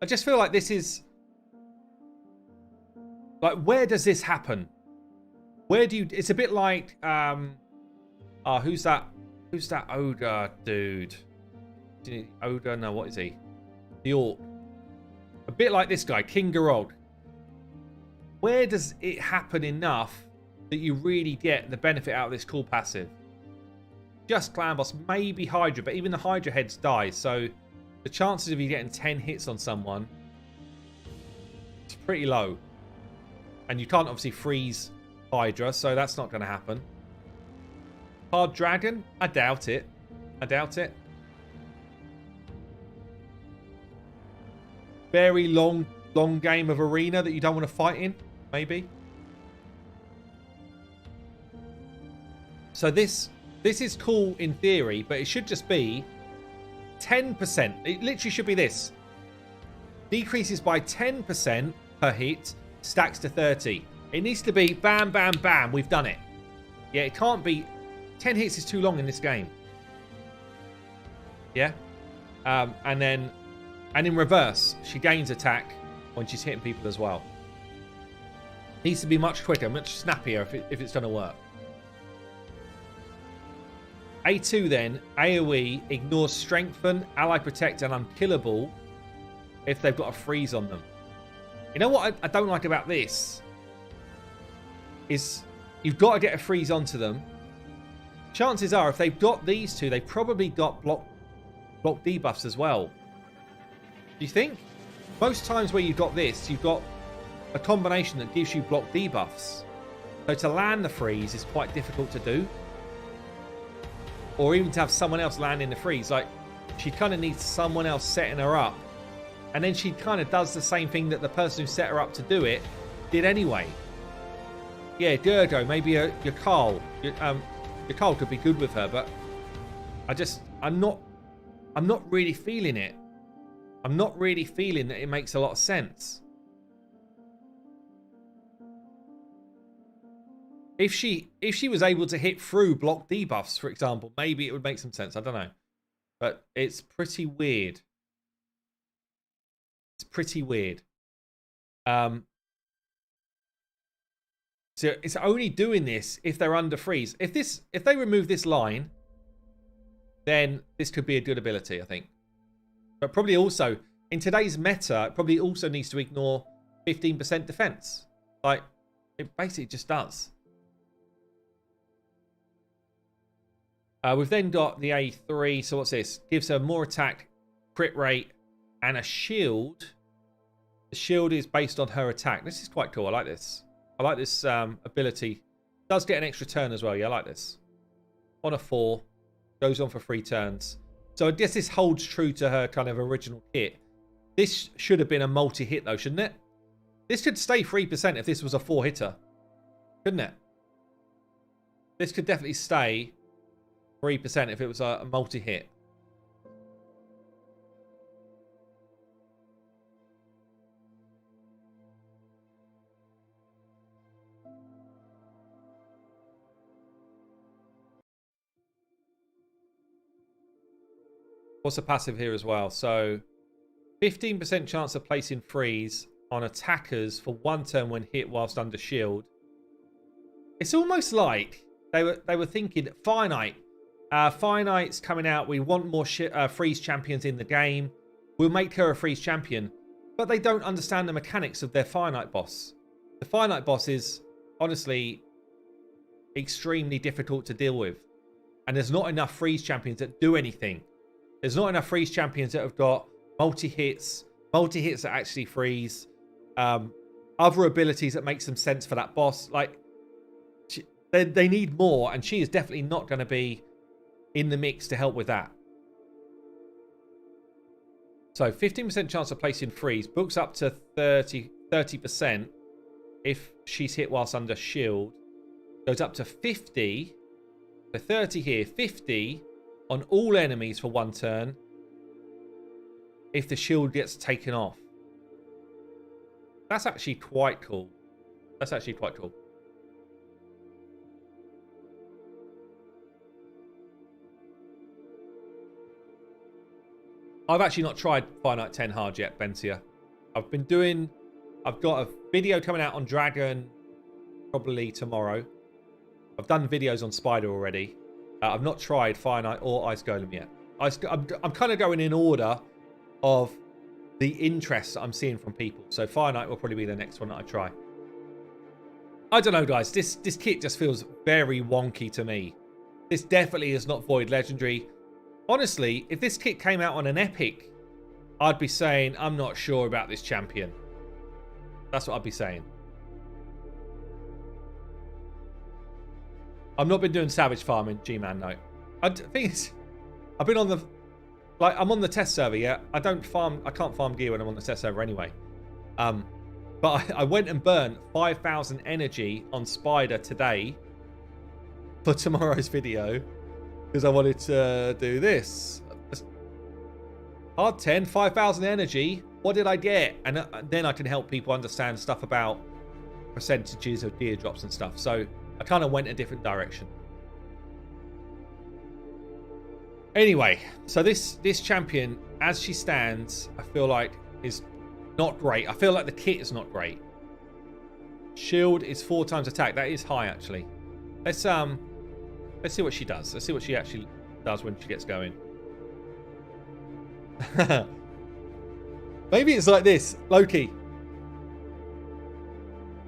I just feel like this is... Like, where does this happen? Where do you... It's a bit like... who's that? Who's that ogre dude? Ogre? No, what is he? The orc. A bit like this guy, King Garog. Where does it happen enough that you really get the benefit out of this cool passive? Just Clan Boss, maybe Hydra, but even the Hydra heads die, so the chances of you getting 10 hits on someone is pretty low. And you can't obviously freeze Hydra, so that's not going to happen. Hard Dragon? I doubt it. I doubt it. Very long game of arena that you don't want to fight in, maybe. So this This is cool in theory, but it should just be 10%. It literally should be this. Decreases by 10% per hit, stacks to 30. It needs to be bam, bam, bam. We've done it. Yeah, it can't be. 10 hits is too long in this game. Yeah. And in reverse, she gains attack when she's hitting people as well. Needs to be much quicker, much snappier if it's going to work. A2 then, AoE ignores strengthen, ally protect, and unkillable if they've got a freeze on them. You know what I don't like about this? Is you've got to get a freeze onto them. Chances are, if they've got these two, they've probably got block debuffs as well. Do you think? Most times where you've got this, you've got a combination that gives you block debuffs. So to land the freeze is quite difficult to do. Or even to have someone else land in the freeze. Like, she kind of needs someone else setting her up. And then she kind of does the same thing that the person who set her up to do it did anyway. Yeah, Gergo, maybe your Carl. Your Carl could be good with her, but I'm not really feeling it. I'm not really feeling that it makes a lot of sense. If she was able to hit through block debuffs, for example, maybe it would make some sense. I don't know. But it's pretty weird. It's pretty weird. So it's only doing this if they're under freeze. If they remove this line, then this could be a good ability, I think. But probably also, in today's meta, it probably also needs to ignore 15% defense. Like, it basically just does. We've then got the A3. So what's this? Gives her more attack, crit rate, and a shield. The shield is based on her attack. This is quite cool. I like this. I like this ability. Does get an extra turn as well. Yeah, I like this. On a 4. Goes on for 3 turns. So I guess this holds true to her kind of original kit. This should have been a multi-hit though, shouldn't it? This could stay 3% if this was a 4-hitter. Couldn't it? This could definitely stay 3% if it was a multi-hit. What's the passive here as well? So 15% chance of placing freeze on attackers for 1 turn when hit whilst under shield. It's almost like they were thinking finite. Finite's coming out. We want more freeze champions in the game. We'll make her a freeze champion. But they don't understand the mechanics of their finite boss. The finite boss is honestly extremely difficult to deal with. And there's not enough freeze champions that do anything. There's not enough freeze champions that have got multi-hits that actually freeze, other abilities that make some sense for that boss. Like, they need more, and she is definitely not going to be in the mix to help with that. So 15% chance of placing freeze, books up to 30% if she's hit whilst under shield, goes up to 50, so 30 here, 50 on all enemies for 1 turn if the shield gets taken off. That's actually quite cool. That's actually quite cool. I've actually not tried Finite 10 hard yet, Bentia. I've got a video coming out on Dragon probably tomorrow. I've done videos on Spider already. I've not tried Finite or Ice Golem yet. I'm kind of going in order of the interest I'm seeing from people. So Finite will probably be the next one that I try. I don't know, guys. This kit just feels very wonky to me. This definitely is not Void Legendary. Honestly, if this kit came out on an Epic, I'd be saying, I'm not sure about this champion. That's what I'd be saying. I've not been doing savage farming, G-Man, no. The thing is, I've been on the... Like, I'm on the test server, yeah? I can't farm gear when I'm on the test server anyway. But I went and burnt 5,000 energy on Spider today for tomorrow's video. Because I wanted to do this. Hard 10, 5,000 energy. What did I get? And then I can help people understand stuff about percentages of deer drops and stuff. So I kind of went a different direction. Anyway, so this champion, as she stands, I feel like is not great. I feel like the kit is not great. Shield is 4 times attack. That is high, actually. Let's see what she does. Let's see what she actually does when she gets going. Maybe it's like this, Loki.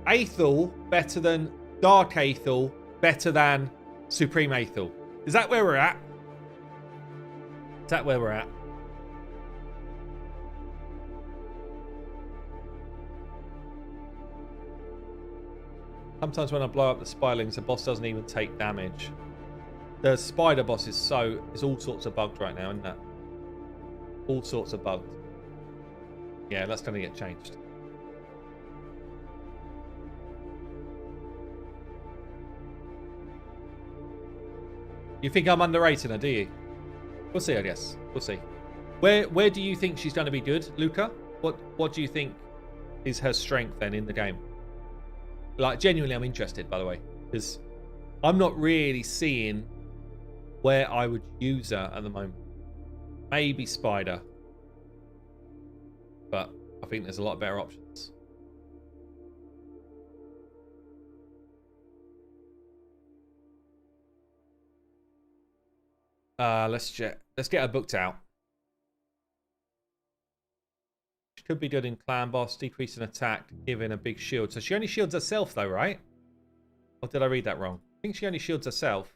Aethel better than Dark Aethel, better than Supreme Aethel. Is that where we're at? Is that where we're at? Sometimes when I blow up the spirelings, the boss doesn't even take damage. The spider boss is all sorts of bugged right now, isn't that? All sorts of bugged. Yeah, that's going to get changed. You think I'm underrating her, do you? We'll see, I guess. We'll see. Where do you think she's going to be good, Luca? What do you think is her strength then in the game? Like, genuinely, I'm interested, by the way, because I'm not really seeing where I would use her at the moment. Maybe Spider. But I think there's a lot better options. Let's get her booked out. She could be good in clan boss, decreasing attack, giving a big shield. So she only shields herself though, right? Or did I read that wrong? I think she only shields herself.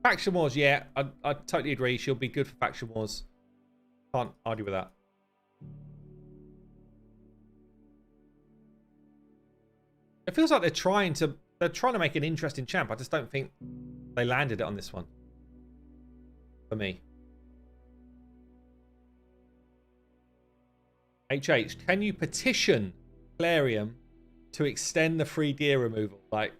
Faction Wars, yeah, I totally agree. She'll be good for Faction Wars. Can't argue with that. It feels like they're trying to make an interesting champ. I just don't think they landed it on this one. For me. HH, can you petition Clarium to extend the free gear removal? Like,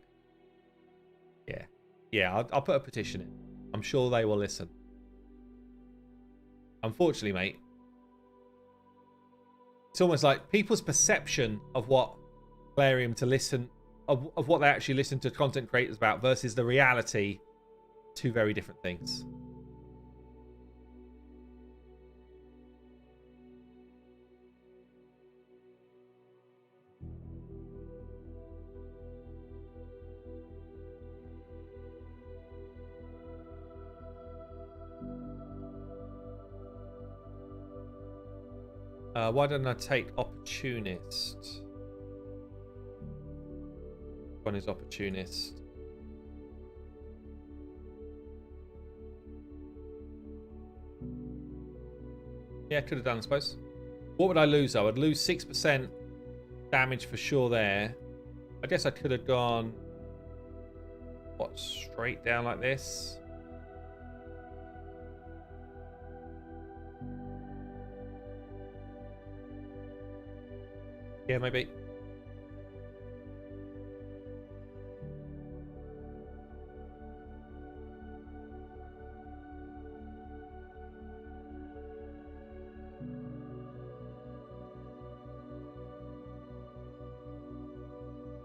yeah. Yeah, I'll put a petition in. I'm sure they will listen. Unfortunately, mate, it's almost like people's perception of what Clarium to listen, of what they actually listen to content creators about versus the reality, 2 very different things. Why don't I take Opportunist? One is Opportunist. Yeah, could have done, I suppose. What would I lose though? I'd lose 6% damage for sure there. I guess I could have gone, what, straight down like this? Yeah, maybe.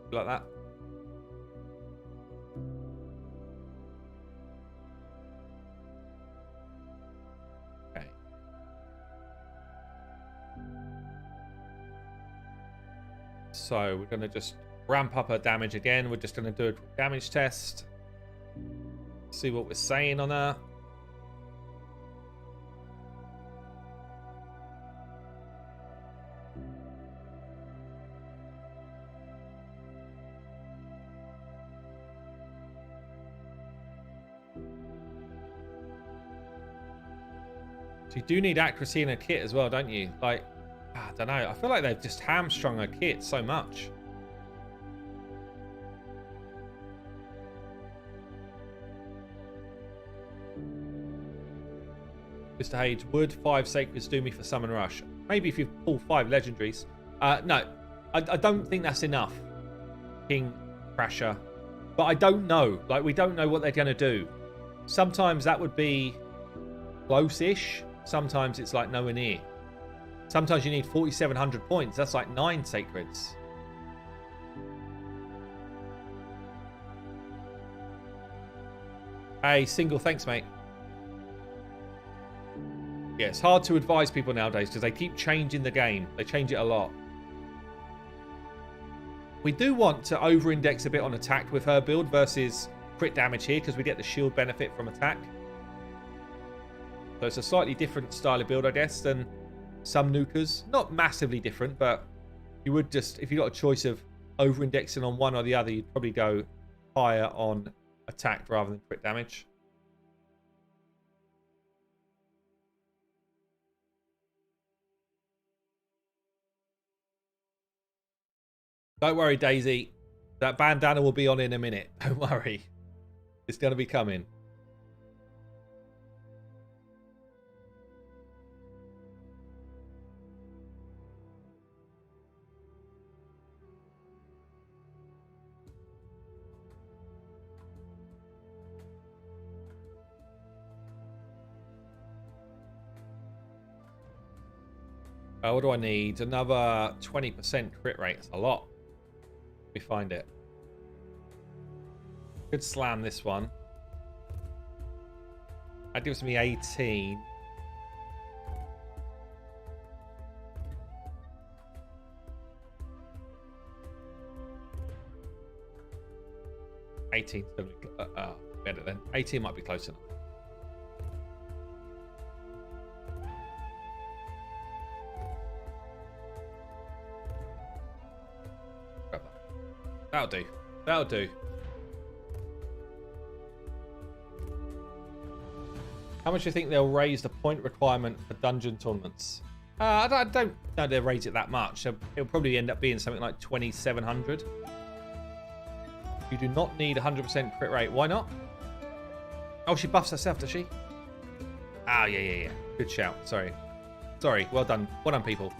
Like that. Okay. So we're going to just ramp up her damage again. We're just going to do a damage test. See what we're saying on her. So you do need accuracy in a kit as well, don't you? Like, I don't know. I feel like they've just hamstrung a kit so much. Mr. Hage, would 5 Sacreds do me for Summon Rush? Maybe if you pull 5 Legendaries. No, I don't think that's enough. King, Crasher, But I don't know. Like, we don't know what they're going to do. Sometimes that would be close-ish. Sometimes it's like nowhere near. Sometimes you need 4,700 points. That's like 9 sacreds. Hey, single, thanks, mate. Yeah, it's hard to advise people nowadays because they keep changing the game. They change it a lot. We do want to over-index a bit on attack with her build versus crit damage here because we get the shield benefit from attack. So it's a slightly different style of build, I guess, than some nukers. Not massively different, but you would just, if you got a choice of over-indexing on one or the other, you'd probably go higher on attack rather than crit damage. Don't worry, Daisy. That bandana will be on in a minute. Don't worry. It's going to be coming. What do I need? Another 20% crit rate. That's a lot. Let me find it. Could slam this one. That gives me 18. Better then. 18 might be close enough. That'll do. That'll do. How much do you think they'll raise the point requirement for dungeon tournaments? I don't know they'll raise it that much. So it'll probably end up being something like 2,700. You do not need 100% crit rate. Why not? Oh, she buffs herself, does she? Ah, yeah. Good shout. Sorry. Well done. Well done, people.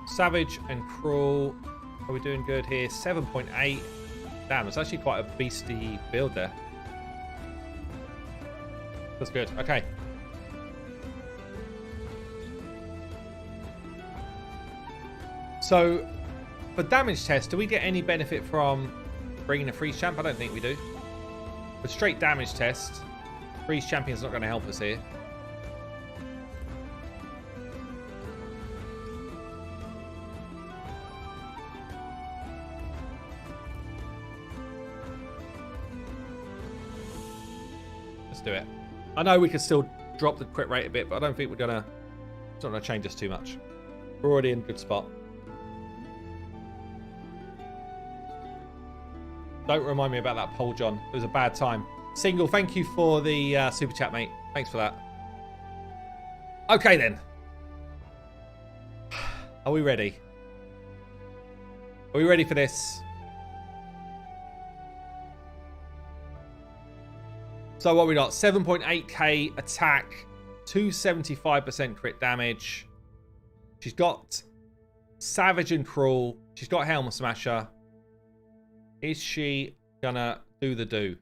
Savage and Cruel. Are we doing good here? 7.8. Damn, it's actually quite a beastie build there. That's good. Okay. So, for damage test, do we get any benefit from bringing a freeze champ? I don't think we do. For straight damage test, freeze champion's not going to help us here. Do it. I know we could still drop the crit rate a bit, but I don't think it's not gonna change us too much. We're already in a good spot. Don't remind me about that poll, John. It was a bad time. Single, thank you for the super chat, mate. Thanks for that. Okay then. Are we ready? Are we ready for this? So what we got? 7.8k attack, 275% crit damage. She's got Savage and Cruel. She's got Helmet Smasher. Is she gonna do the do?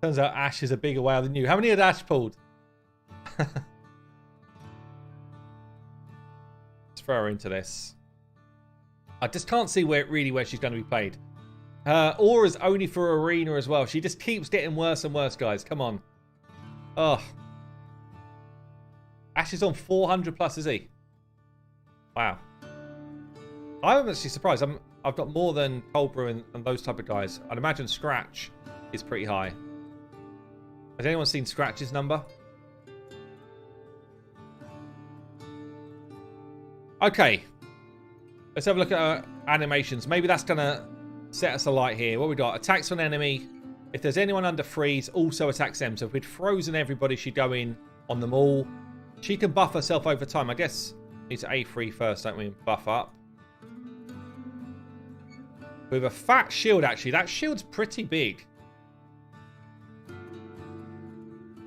Turns out Ash is a bigger whale than you. How many had Ash pulled? Let's throw her into this. I just can't see where she's going to be played. Aura's only for Arena as well. She just keeps getting worse and worse, guys. Come on. Oh. Ash is on 400 plus, is he? Wow. I'm actually surprised. I've got more than Cold Brew and those type of guys. I'd imagine Scratch is pretty high. Has anyone seen Scratch's number? Okay. Let's have a look at our animations. Maybe that's going to set us alight here. What we got? Attacks on enemy. If there's anyone under freeze, also attacks them. So if we'd frozen everybody, she'd go in on them all. She can buff herself over time. I guess we need to A3 first, don't we? Buff up. With a fat shield, actually. That shield's pretty big.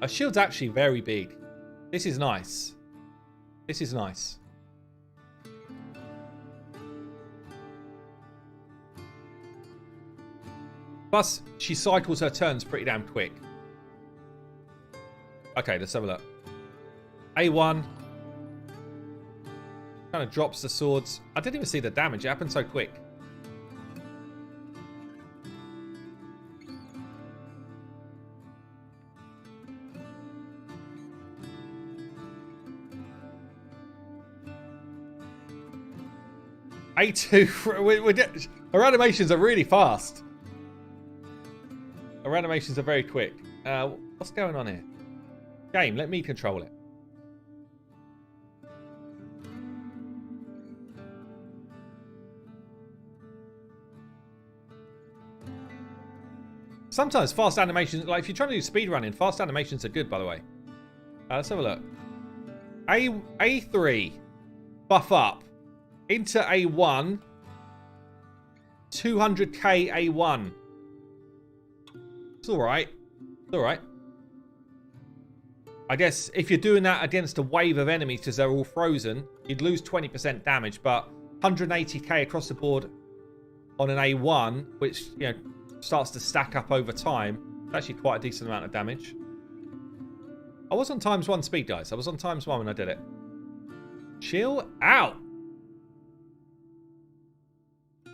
Her shield's actually very big. This is nice. This is nice. Plus, she cycles her turns pretty damn quick. Okay, let's have a look. A1. Kind of drops the swords. I didn't even see the damage. It happened so quick. A2. Her animations are really fast. Her animations are very quick. What's going on here? Game, let me control it. Sometimes fast animations, like if you're trying to do speedrunning, fast animations are good, by the way. Let's have a look. A3. Buff up. Into A1. 200k A1. It's alright. It's alright. I guess if you're doing that against a wave of enemies because they're all frozen, you'd lose 20% damage, but 180k across the board on an A1, which, you know, starts to stack up over time. It's actually quite a decent amount of damage. I was on ×1 speed, guys. I was on ×1 when I did it. Chill out.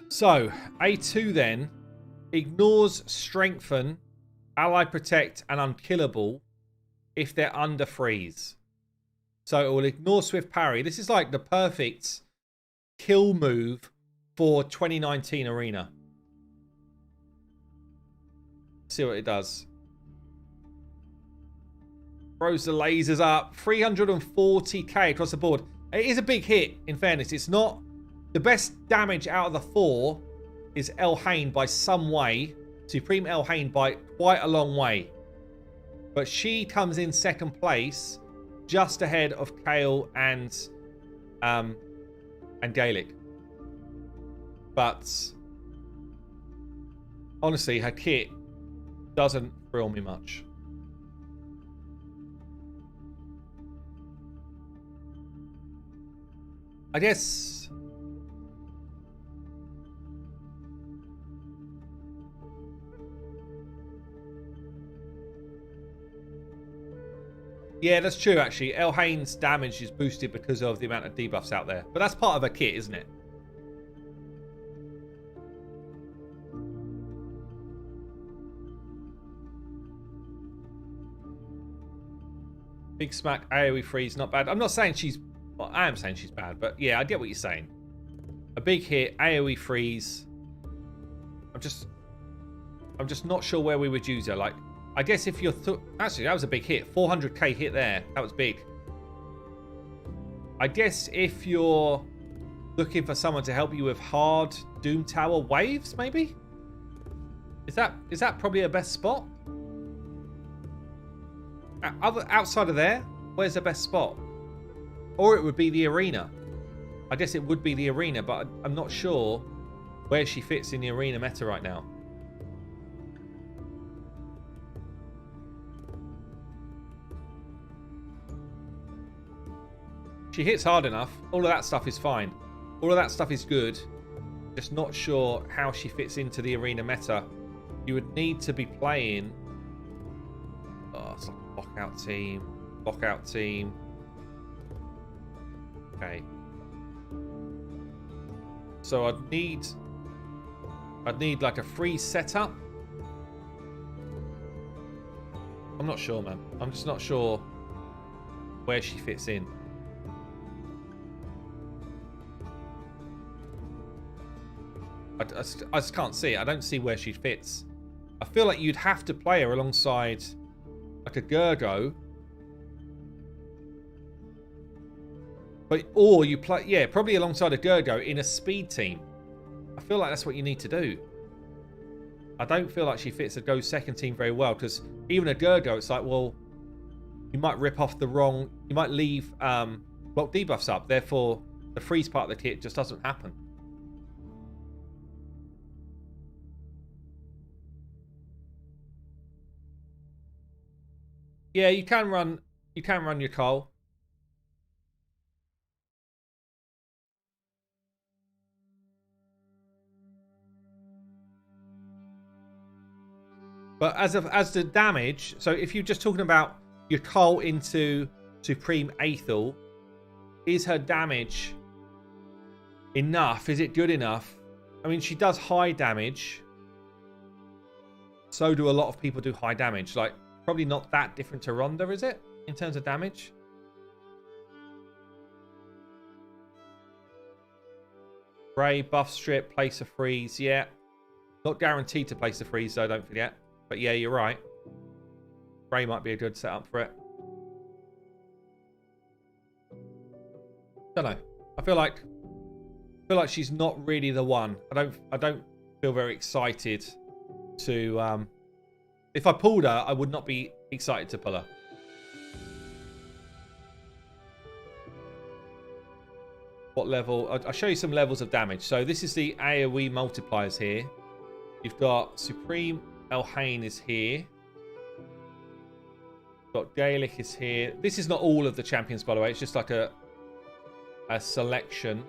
So, A2 then ignores Strengthen, Ally Protect, and Unkillable if they're under freeze. So it will ignore Swift Parry. This is like the perfect kill move for 2019 Arena. See what it does. Throws the lasers up. 340k across the board. It is a big hit, in fairness. It's not the best damage out of the 4 is El Hain by some way. Supreme El Hain by quite a long way. But she comes in second place, just ahead of Kale and Gaelic. But honestly, her kit doesn't thrill me much. I guess yeah, that's true actually. El Hain's damage is boosted because of the amount of debuffs out there. But that's part of her kit, isn't it? Big Smack, AoE freeze, not bad. I'm not saying she's... Well, I am saying she's bad, but yeah, I get what you're saying. A big hit, AoE freeze. I'm just not sure where we would use her. Like, I guess if you're... Actually, that was a big hit. 400k hit there. That was big. I guess if you're looking for someone to help you with hard Doom Tower waves, maybe? Is that probably a best spot? Outside of there, where's the best spot? Or it would be the arena. I guess it would be the arena, but I'm not sure where she fits in the arena meta right now. She hits hard enough. All of that stuff is fine. All of that stuff is good. Just not sure how she fits into the arena meta. You would need to be playing... Oh, it's like a lockout team. Lockout team. Okay. So I'd need like a free setup. I'm not sure, man. I'm just not sure where she fits in. I just can't see it. I don't see where she fits. I feel like you'd have to play her alongside like a Gergo. Or you play, yeah, probably alongside a Gergo in a speed team. I feel like that's what you need to do. I don't feel like she fits a go second team very well, because even a Gergo, it's like, well, you might rip off the wrong, you might leave block debuffs up, therefore the freeze part of the kit just doesn't happen. Yeah, you can run your Cole. But as the damage, so if you're just talking about your Cole into Supreme Aethel, is her damage enough? Is it good enough? I mean, she does high damage. So do a lot of people do high damage. Like, probably not that different to Ronda, is it? In terms of damage? Ray, buff strip, place a freeze. Yeah. Not guaranteed to place a freeze, though, don't forget. But yeah, you're right. Ray might be a good setup for it. Don't know. I feel like she's not really the one. I don't feel very excited to if I pulled her, I would not be excited to pull her. What level? I'll show you some levels of damage. So this is the AoE multipliers here. You've got Supreme Elhain is here. Got Gaelic is here. This is not all of the champions, by the way. It's just like a selection.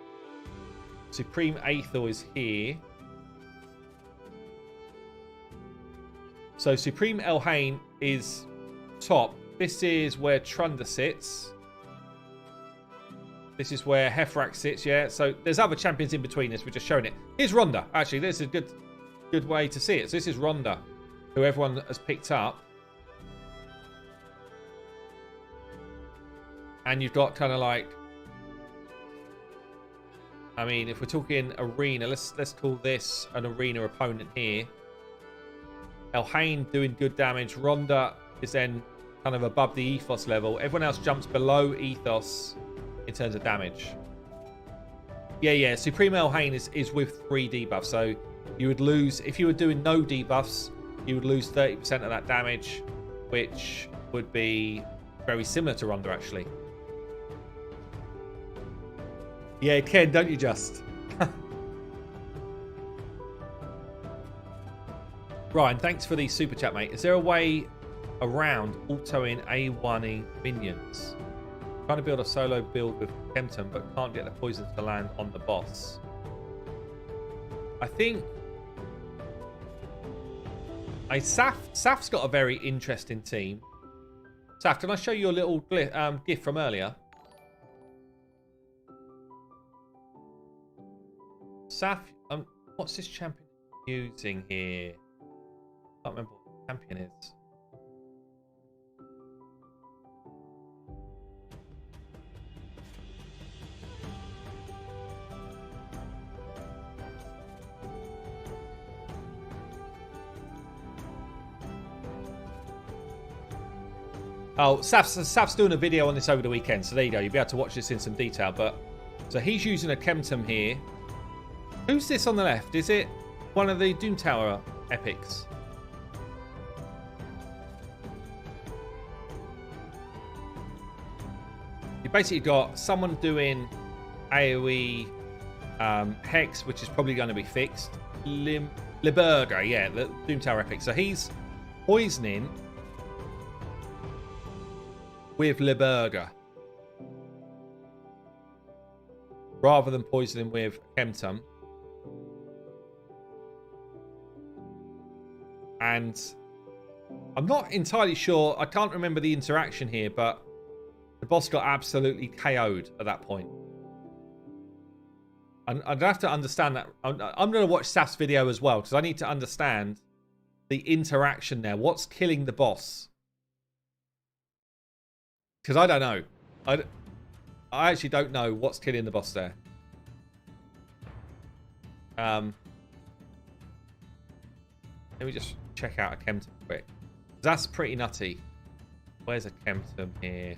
Supreme Aethel is here. So Supreme Elhain is top. This is where Trunda sits. This is where Hefrak sits, yeah. So there's other champions in between this. We're just showing it. Here's Ronda. Actually, this is a good way to see it. So this is Ronda, who everyone has picked up. And you've got kind of like, I mean, if we're talking arena, let's call this an arena opponent here. Elhain doing good damage. Ronda is then kind of above the ethos level. Everyone else jumps below ethos in terms of damage. Yeah. Supreme Elhain is with 3 debuffs. So you would lose, if you were doing no debuffs, you would lose 30% of that damage, which would be very similar to Ronda, actually. Yeah, Ken, don't you just? Ryan, thanks for the super chat, mate. Is there a way around autoing A1ing minions? Trying to build a solo build with Kempton, but can't get the poison to land on the boss. I think Saf's got a very interesting team. Saf, can I show you a little GIF from earlier? Saf, what's this champion using here? I can't remember what the champion is. Oh, Saf's doing a video on this over the weekend, so there you go. You'll be able to watch this in some detail. But so he's using a Kempton here. Who's this on the left? Is it one of the Doom Tower epics? You basically got someone doing AoE Hex, which is probably going to be fixed. Liburger, yeah, the Doom Tower epic. So he's poisoning with Liburger. rather than poisoning with Chemtum. And I'm not entirely sure. I can't remember the interaction here, but the boss got absolutely KO'd at that point. I'd have to understand that. I'm going to watch Saf's video as well, because I need to understand the interaction there. What's killing the boss? Because I don't know. I actually don't know what's killing the boss there. Let me just check out a Chemtum quick. That's pretty nutty. Where's a Chemtum here?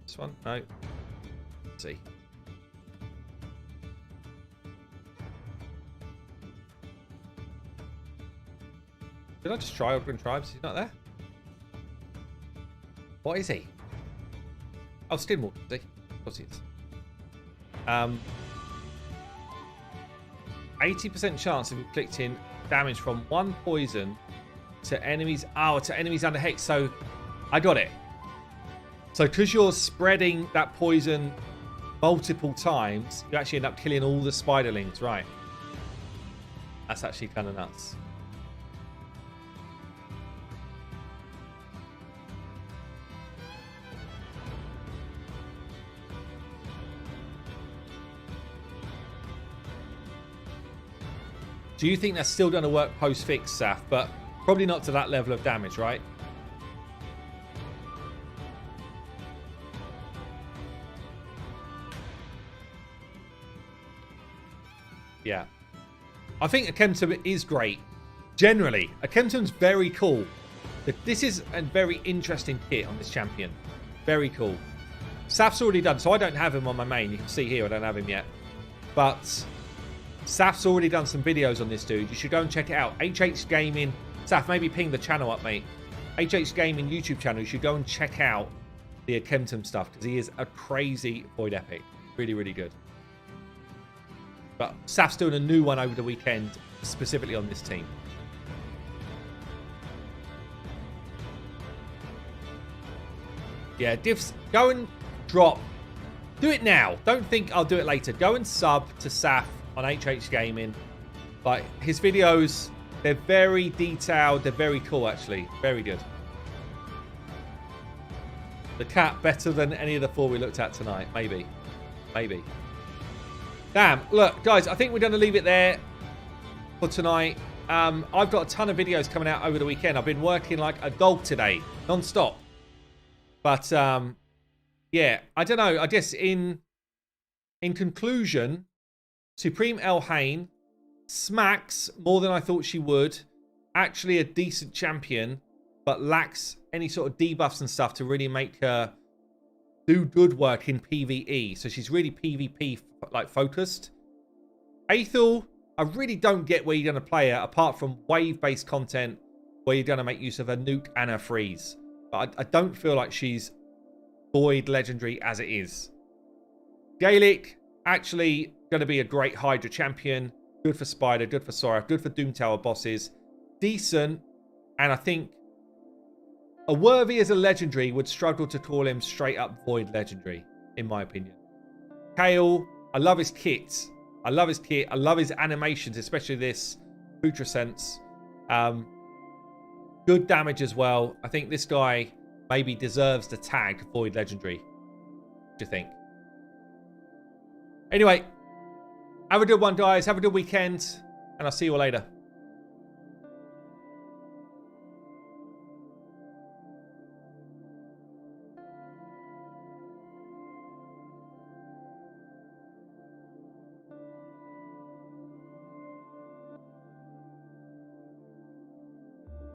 This one? No. Let's see. Did I just try Ogren Tribes? He's not there? What is he? Oh, Skinwalker, is he? Of course he is. 80% chance of inflicting damage from one poison to enemies. Oh, to enemies under Hex. So, I got it. So, because you're spreading that poison multiple times, you actually end up killing all the spiderlings, right? That's actually kind of nuts. Do you think that's still going to work post-fix, Saf? But probably not to that level of damage, right? Yeah. I think a Chemtum is great. Generally, a Chemtum's very cool. This is a very interesting kit on this champion. Very cool. Saf's already done, so I don't have him on my main. You can see here I don't have him yet. But Saf's already done some videos on this dude. You should go and check it out. HH Gaming. Saf, maybe ping the channel up, mate. HH Gaming YouTube channel. You should go and check out the Chemtum stuff, because he is a crazy Void Epic. Really, really good. But Saf's doing a new one over the weekend, specifically on this team. Yeah, Diffs, go and drop. Do it now. Don't think I'll do it later. Go and sub to Saf on HH Gaming. Like, his videos, they're very detailed. They're very cool, actually. Very good. The cat better than any of the four we looked at tonight. Maybe. Maybe. Damn. Look, guys, I think we're going to leave it there for tonight. I've got a ton of videos coming out over the weekend. I've been working like a dog today, non-stop. But, yeah, I don't know. I guess in conclusion, Supreme Elhain smacks more than I thought she would. Actually a decent champion, but lacks any sort of debuffs and stuff to really make her do good work in PvE. So she's really PvP like focused. Aethel, I really don't get where you're going to play her apart from wave-based content where you're going to make use of a nuke and a freeze. But I don't feel like she's Void legendary as it is. Gaelic, actually going to be a great Hydra champion. Good for Spider, good for Sora, good for Doom Tower bosses. Decent, and I think a Worthy as a legendary would struggle to call him straight up Void legendary, in my opinion. Kale, I love his kit. I love his kit. I love his animations, especially this Putrescence. Good damage as well. I think this guy maybe deserves the tag Void legendary. What do you think? Anyway, have a good one, guys. Have a good weekend, and I'll see you all later.